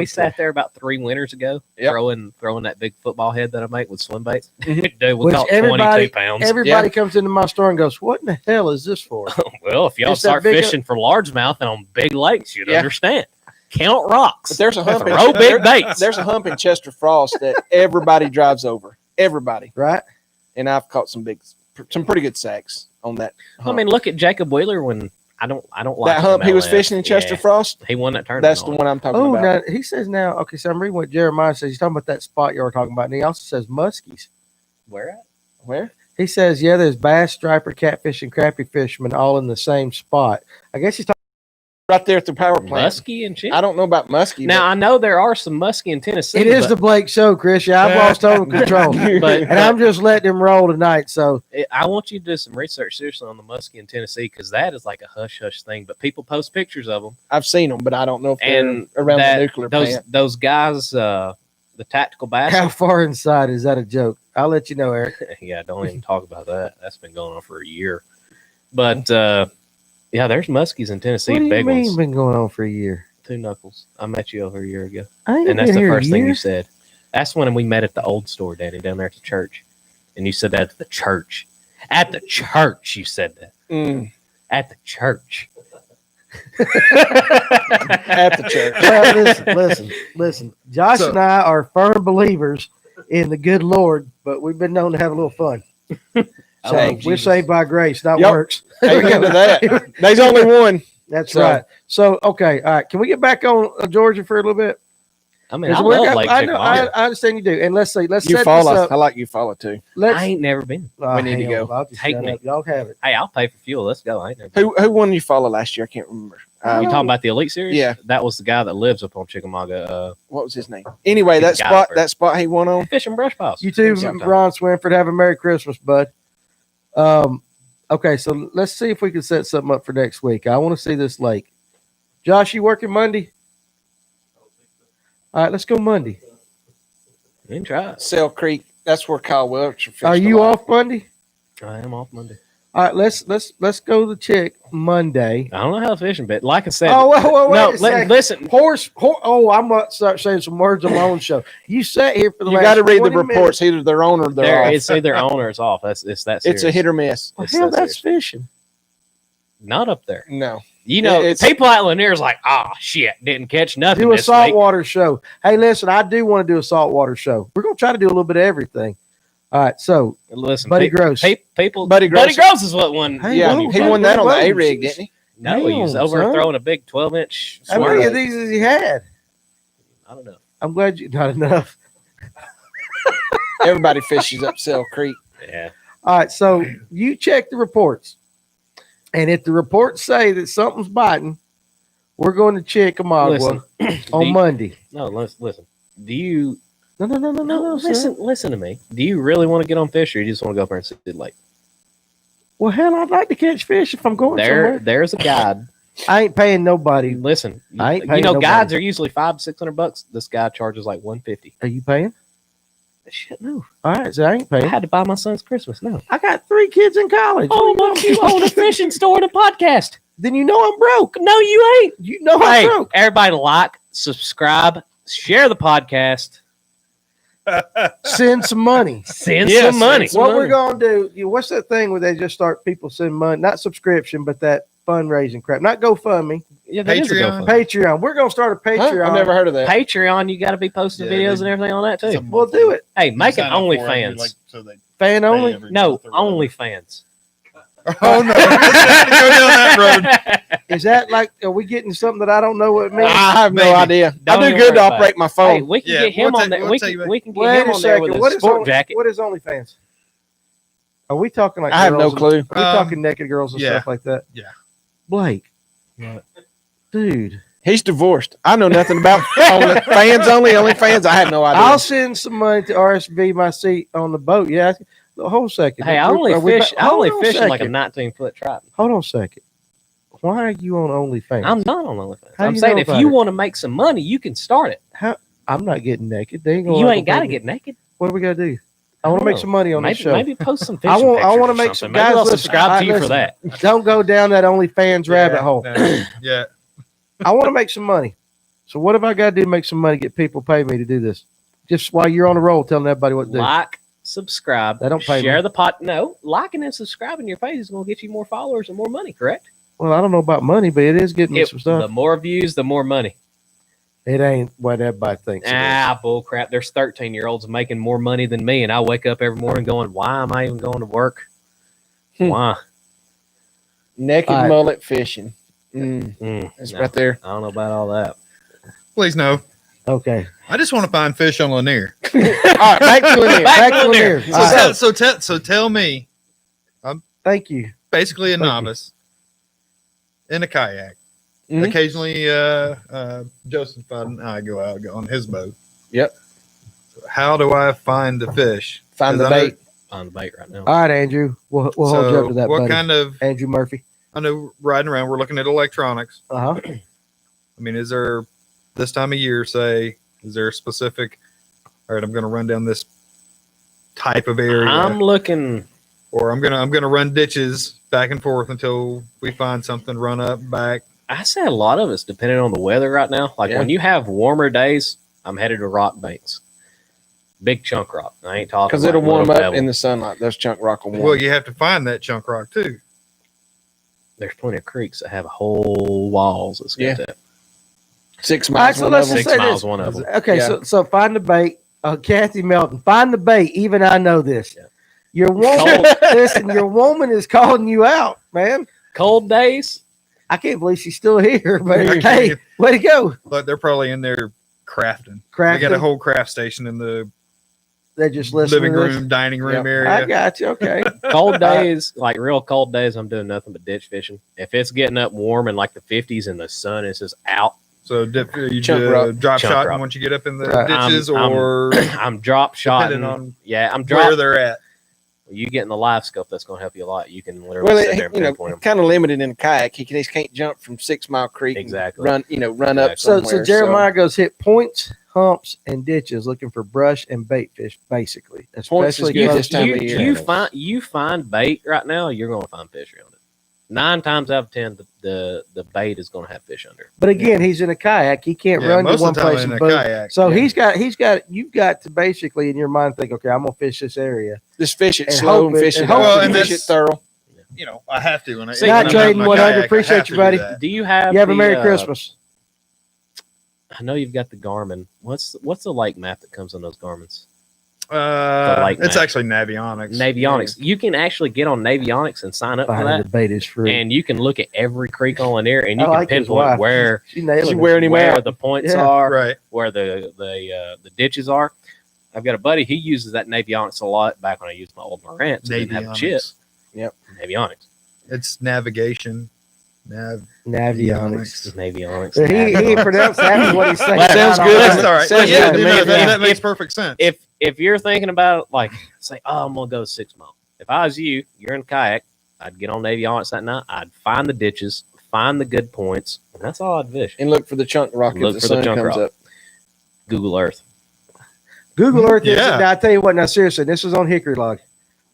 sat there about 3 winters ago, throwing that big football head that I make with swim baits. Dude, we caught 22 pounds. Everybody comes into my store and goes, "What in the hell is this for?" Well, if y'all start fishing for largemouth and on big lakes, you'd understand. Count rocks. But there's a hump. Throw big baits. There's a hump in Chester Frost that everybody drives over. Everybody, right? And I've caught some pretty good sacks on that hump. I mean, look at Jacob Wheeler when I don't like that hump. He was fishing in Chester Frost. He won that tournament. That's the one I'm talking about. Now, he says now. Okay, so I'm reading what Jeremiah says. He's talking about that spot you were talking about, and he also says muskies. Where at? Where? He says, yeah, there's bass, striper, catfish, and crappie fishermen all in the same spot. I guess he's talking. Right there at the power plant. Muskie and shit. I don't know about muskie. Now I know there are some muskie in Tennessee. It is the Blake show, Chris. Yeah, I've lost total control, and I'm just letting him roll tonight. So I want you to do some research seriously on the muskie in Tennessee because that is like a hush hush thing. But people post pictures of them. I've seen them, but I don't know if they're around the nuclear plant. Those guys, the tactical bass. How far inside is that a joke? I'll let you know, Eric. Yeah, don't even talk about that. That's been going on for a year. But yeah, there's muskies in Tennessee. What do you big mean ones. Been going on for a year? 2 knuckles. I met you over a year ago, and that's the first thing you said. That's when we met at the old store, Danny, down there at the church. And you said that at the church. At the church, you said that. At the church. At the church. Well, listen. Josh and I are firm believers in the good Lord, but we've been known to have a little fun. So we're saved by grace, not works. Amen to that. There's only one. That's right. So, okay, all right. Can we get back on Georgia for a little bit? I mean, I love Lake Chickamauga. I understand you do. And let's you set follow. this up. I like you follow too. I ain't never been. We need to go. Take me. Y'all have it. Hey, I'll pay for fuel. Let's go. I ain't never been. Who won you follow last year? I can't remember. You talking about the Elite Series? Yeah. That was the guy that lives up on Chickamauga. What was his name? Anyway, that spot he won on. Fishing brush piles. You too, Ron Swinford. Have a Merry Christmas, bud. Okay, so let's see if we can set something up for next week. I want to see this lake. Josh, you working Monday? All right, let's go Monday. You can try it. Sale Creek. That's where Kyle Welch. Are you off Monday? I am off Monday. All right, let's go to the chick Monday. I don't know how fishing, but like I said, listen. Horse. Oh, I'm going to start saying some words on my own show. You sat here for the. You last got to read the minutes. reports. Either they're on or they're off. It's either on or it's off. It's that serious. It's a hit or miss. Well, hell, that's fishing. Not up there. No. People out Lanier's like, shit, didn't catch nothing. Do a saltwater show. Hey, listen, I do want to do a saltwater show. We're gonna try to do a little bit of everything. All right, so listen, Buddy Gross. Buddy Gross is what won. Hey, he won that on the A rig, didn't he? No, he was over throwing a big 12-inch. How many of these has he had? I don't know. I'm glad you not enough. Everybody fishes up Cell Creek. Yeah. All right, so you check the reports, and if the reports say that something's biting, we're going to check Amagua on Monday. No, listen. Do you? No. Listen to me. Do you really want to get on fish, or you just want to go up there and sit lake? Well, hell, I'd like to catch fish if I'm going somewhere. There's a guide. I ain't paying nobody. Listen, I ain't paying nobody. Guides are usually $500-$600. This guy charges like $150. Are you paying? Shit, no. All right, so I ain't paying. I had to buy my son's Christmas. No, I got 3 kids in college. Oh, look, you own a fishing store and a podcast. Then you know I'm broke. No, you ain't. You know I'm broke. Everybody like, subscribe, share the podcast. Send some money. Send some money. What we're going to do, what's that thing where they just start people send money? Not subscription, but that fundraising crap. Not GoFundMe. Yeah, Patreon. Patreon. We're going to start a Patreon. Huh? I've never heard of that. Patreon, you got to be posting videos and everything on that too. We'll do it. Hey, make an OnlyFans. Fan only? No, OnlyFans. Oh no! Let's go down that road. Is that like? Are we getting something that I don't know what it means? I have no idea. I do good to operate my phone. Hey, we can get him on there. We can get him on there with a sport jacket. What is OnlyFans? Are we talking like? I have no clue. Are we talking naked girls and stuff like that? Yeah. Blake, dude, he's divorced. I know nothing about OnlyFans. I have no idea. I'll send some money to RSV my seat on the boat. Yeah. Hold a second. Hey, I only fish like a 19-foot trout. Hold on a second. Why are you on OnlyFans? I'm not on OnlyFans. I'm saying if you want to make some money, you can start it. I'm not getting naked. You ain't got to get naked. What do we got to do? I want to make some money on this show. Maybe post some I want to make some guys. I'll subscribe to you for that. Don't go down that OnlyFans rabbit hole. Yeah. I want to make some money. So what have I got to do to make some money? Get people pay me to do this. Just while you're on the roll, telling everybody what to do. Like, subscribe. They don't pay share me. the pot. No, liking and subscribing your page is going to get you more followers and more money. Correct? Well, I don't know about money, but it is getting me some stuff. The more views, the more money. It ain't what everybody thinks. Bull crap. There's 13-year-olds making more money than me, and I wake up every morning going, "Why am I even going to work? Why?" Naked mullet fishing. It's right there. I don't know about all that. Please no. Okay. I just want to find fish on Lanier. All right, back to Lanier. Back to Lanier. So tell me. Thank you. Basically a novice in a kayak. Mm-hmm. Occasionally, Joseph and I go out on his boat. Yep. How do I find the fish? Find the bait. Find the bait right now. All right, Andrew. We'll hold you up to that. What buddy. kind of Andrew Murphy? I know riding around, we're looking at electronics. I mean, is there this time of year? Say, is there a specific? All right, I'm going to run down this type of area. I'm looking. Or I'm gonna run ditches back and forth until we find something. Run up, back. I say a lot of it's depending on the weather right now. Like when you have warmer days, I'm headed to rock banks. Big chunk rock. I ain't talking because it'll warm up in the sunlight. Those chunk rock will warm. Well, you have to find that chunk rock too. There's plenty of creeks that have whole walls that's got that. 6 miles. All right, so 6 miles, one of them. Okay, so find the bait. Kathy Melton, find the bait. Even I know this. Yeah. Your woman, listen, your woman is calling you out, man. Cold days. I can't believe she's still here, but hey, way to go. But they're probably in there crafting. They got a whole craft station in the they're just listening living room, dining room area. I got you. Okay. Cold days, like real cold days, I'm doing nothing but ditch fishing. If it's getting up warm in like the 50s and the sun is just out. So you drop shot once you get up in the ditches, I'm drop shotting. I'm drop where they're at. You get in the live scope, that's going to help you a lot. You can literally sit there and pinpoint them. Kind of limited in a kayak. He just can't jump from 6 Mile Creek. Exactly. And run up somewhere. So Jeremiah goes hit points, humps, and ditches looking for brush and bait fish, basically. Especially this time of year. You find bait right now, you're going to find fish around it. 9 times out of 10, the bait is going to have fish under. But again, he's in a kayak. He can't run to one place and boat. So you've got to basically in your mind think, okay, I'm going to fish this area. Just fish it slow and fish it hard and fish it thorough. I have to. When I, See, not trading 100. Appreciate you, buddy. Do you have? You have a Merry Christmas. I know you've got the Garmin. What's the lake map that comes on those Garmins? It's actually Navionics. Navionics. You can actually get on Navionics and sign up for that. The beta is free, and you can look at every creek on there, and you can pinpoint where the points are, right? Where the ditches are. I've got a buddy. He uses that Navionics a lot. Back when I used my old Marantz, didn't have a chip. Yep, Navionics. It's navigation. Navionics. He pronounced that what he's saying. Sounds good. That's all right. That makes perfect sense. If you're thinking about it, like, say, I'm gonna go 6 mile. If I was you're in a kayak, I'd get on Navionics that night. I'd find the ditches, find the good points, and that's all I'd fish. And look for the chunk rock if the sun comes up. Google Earth. Google Earth. Yeah. Now I tell you what. Now seriously, this was on Hickory Log.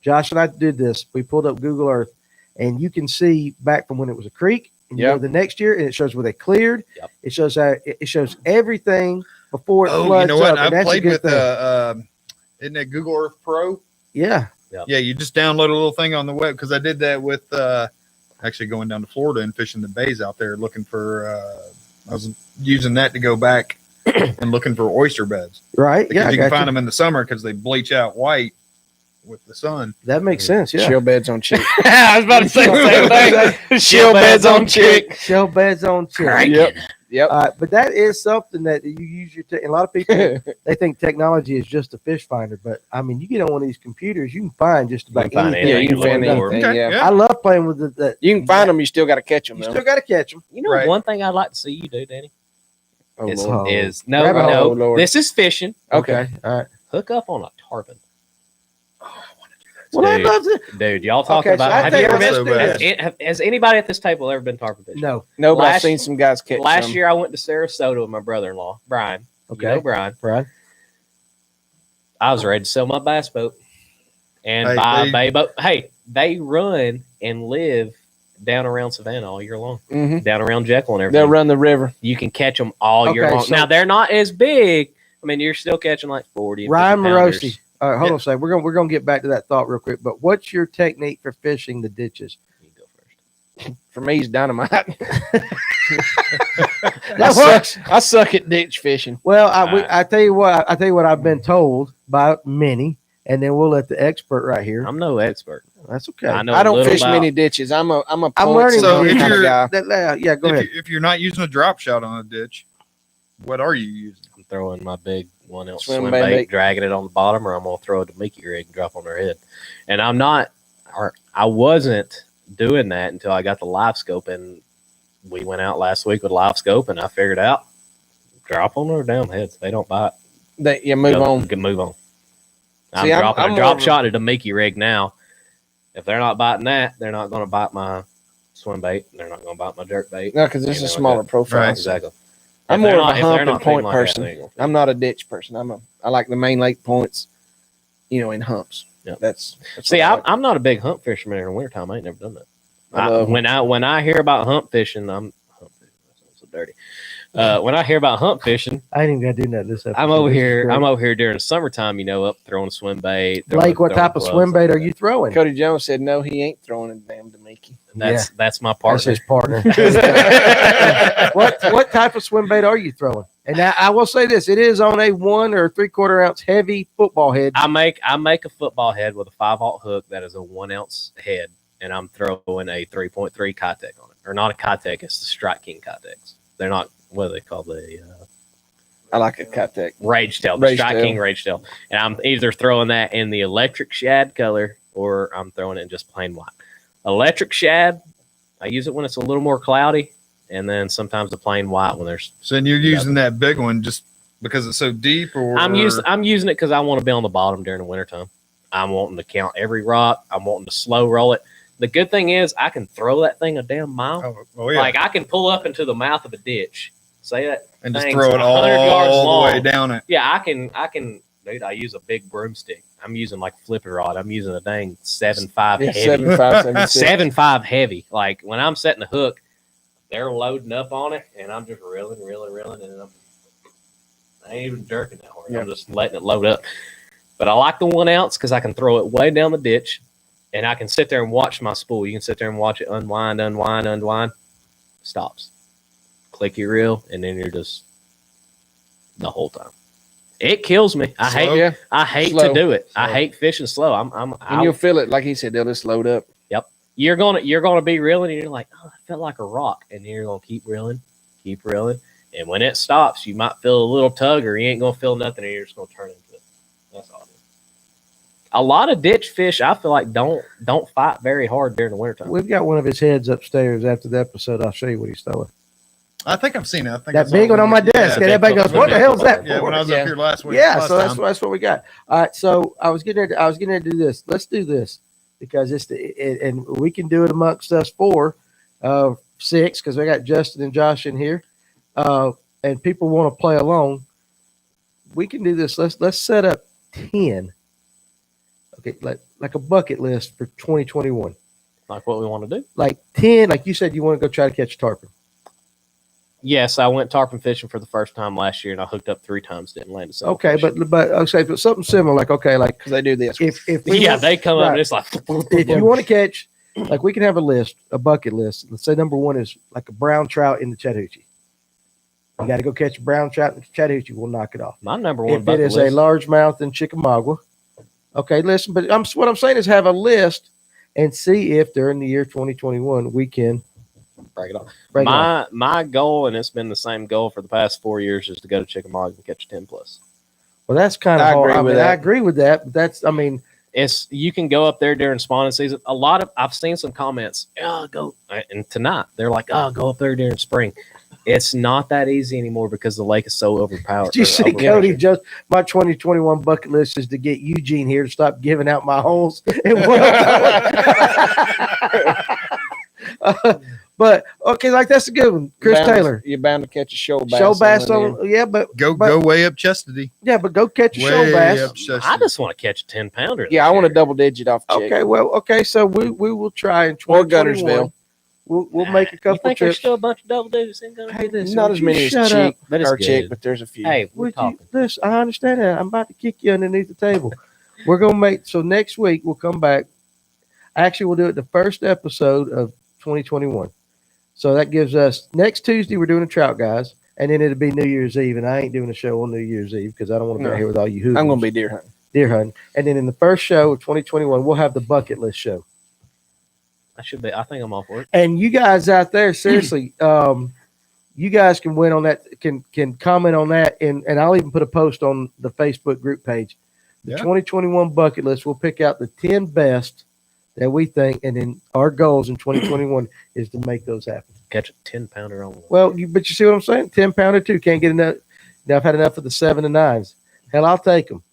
Josh and I did this. We pulled up Google Earth. And you can see back from when it was a creek, and the next year, and it shows where they cleared. Yep. It shows it shows everything before it floods. You know what? Up, I played with isn't it Google Earth Pro? Yeah. Yep. Yeah, you just download a little thing on the web because I did that with actually going down to Florida and fishing the bays out there looking for. I was using that to go back and looking for oyster beds. Right. Because you can find them in the summer because they bleach out white with the sun. That makes sense. Yeah. Shell beds on chick. I was about to say the same thing. Shell beds on chick. Shell beds on chick. Yep. But that is something that you use a lot of people they think technology is just a fish finder, but I mean you get on one of these computers, you can find just about anything. Yeah, you can find anything. Okay. Yeah. I love playing with the you can find them, you still got to catch them. You still got to catch them. You know, one thing I'd like to see you do, Danny, is Lord. This is fishing. Okay. All right. Hook up on a tarpon. Well, I'd love to. Dude, y'all talking about? Have you ever been? Has anybody at this table ever been tarpon fishing? No, but I've seen some guys catch. Last year, I went to Sarasota with my brother-in-law, Brian. Okay, you know Brian. I was ready to sell my bass boat and buy a bay boat. Hey, they run and live down around Savannah all year long, down around Jekyll and everything. They'll run the river. You can catch them all year long. Now they're not as big. I mean, you're still catching like 40. Ryan Morosi. All right, hold on a second. We're gonna get back to that thought real quick. But what's your technique for fishing the ditches? You go first. For me, it's dynamite. I suck at ditch fishing. Well, I tell you what. I've been told by many, and then we'll let the expert right here. I'm no expert. That's okay. I don't fish many ditches. I'm learning. So if kind you're, of guy. Yeah, go ahead. If you're not using a drop shot on a ditch, what are you using? I'm throwing my big 1-ounce swim bait, dragging it on the bottom, or I'm gonna throw a Damiki rig and drop on their head. And I wasn't doing that until I got the live scope, and we went out last week with live scope, and I figured out drop on their damn heads. They don't bite. Move on. I'm dropping a drop shot at a Damiki rig now. If they're not biting that, they're not going to bite my swim bait. They're not going to bite my jerk bait. No, because this is a smaller profile. Right. Exactly. I'm more of a hump and point person. I'm not a ditch person. I like the main lake points, in humps. Yeah. That's See, I'm not a big hump fisherman in the wintertime. I ain't never done that. When I hear about hump fishing, that sounds so dirty. When I hear about hump fishing, I ain't even got to do that this episode. I'm over here during the summertime, up throwing a swim bait. Blake, what type of swim bait are you throwing? Cody Jones said no, he ain't throwing a damn Damiki. That's my partner. That's his partner. What type of swim bait are you throwing? And now, I will say this: it is on a 1 or 3/4 ounce heavy football head. I make a football head with a 5/0 hook that is a 1 ounce head, and I'm throwing a 3.3 Kitech on it, or not a Kitech. It's the Strike King Kitechs. They're not. What do they call I like a Kitech. Rage Tail, the Strike King Rage Tail. And I'm either throwing that in the electric shad color or I'm throwing it in just plain white. Electric shad, I use it when it's a little more cloudy, and then sometimes the plain white when there's. So then you're using that big one just because it's so deep, or I'm using it because I want to be on the bottom during the wintertime. I'm wanting to count every rock. I'm wanting to slow roll it. The good thing is I can throw that thing a damn mile. Oh yeah. Like I can pull up into the mouth of a ditch. Say that and just throw it all the way down it. Yeah, I can. Dude, I use a big broomstick. I'm using like a flipping rod. I'm using a dang 7.5 heavy. 7.5 heavy. Like when I'm setting the hook, they're loading up on it, and I'm just reeling, and I ain't even jerking that hard. Yeah. I'm just letting it load up. But I like the 1 ounce because I can throw it way down the ditch. and I can sit there and watch my spool. You can sit there and watch it unwind. Stops. Click your reel, and then you're just the whole time. It kills me. I hate Slow. to do it. Slow. I hate fishing slow. And you'll feel it, like he said, they'll just load up. Yep. You're gonna be reeling, and you're like, oh, that felt like a rock, and then you're gonna keep reeling, and when it stops, you might feel a little tug, or you ain't gonna feel nothing, and you're just gonna turn into it. That's all. A lot of ditch fish, I feel like, don't fight very hard during the wintertime. We've got one of his heads upstairs. After the episode, I'll show you what he's throwing. I think I've seen it. I think that big one on my desk. And everybody goes, "What the hell is that?" Yeah, when I was up here last week. Yeah, so that's what we got. All right, so I was getting ready to do this. Let's do this because and we can do it amongst us 6, because we got Justin and Josh in here, and people want to play along. We can do this. Let's set up 10. Okay, like a bucket list for 2021. Like what we want to do. Like 10. Like you said, you want to go try to catch a tarpon. Yes, I went tarpon fishing for the first time last year, and I hooked up 3 times, didn't land a single fish. but something similar, like because they do this. If they come up and it's like, if you want to catch, like we can have a bucket list. Let's say number 1 is like a brown trout in the Chattahoochee. You got to go catch a brown trout in the Chattahoochee. We'll knock it off. My number 1 if bucket it is list. a largemouth in Chickamauga. Okay, listen, but what I'm saying is have a list and see if during the year 2021 we can break it off. My goal, and it's been the same goal for the past 4 years, is to go to Chickamauga and catch a 10+. Well, that's kind of hard. I agree with that, but you can go up there during spawning season. I've seen some comments. Go, and tonight they're like, go up there during spring. It's not that easy anymore because the lake is so overpowered. Did you see, Cody? Just my 2021 bucket list is to get Eugene here to stop giving out my holes. But okay, like that's a good one, Chris Taylor. You're bound to catch a show bass. Show bass but go way up Chastity. Yeah, but go catch a show bass. I just want to catch a 10-pounder. Yeah, I want a double digit off. Okay, so we will try in 2021. Or Guntersville. We'll make a couple. You think trips. there's still a bunch of double digits in Guntersville? Hey, listen, not as many as Chick or Chick, but there's a few. Hey, we're talking. Listen, I understand that. I'm about to kick you underneath the table. We're gonna so next week we'll come back. Actually, we'll do it the first episode of 2021. So that gives us next Tuesday we're doing a trout, guys, and then it'll be New Year's Eve, and I ain't doing a show on New Year's Eve because I don't want to be out here with all you hoodlums. I'm gonna be deer hunting, and then in the first show of 2021 we'll have the bucket list show. I think I'm all for it. And you guys out there, seriously, you guys can win on that. Can comment on that, and I'll even put a post on the Facebook group page. The 2021 bucket list. We'll pick out the 10 best that we think, and then our goals in 2021 is to make those happen. Catch a 10-pounder on. Well, but you see what I'm saying? 10-pounder too. Can't get enough. Now I've had enough of the 7 and 9s. Hell, I'll take them.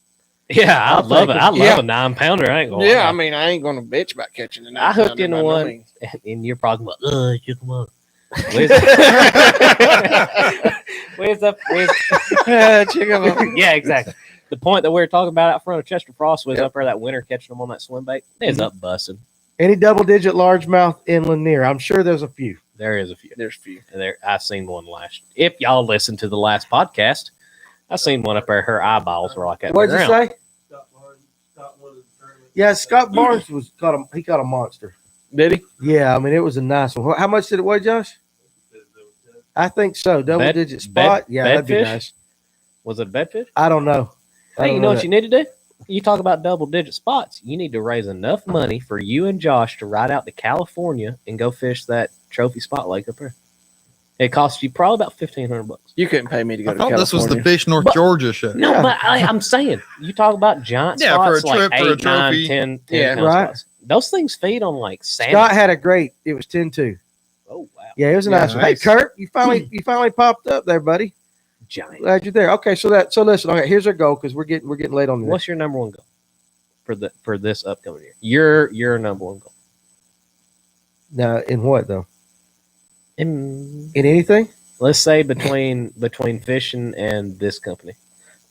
Yeah, I love it. I love a 9-pounder. I ain't gonna. Yeah, I mean, I ain't gonna bitch about catching a 9-pounder. I hooked into one, and you're probably like, check them out. Where's check them out. Yeah, exactly. The point that we were talking about out front of Chester Frost was up there that winter catching them on that swim bait. It's up busting. Any double-digit largemouth inland near? I'm sure there's a few. There is a few. There's a few. And I seen one last. If y'all listened to the last podcast, I seen one up there. Her eyeballs were like that. What'd you say? Yeah, Scott Barnes he caught a monster. Did he? Yeah, I mean it was a nice one. How much did it weigh, Josh? I think so. Double-digit spot. That'd be nice. Was it a bedfish? I don't know. Hey, you know what you need to do? You talk about double-digit spots. You need to raise enough money for you and Josh to ride out to California and go fish that trophy spot lake up there. It costs you probably about $1,500. You couldn't pay me to go to California. I thought this was the Fish North Georgia show. No, but I'm saying you talk about giant spots for a trip, like for 8, 9, 10 pound spots. Those things feed on like salmon. Scott had a great. It was 10-2. Oh wow! Yeah, it was a nice one. Hey, Kurt, you finally popped up there, buddy. Giant. Glad you're there. Okay, so listen. Okay, here's our goal because we're getting late on this. What's your number one goal for this upcoming year? Your number one goal. Now, in what though? In anything? Let's say between fishing and this company,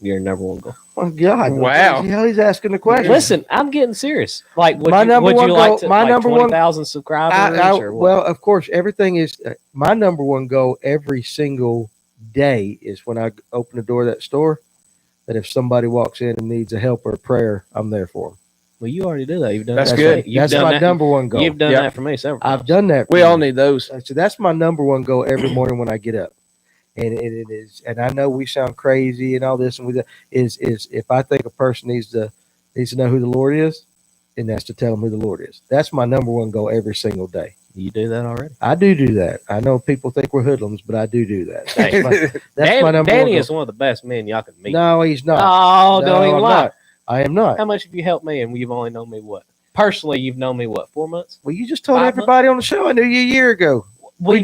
your number one goal. Oh God! Wow! Hell, he's asking the question. Listen, I'm getting serious. Like, would you like to 20,000 subscribers? Or what? Well, of course, everything is my number one goal every single day is when I open the door of that store. That if somebody walks in and needs a help or a prayer, I'm there for them. Well, you already do that. You've done That's that. good. You've That's done my that. number one goal. You've done that for me several times. I've done that. We all need those. So that's my number one goal every morning when I get up. And it is, and I know we sound crazy and all this, and is if I think a person needs to know who the Lord is, and that's to tell them who the Lord is. That's my number one goal every single day. You do that already? I do that. I know people think we're hoodlums, but I do that. That's my number Danny one is one of the best men y'all can meet. No, he's not. Oh, no, don't even I'm lie. not. I am not. How much have you helped me? And you've only known me what? Personally, you've known me what? 4 months? Well, you just told 5 everybody on the show I knew you a year ago. We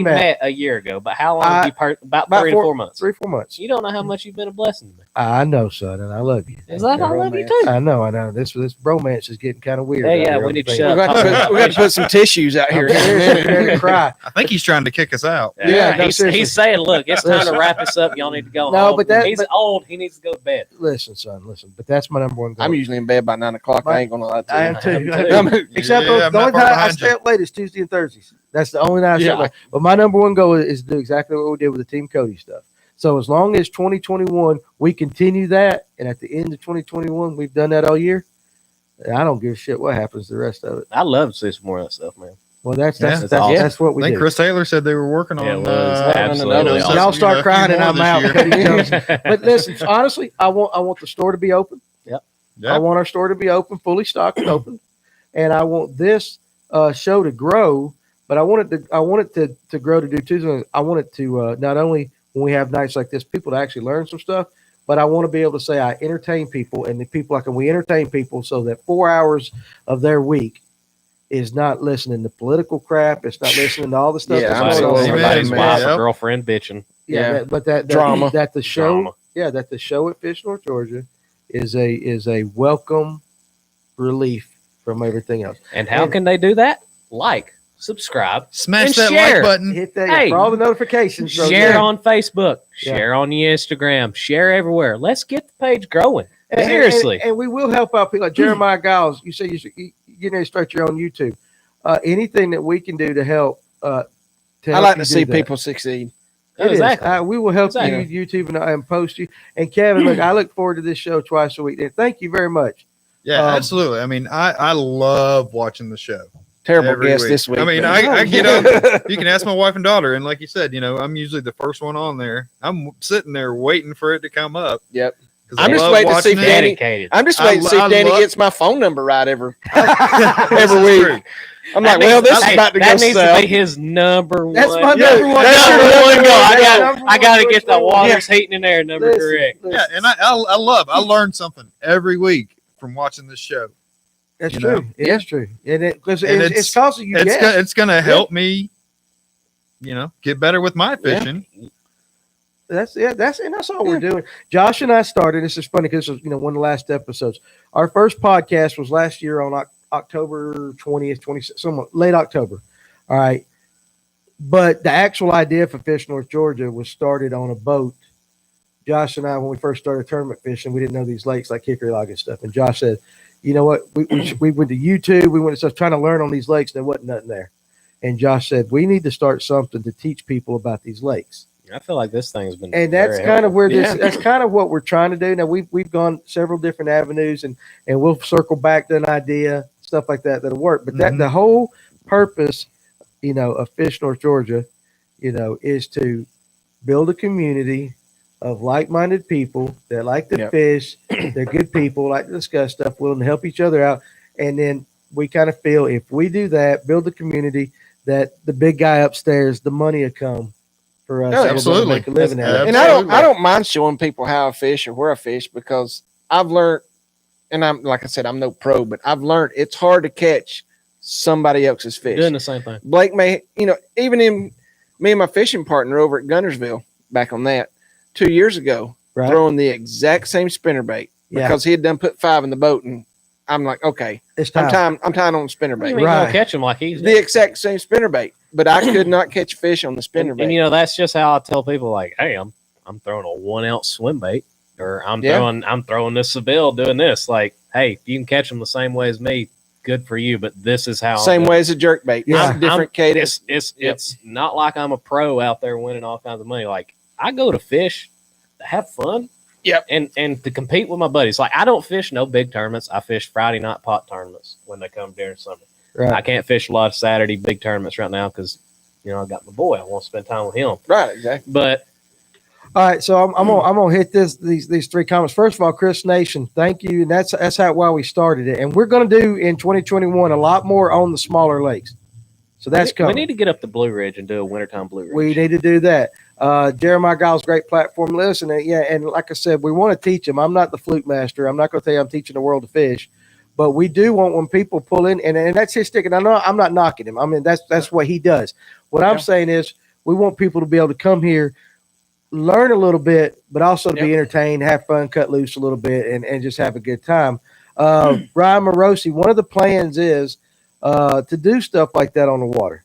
met a year ago, but how long have you about 3 to 4 months? 3 4 months. You don't know how much you've been a blessing to me. I know, son, and I love you. Is that I love you too? I know. This bromance is getting kind of weird. Yeah, we need to shut We up. got to put some tissues out here. Cry. I think he's trying to kick us out. Yeah, no, he's saying, look, it's time to wrap this up. Y'all need to go home. But he's old. He needs to go to bed. Listen, son, but that's my number one goal. I'm usually in bed by 9 o'clock. I ain't gonna lie to you. I am too. Except the only time I stay up late is Tuesday and Thursdays. That's the only night I stay up late. But my number one goal is to do exactly what we did with the Team Cody stuff. So as long as 2021 we continue that, and at the end of 2021 we've done that all year, I don't give a shit what happens the rest of it. I love to see some more of that stuff, man. Well, that's awesome. That's what we I think do. Chris Taylor said they were working on. Absolutely. Y'all start crying and I'm out. But listen, honestly, I want the store to be open. Yep. I want our store to be open, fully stocked and open, and I want this show to grow. But I want it to grow to do two things. I want it to not only when we have nights like this, people to actually learn some stuff, but I want to be able to say I entertain people, and the people we entertain people so that 4 hours of their week is not listening to political crap. It's not listening to all the stuff. Yeah, somebody's wife or girlfriend bitching. Yeah, but that drama. That the show at Fish North Georgia is a welcome relief from everything else. And how can they do that? Like, subscribe, smash that share. like button, hit that for all the notifications. Share on Facebook, share on the Instagram, share everywhere. Let's get the page growing. Seriously, and we will help out people like Jeremiah Giles. You say you need to start your own YouTube. Anything that we can do to help. I like to see people succeed. Exactly. We will help you YouTube and post you. And Kevin, look, I look forward to this show twice a week. And thank you very much. Yeah, absolutely. I mean, I love watching the show. Terrible guest this week. I mean, I get up. You can ask my wife and daughter, and like you said, I'm usually the first one on there. I'm sitting there waiting for it to come up. Yep. I'm just waiting to see if Danny. I'm just waiting to see if Danny gets my phone number right every week. I'm like, well, this is about to go south. That needs to be his number one. That's my number one. That's your one goal. I got to get the water's heating in there number correct. Yeah, and I learn something every week from watching this show. That's true. It's true, and it's causing you. It's going to help me, get better with my fishing. That's all we're doing. Josh and I started. This is funny because one of the last episodes. Our first podcast was last year on October 20th, somewhat late October. All right, but the actual idea for Fish North Georgia was started on a boat. Josh and I, when we first started tournament fishing, we didn't know these lakes like Hickory Lock and stuff. And Josh said, "You know what? We went to YouTube. We went to stuff trying to learn on these lakes. And there wasn't nothing there." And Josh said, "We need to start something to teach people about these lakes." I feel like this thing's been, and that's kind of where that's kind of what we're trying to do. Now we've gone several different avenues, and we'll circle back to an idea, stuff like that'll work. But that the whole purpose, of Fish North Georgia, is to build a community of like-minded people that like to fish. They're good people, like to discuss stuff, willing to help each other out. And then we kind of feel if we do that, build the community, that the big guy upstairs, the money will come for us. Absolutely. Make a living out of it. And I don't mind showing people how I fish or where I fish because I've learned, and I'm like I said, I'm no pro, but I've learned it's hard to catch somebody else's fish. Doing the same thing. Blake may, even in me and my fishing partner over at Gunnersville, back on that 2 years ago, throwing the exact same spinnerbait because he had done put 5 in the boat, and I'm like, okay, it's time. I'm tying on spinnerbait. You ain't gonna catch him like he's the exact same spinnerbait, but I could not catch fish on the spinnerbait. And that's just how I tell people, like, hey, I'm throwing a 1 ounce swim bait, or I'm throwing this Seville doing this. Like, hey, if you can catch them the same way as me, good for you. But this is how same way as a jerkbait. Yeah, different cadence. It's not like I'm a pro out there winning all kinds of money. Like, I go to fish to have fun, Yep. And to compete with my buddies, like I don't fish no big tournaments. I fish Friday night pot tournaments when they come during summer. Right. I can't fish a lot of Saturday big tournaments right now because I got my boy. I want to spend time with him. Right, exactly. But all right, so I'm gonna hit these three comments. First of all, Chris Nation, thank you, and that's why we started it, and we're gonna do in 2021 a lot more on the smaller lakes. So that's coming. We need to get up the Blue Ridge and do a wintertime Blue Ridge. We need to do that. Jeremiah Giles, great platform. Listen, and like I said, we want to teach them. I'm not the flute master. I'm not going to tell you I'm teaching the world to fish, but we do want when people pull in, and that's his stick. And I know I'm not knocking him. I mean, that's what he does. What I'm saying is we want people to be able to come here, learn a little bit, but also to be entertained, have fun, cut loose a little bit, and just have a good time. Ryan Morosi, one of the plans is to do stuff like that on the water.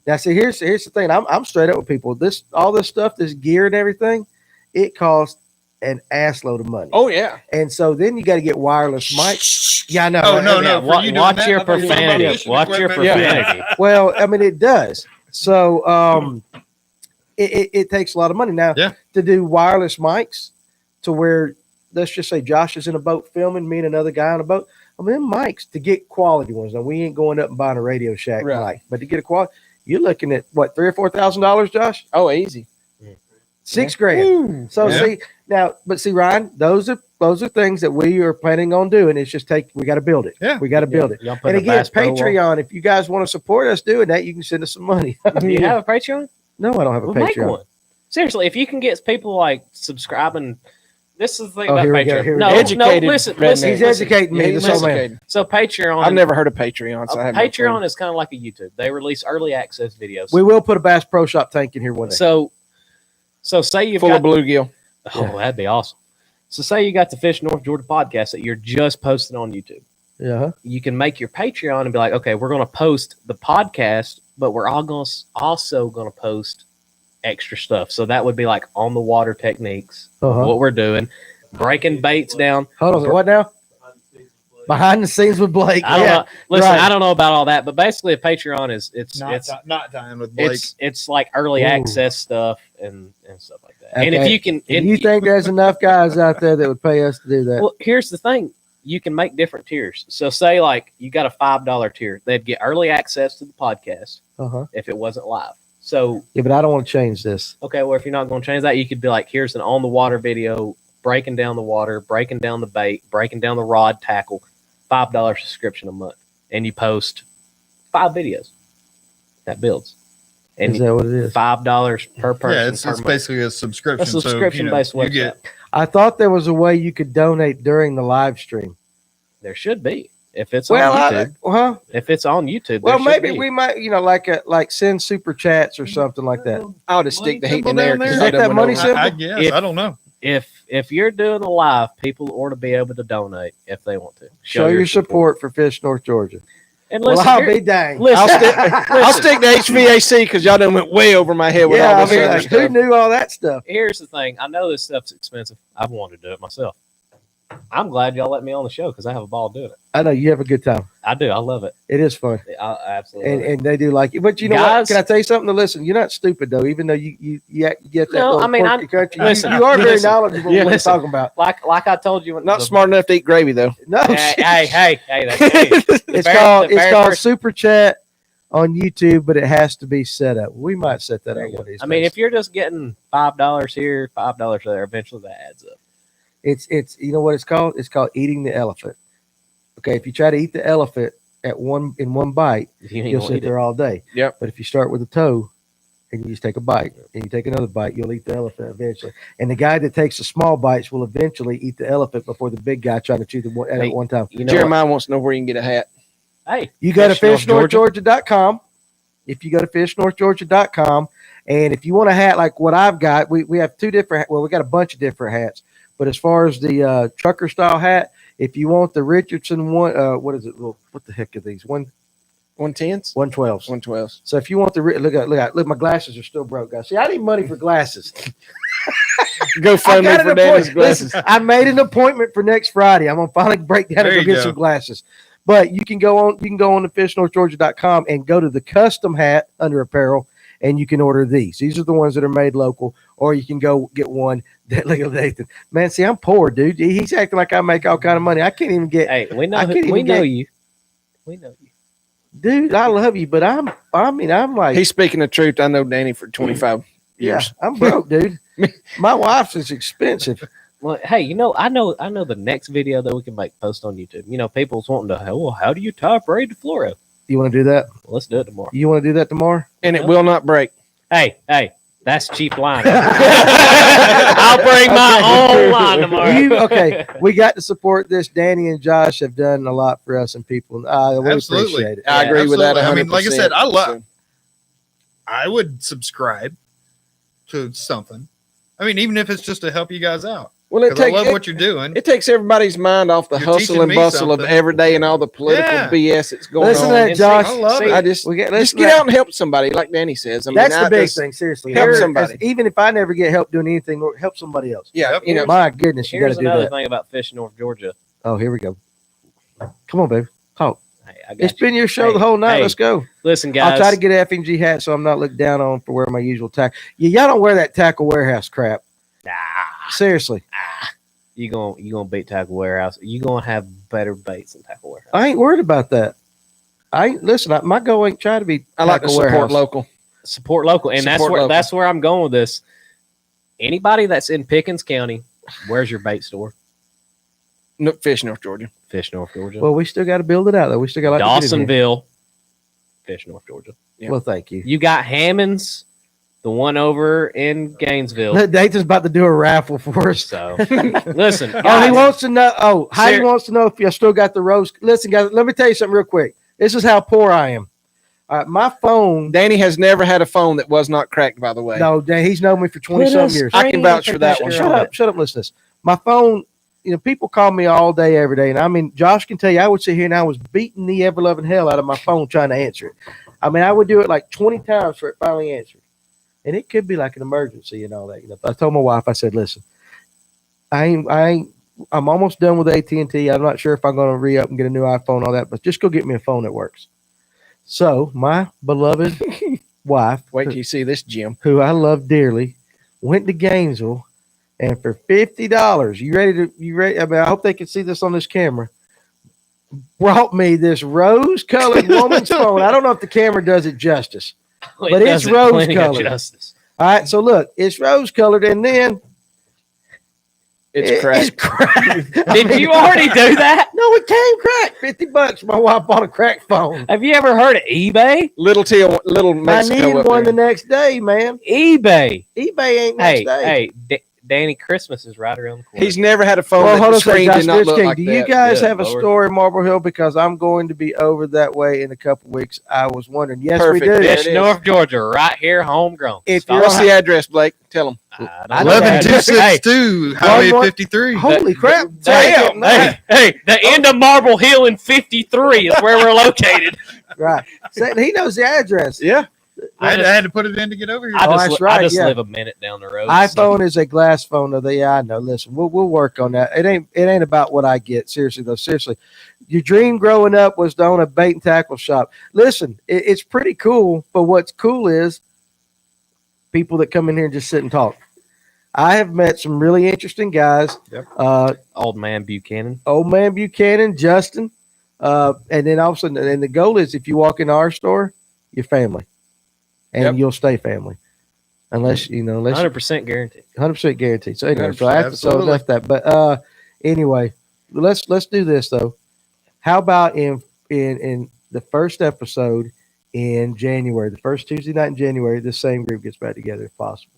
Now, see, here's the thing. I'm straight up with people. All this stuff, this gear and everything, it costs an ass load of money. Oh yeah. And so then you got to get wireless mics. Yeah, I know. Oh no. Watch your profanity. Watch your profanity. Well, I mean, it does. So it takes a lot of money now to do wireless mics to where, let's just say Josh is in a boat filming, me and another guy on a boat. I mean, mics to get quality ones. Now, we ain't going up and buying a Radio Shack mic, but to get a quality, you're looking at what, $3,000 or $4,000, Josh? Oh, easy. $6,000. So see, Ryan, those are things that we are planning on doing. It's just we got to build it. Yeah, we got to build it. And again, Patreon. If you guys want to support us doing that, you can send us some money. Do you have a Patreon? No, I don't have a Patreon. Make one. Seriously, if you can get people like subscribing. This is the thing about Patreon. Listen. He's educating me. So Patreon. I've never heard of Patreon. So Patreon is kind of like a YouTube. They release early access videos. We will put a Bass Pro Shop tank in here one day. So say you've full of bluegill. Oh, that'd be awesome. So say you got the Fish North Georgia podcast that you're just posting on YouTube. Yeah. You can make your Patreon and be like, okay, we're going to post the podcast, but we're also going to post extra stuff. So that would be like on the water techniques, what we're doing, breaking baits down. Hold on, what now? Behind the scenes with Blake. I don't know. Listen, I don't know about all that, but basically a Patreon it's not tying with Blake. It's like early access stuff and stuff like that. Okay. And if you can, you think there's enough guys out there that would pay us to do that? Well, here's the thing. You can make different tiers. So say like you got a $5 tier. They'd get early access to the podcast if it wasn't live. So yeah, but I don't want to change this. Okay, well, if you're not going to change that, you could be like, here's an on the water video, breaking down the water, breaking down the bait, breaking down the rod tackle, $5 subscription a month, and you post 5 videos. That builds. And is that what it is? $5 per person. Yeah, it's basically a subscription. A subscription-based website. I thought there was a way you could donate during the live stream. There should be. If it's on YouTube, if it's on YouTube, well, maybe we might, like send super chats or something like that. I would have stick the heat in there. Is that money symbol? I guess. I don't know. If you're doing a live, people ought to be able to donate if they want to. Show your support for Fish North Georgia. And listen, I'll be dang. I'll stick the HVAC because y'all done went way over my head with all this. Who knew all that stuff? Here's the thing. I know this stuff's expensive. I've wanted to do it myself. I'm glad y'all let me on the show because I have a ball doing it. I know you have a good time. I do. I love it. It is fun. I absolutely. And they do like it. But you know what? Can I tell you something? To listen, you're not stupid though. Even though you get that. No, I mean, country. Listen, you are very knowledgeable. What you're talking about. Like I told you, not smart enough to eat gravy though. No. Hey. It's called Super Chat on YouTube, but it has to be set up. We might set that up one of these. I mean, if you're just getting $5 here, $5 there, eventually that adds up. It's you know what it's called? It's called eating the elephant. Okay, if you try to eat the elephant in one bite, you'll sit there all day. Yep. But if you start with a toe and you just take a bite and you take another bite, you'll eat the elephant eventually. And the guy that takes the small bites will eventually eat the elephant before the big guy trying to chew them at one time. Jeremiah wants to know where you can get a hat. Hey, you go to fishnorthgeorgia.com. If you go to fishnorthgeorgia.com, and if you want a hat like what I've got, we have two different. Well, we got a bunch of different hats. But as far as the trucker style hat, if you want the Richardson one, what is it? Well, what the heck are these? 110s? 112s. 112s. So if you want the look, my glasses are still broke, guys. See, I need money for glasses. Go find me for Danny's glasses. Listen, I made an appointment for next Friday. I'm gonna finally break down and go get some glasses. But you can go on to fishnorthgeorgia.com and go to the custom hat under apparel, and you can order these. These are the ones that are made local, or you can go get one that look at Nathan. Man, see, I'm poor, dude. He's acting like I make all kind of money. I can't even get. Hey, we know you. We know you, dude. I love you, but I'm like. He's speaking the truth. I know Danny for 25 years. Yeah, I'm broke, dude. My wife's is expensive. Well, hey, I know the next video that we can post on YouTube. People's wanting to, well, how do you tie braid to fluoro? You want to do that? Well, let's do it tomorrow. You want to do that tomorrow? And it will not break. Hey, that's cheap line. I'll bring my own line tomorrow. Okay, we got to support this. Danny and Josh have done a lot for us and people. I really appreciate it. I agree with that 100%. I mean, like I said, I would subscribe to something. I mean, even if it's just to help you guys out. Well, I love what you're doing. It takes everybody's mind off the hustle and bustle of every day and all the political BS that's going on. Listen to that, Josh. I love it. Just get out and help somebody, like Danny says. I mean, that's the big thing. Seriously, help somebody. Even if I never get help doing anything, help somebody else. Yeah, my goodness, you got to do that. Here's another thing about Fish North Georgia. Oh, here we go. Come on, baby, talk. Hey, it's been your show the whole night. Let's go. Listen, guys. I'll try to get an FNG hat so I'm not looked down on for wearing my usual tackle. Y'all don't wear that Tackle Warehouse crap. Nah. Seriously. You gonna beat Tackle Warehouse. You gonna have better baits than Tackle Warehouse. I ain't worried about that. My goal ain't try to be. I like to support local. Support local, and that's where I'm going with this. Anybody that's in Pickens County, where's your bait store? No, Fish North Georgia. Fish North Georgia. Well, we still got to build it out though. We still got Dawsonville. Fish North Georgia. Yeah. Well, thank you. You got Hammond's. The one over in Gainesville. Nathan's about to do a raffle for us. So, listen. Guys, he wants to know. Heidi wants to know if you still got the rose. Listen, guys, let me tell you something real quick. This is how poor I am. My phone. Danny has never had a phone that was not cracked, by the way. No, he's known me for 20-some years. I can vouch for that one. Shut up. Listen to this. My phone, people call me all day, every day. And I mean, Josh can tell you, I would sit here and I was beating the ever-loving hell out of my phone trying to answer it. I mean, I would do it like 20 times for it finally answered. And it could be like an emergency and all that. I told my wife, I said, listen, I'm almost done with AT&T. I'm not sure if I'm going to re-up and get a new iPhone, all that, but just go get me a phone that works. So my beloved wife, wait till you see this, Jim, who I love dearly, went to Gainesville, and for $50, you ready? I mean, I hope they can see this on this camera. Brought me this rose-colored woman's phone. I don't know if the camera does it justice. But it's rose colored. All right, so look, it's rose colored, and then it's cracked. Did you already do that? No, it came cracked. $50. My wife bought a cracked phone. Have you ever heard of eBay? Little Mexico. I needed one the next day, man. eBay ain't next day. Hey, Danny, Christmas is right around the corner. He's never had a phone that the screen did not look like do that. You guys have a store in Marble Hill? Because I'm going to be over that way in a couple weeks. I was wondering. Yes, perfect. We do. Fish North Georgia, right here, homegrown. What's the address, Blake? Tell them. 11262 Highway 53. Holy crap. Damn. Hey, the end of Marble Hill in 53 is where we're located. Right. He knows the address. Yeah. I had to put it in to get over here. I just live a minute down the road. iPhone is a glass phone. Yeah, I know. Listen, we'll work on that. It ain't about what I get. Seriously, though. Seriously. Your dream growing up was to own a bait and tackle shop. Listen, it's pretty cool, but what's cool is people that come in here and just sit and talk. I have met some really interesting guys. Yep. Old man Buchanan, Justin. And then all of a sudden, and the goal is if you walk into our store, you're family. And you'll stay family, unless 100% guaranteed. 100% guaranteed. So anyway, so I left that. But anyway, let's do this though. How about in the first episode in January, the first Tuesday night in January, the same group gets back together if possible.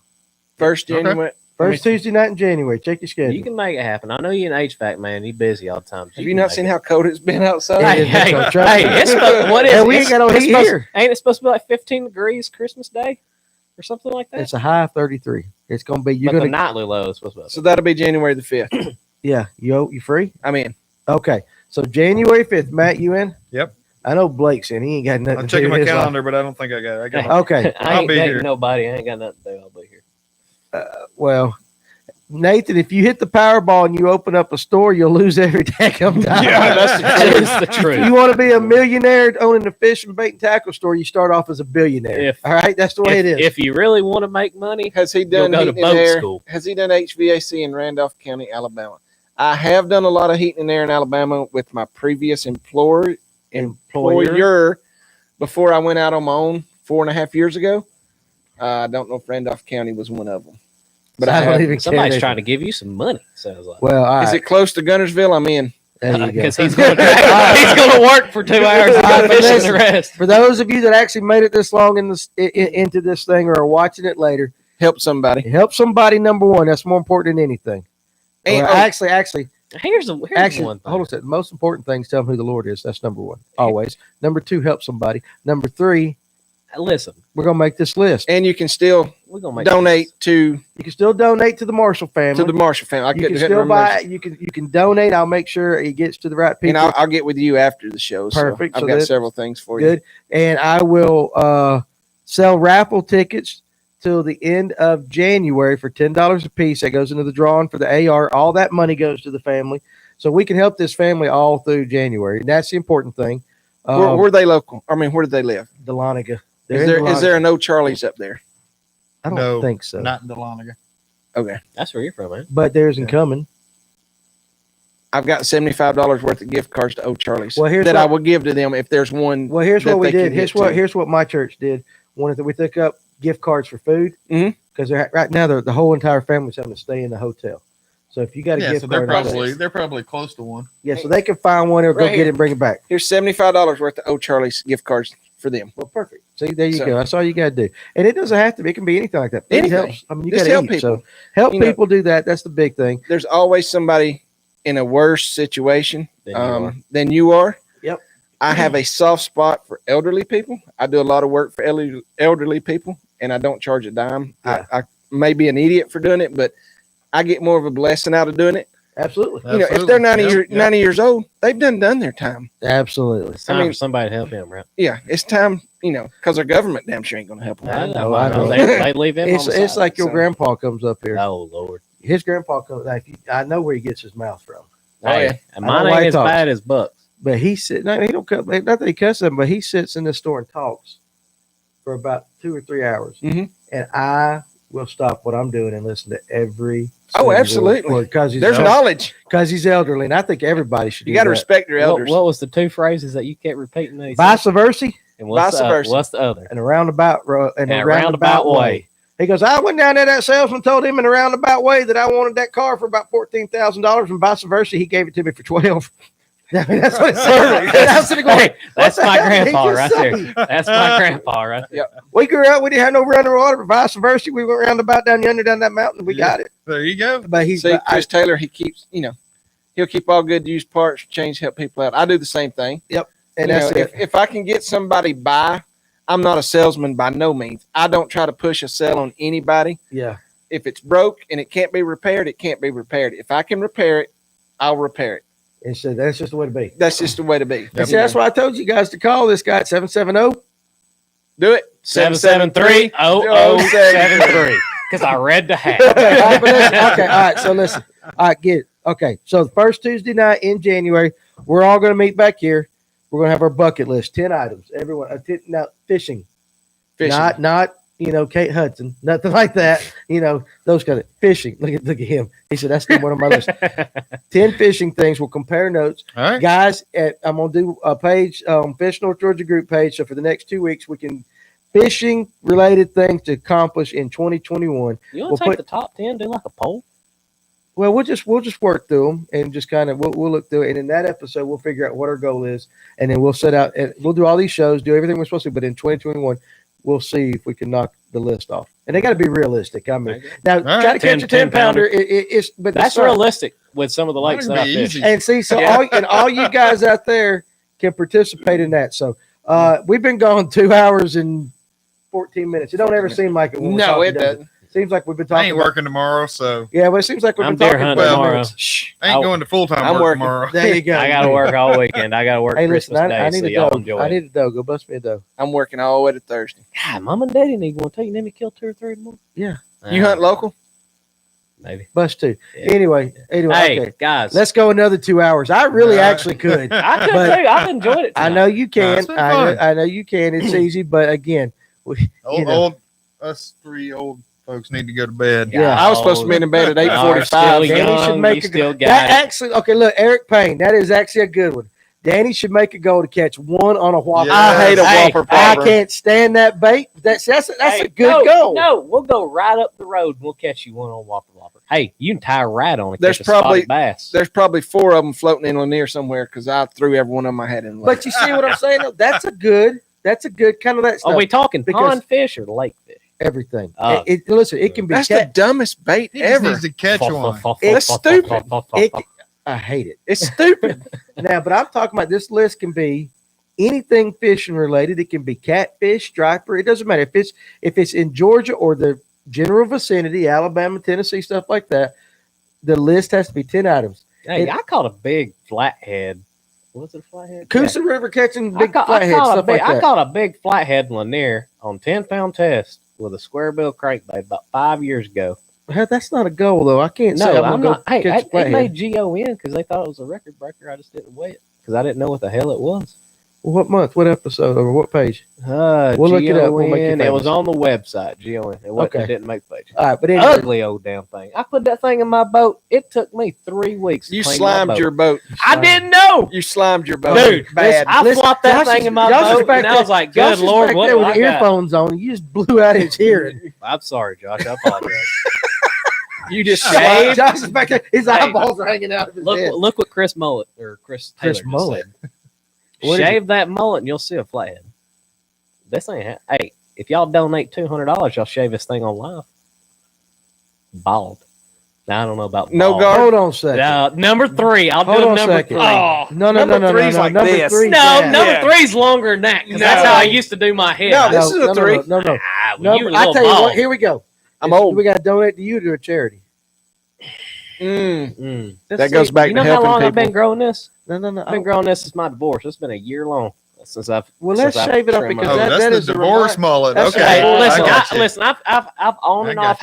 First January. First Tuesday night in January. Check your schedule. You can make it happen. I know you're an HVAC man. You're busy all the time. Have you not seen how cold it's been outside? Hey, what is it? We ain't got no heat here. Ain't it supposed to be like 15 degrees Christmas Day or something like that? It's a high of 33. It's going to be. The nightly low is supposed to be. So that'll be January the 5th. Yeah. You free? I'm in. Okay. So January 5th. Matt, you in? Yep. I know Blake's in. He ain't got nothing. I'm checking my calendar, but I don't think I got it. Okay. I'll be here. Nobody. I ain't got nothing to do. I'll be here. Well, Nathan, if you hit the Powerball and you open up a store, you'll lose every damn time. Yeah, that's the truth. If you want to be a millionaire owning a fish and bait and tackle store, you start off as a billionaire. All right, that's the way it is. If you really want to make money, has he done go to boat school? Has he done HVAC in Randolph County, Alabama? I have done a lot of heating and air in Alabama with my previous employer before I went out on my own 4.5 years ago. I don't know if Randolph County was one of them. But I don't even somebody's trying to give you some money. Sounds like. Well, is it close to Gunnersville? I'm in. Because he's going to work for 2 hours and fish the rest. For those of you that actually made it this long into this thing or are watching it later, help somebody. Help somebody. Number one, that's more important than anything. And actually, here's one thing. Hold on a second. The most important thing is tell them who the Lord is. That's number one. Always. Number two, help somebody. Number three, listen. We're gonna make this list, and you can still donate to. You can still donate to the Marshall family. To the Marshall family, you can still buy. You can donate. I'll make sure it gets to the right people. And I'll get with you after the show. Perfect. So I've got several things for you. Good. And I will sell raffle tickets till the end of January for $10 a piece. That goes into the drawing for the AR. All that money goes to the family, so we can help this family all through January. And that's the important thing. Where are they local? I mean, where do they live? Dahlonega. Is there no Charlie's up there? I don't think so. Not in Dahlonega. Okay. That's where you're from, man. But there's incoming. I've got $75 worth of gift cards to Charlie's that I will give to them if there's one. Well, here's what we did. Here's what my church did. We took up gift cards for food because right now the whole entire family's having to stay in the hotel. So if you got a gift card, they're probably close to one. Yeah, so they can find one or go get it and bring it back. Here's $75 worth of Charlie's gift cards for them. Well, perfect. See, there you go. That's all you got to do. And it doesn't have to be. It can be anything like that. It helps. I mean, you got to help people. So help people do that. That's the big thing. There's always somebody in a worse situation than you are. Yep. I have a soft spot for elderly people. I do a lot of work for elderly people, and I don't charge a dime. Yeah. I may be an idiot for doing it, but I get more of a blessing out of doing it. Absolutely. You know, if they're 90 years old, they've done their time. Absolutely. It's time for somebody to help him, right? Yeah, it's time, because our government damn sure ain't going to help him. I know. They leave him on the It's side. like your grandpa comes up here. Oh, Lord. His grandpa comes. I know where he gets his mouth from. Oh, yeah. And mine ain't as bad as Buck's. But he sits. No, he don't cut. Not that he cusses them, but he sits in the store and talks for about 2 or 3 hours, and I will stop what I'm doing and listen to every. Oh, absolutely. Because there's knowledge. Because he's elderly, and I think everybody should. You got to respect your elders. What was the 2 phrases that you kept repeating? Vice versa. And what's the other? And a roundabout way. He goes, I went down there, that salesman told him in a roundabout way that I wanted that car for about $14,000, and vice versa, he gave it to me for $12,000. I mean, that's what it said. That's my grandpa right there. That's my grandpa right there. Yep. We grew up, we didn't have no running water, but vice versa, we went roundabout down that mountain, we got it. There you go. But Chris Taylor, he keeps, he'll keep all good used parts, help people out. I do the same thing. Yep. And if I can get somebody by, I'm not a salesman by no means. I don't try to push a sell on anybody. Yeah. If it's broke and it can't be repaired, it can't be repaired. If I can repair it, I'll repair it. And so that's just the way to be. That's just the way to be. See, that's why I told you guys to call this guy at 770. Do it. 773-0073. Because I read the hat. Okay, all right. So listen. All right, get it. Okay, so the first Tuesday night in January, we're all going to meet back here. We're going to have our bucket list, 10 items. Everyone, now fishing. Not Kate Hudson, nothing like that. Those kind of fishing. Look at him. He said that's one on my list. 10 fishing things. We'll compare notes, all right, guys. I'm gonna do a page, Fish North Georgia group page. So for the next 2 weeks, we can fishing related things to accomplish in 2021. You want to take the top 10, do like a poll? Well, we'll just work through them and just kind of we'll look through it. And in that episode, we'll figure out what our goal is, and then we'll set out and we'll do all these shows, do everything we're supposed to. But in 2021. We'll see if we can knock the list off, and they got to be realistic. I mean, now try to catch a 10-pounder. But that's realistic with some of the lakes that I fish. And see, so all you guys out there can participate in that. So we've been gone 2 hours and 14 minutes. It don't ever seem like it. No, it doesn't. Seems like we've been talking. I ain't working tomorrow, so yeah, but it seems like we've been talking tomorrow. I ain't going to full-time work tomorrow. There you go. I got to work all weekend. I got to work Christmas Day. I need so a y'all dough. enjoy I it. need a dough. Go bust me a dough. I'm working all the way to Thursday. God, Mom and Daddy need one. Take them to kill 2 or 3 more. Yeah. You hunt local? Maybe. Bus 2. Yeah. Anyway, Hey, okay. guys. Let's go another 2 hours. I really actually could. I could too. I've enjoyed it tonight. I know you can. fun. I know you can. It's easy, but again, us three old folks need to go to bed. Yeah. I was supposed to be in bed at 8:45. Danny should make actually. Okay, look, Eric Payne. That is actually a good one. Danny should make a goal to catch one on a whopper. Yes. I hate a whopper. I can't stand that bait. That's a good goal. No, we'll go right up the road. And we'll catch you one on Whopper. Hey, you can tie a rat on it. There's catch a spotted probably- bass. There's probably 4 of them floating in Lanier somewhere because I threw every one of them I had in the lake. But you see what I'm saying? though? That's a good kind of that stuff. Are we talking Because- pond fish or lake fish? Everything. Listen, it can be. That's the dumbest bait He just ever. needs to catch one. It's stupid. I hate it. It's stupid. Now, but I'm talking about this list can be anything fishing related. It can be catfish, striper. It doesn't matter if it's in Georgia or the general vicinity, Alabama, Tennessee, stuff like that. The list has to be 10 items. Hey, I caught a big flathead. Was it a flathead? Coosa River catching big I flathead stuff like I that. caught a big flathead in Lanier on 10-pound test with a square bill crankbait about 5 years ago. Hell, that's not a goal though. I can't say No, I'm I'm gonna not. go Hey, catch a it flathead. made GON because they thought it was a record breaker. I just didn't weigh it because I didn't know what the hell it was. Well, what month? What episode? Or what page? We'll look it up. We'll make you it was famous. on the website. GON. It wasn't. Okay. It didn't make page. All right, but anyway, Ugly old damn thing. I put that thing in my boat. It took me 3 weeks. To You clean slimed my boat. your boat. I didn't know. You slimed your boat. Dude, bad. I flopped that Josh thing is- in my Josh is boat, back and I there- was like, Josh "Good is Lord, back what there do with I the got?" earphones on? You just blew out his hearing. I'm sorry, Josh. I apologize. You just Shaved. Josh is back there. His Hey, eyeballs are hanging out of his head. Look what Chris Taylor Chris just Mullet. said. What is Shave that mullet and you'll see a flathead. This ain't. Hey, if y'all donate $200, y'all shave this thing on live. Bald. Now I don't know about No bald. guard. Hold on a second. Number 3. I'll Hold do on a number second. 3. Oh. No. Number three's like Number this. three. No, yeah. number Yeah. 3's longer than that. 'Cause that's No. how I used to do my head. No, this is a three. No. Well, you a I little tell you what. bald. Here we go. I'm old. We got to donate to you to a charity. Mm. That goes back You to know how helping long I've been people. growing this? No. I've been growing this since my divorce. It's been a year long since I've. Well, since let's I've shave it up trimmed my because hair. Oh, that that's is the a divorce reminder. mullet. That's Okay. okay. Well, I listen, got listen. I've on I and got off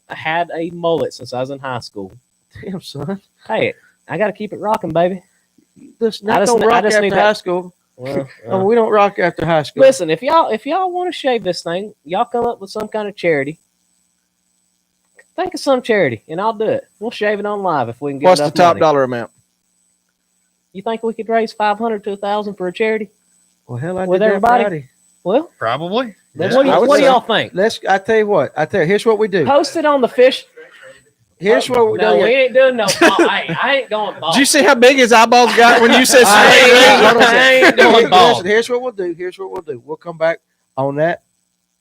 had a mullet since I was in high school. Damn, son. Hey, I got to keep it rocking, baby. Listen, I that just don't ne- I rock just after need high that- school. Well, No, we don't rock after high school. listen, if y'all want to shave this thing, y'all come up with some kind of charity. Think of some charity, and I'll do it. We'll shave it on live if we can get What's the enough top money. dollar amount? You think we could raise $500 to $1,000 for a charity? Well, hell, I With did that everybody? Friday. Well, Probably. Let's- what do I would what do say- y'all think? I tell you what. Here's what we do. Post it on the fish. Here's what we No, do. we ain't doing no ball. Hey, I ain't going ball. Did you see how big his eyeballs got when you said All right, straight Hey, green? hold on a second. I ain't doing ball. Listen, here's what we'll do. We'll come back on that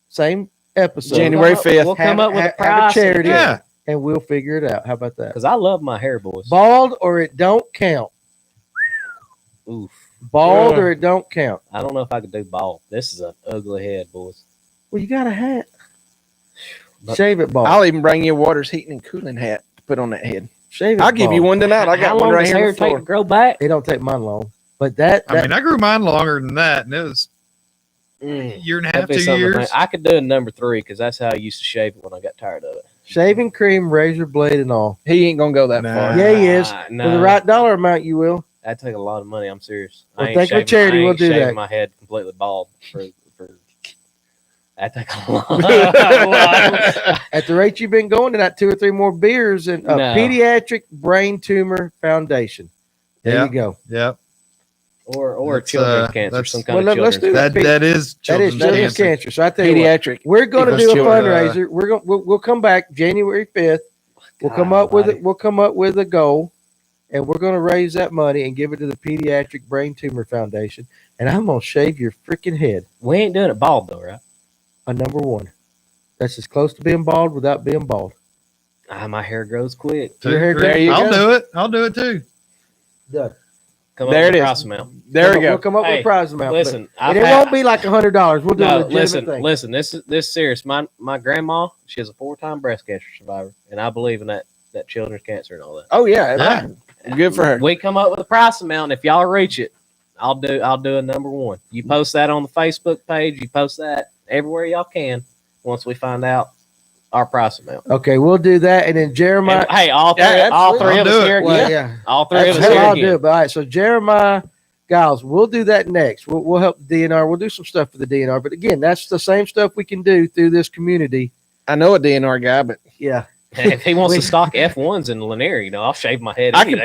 same episode. January 5th. We'll come up with a have a price. charity. Yeah. And we'll figure it out. How about that? Because I love my hair, boys. Bald or it don't count. Oof. Bald Yeah. or it don't count. I don't know if I could do bald. This is an ugly head, boys. Well, you got a hat. But- Shave it bald. I'll even bring you a Waters heating and cooling hat to put on that head. Shave it I'll give you bald. one tonight. I How got one long right does here hair on the take to floor. grow back? It don't take mine long. But that I mean, I grew mine longer than that, and it was a Mm. year and a That'd half, be 2 something to years. think. I could do a number 3 because that's how I used to shave it when I got tired of it. shaving cream, razor blade, and all. He ain't gonna go that Nah. far. Yeah, he is. No, For the right dollar amount, you will. that'd take a lot of money. I'm serious. Well, I ain't think of shaving, charity, I we'll ain't do shaving that. my head completely bald for that'd take a lot. At the rate you've been going, to that 2 or 3 more beers and No. Pediatric Brain Tumor Foundation. There Yeah. you go. Yep. or That's, children's cancer, that's- some kind Well, of let's children's do cancer. That is That children's is children's cancer. cancer. So I tell you what, Pediatric. we're going to Because do a children, fundraiser. We'll come back January 5th. We'll come up with it. We'll come up with a goal, and we're going to raise that money and give it to the Pediatric Brain Tumor Foundation. And I'm going to shave your freaking head. We ain't doing it bald though, right? A number 1. That's as close to being bald without being bald. My hair grows quick. Your hair There you I'll go. do it. I'll do it too. Done. Come There up with it a is. price amount. There we We'll go. come up with Hey, a prize amount. Listen, and it won't be like $100. We'll do a No, legitimate listen. thing. This is serious. My grandma, she is a 4-time breast cancer survivor, and I believe in that children's cancer and all that. Oh yeah, Yeah. good for her. We come up with a price amount. And if y'all reach it, I'll do a number 1. You post that on the Facebook page. You post that everywhere y'all can. Once we find out our price amount. Okay, we'll do that, and then Jeremiah. And, hey, all three of us here again. Well, yeah, all three of us hell, here I'll again. do it. But all right, so Jeremiah, Giles, we'll do that next. We'll help the DNR. We'll do some stuff for the DNR, but again, that's the same stuff we can do through this community. I know a DNR guy, but yeah. If he wants to stock F1s in Lanier, I'll shave my head. I could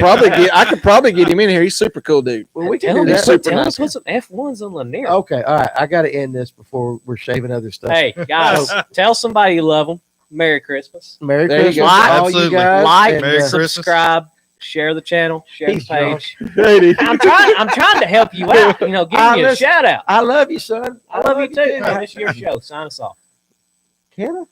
probably get him in here. He's a super cool dude. Well, we can do that. Tell us put some F1s in Lanier. Okay, all right. I got to end this before we're shaving other stuff. Hey guys, tell somebody you love them. Merry Christmas. Merry There you Christmas, go. to all Absolutely. you guys. Like, and, Merry Christmas. subscribe, share the channel, share the Peace, page. Hey, I'm trying to help you out. Give you a listen, shout out. I love you, son. I love you too. This is your show. Sign us off. Can I?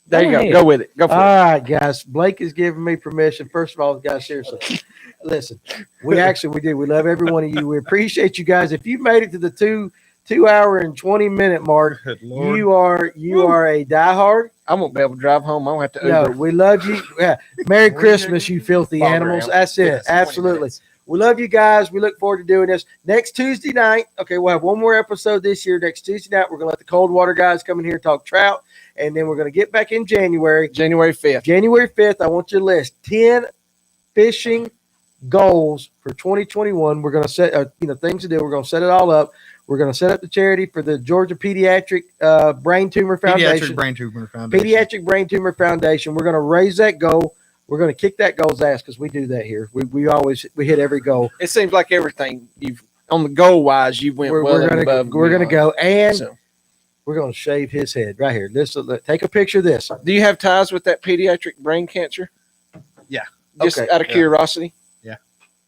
there you Go go. ahead. Go with it. Go for All it. right, guys. Blake is giving me permission. First of all, guys, seriously, listen. We do. We love every one of you. We appreciate you guys. If you made it to the 2 hour and 20-minute mark, Good Lord. you are a diehard. I won't be able to drive home. I won't have to No, Uber. we love you. Yeah. Merry Christmas, you filthy Bobber animals. out. That's it. Yes, 20 Absolutely. minutes. We love you guys. We look forward to doing this next Tuesday night. Okay, we'll have one more episode this year. Next Tuesday night, we're gonna let the cold water guys come in here and talk trout, and then we're gonna get back in January. January 5th. January 5th, I want you to list 10 fishing goals for 2021. We're going to set, things to do. We're going to set it all up. We're going to set up the charity for the Georgia Pediatric Brain Tumor Foundation. Pediatric Brain Tumor Foundation. Pediatric Brain Tumor Foundation. We're going to raise that goal. We're going to kick that goal's ass because we do that here. We always hit every goal. It seems like everything you've on the goal wise, you went We're going to go, and So, we're going to shave his head right here. Take a picture of this. do you have ties with that pediatric brain cancer? Yeah. Just Okay. out of curiosity.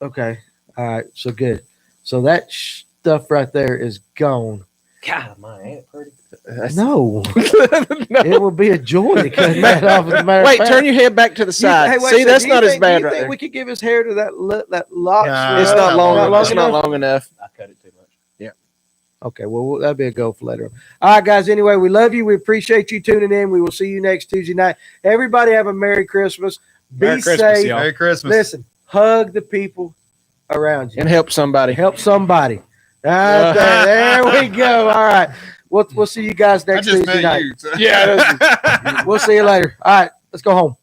Okay. All right. So good. So that stuff right there is gone. God, my ain't pretty. No, No. it will be a joy to cut that off. As a matter of Wait, fact. turn your head back to the side. Hey, wait, See, so that's do you not as think- bad do you right think there. we could give his hair to that lock? Nah, It's not not long. long It's not long enough. I cut it too much. Okay, well, that'd be a go for later on. All right, guys. Anyway, we love you. We appreciate you tuning in. We will see you next Tuesday night. Everybody have a Merry Christmas. Be Merry Christmas, safe. y'all. Merry Christmas. Listen, hug the people around you And help somebody. help somebody. There we go. All right. We'll see you guys I next just Tuesday met night. you. So. Yeah, We'll see you later. All right, let's go home.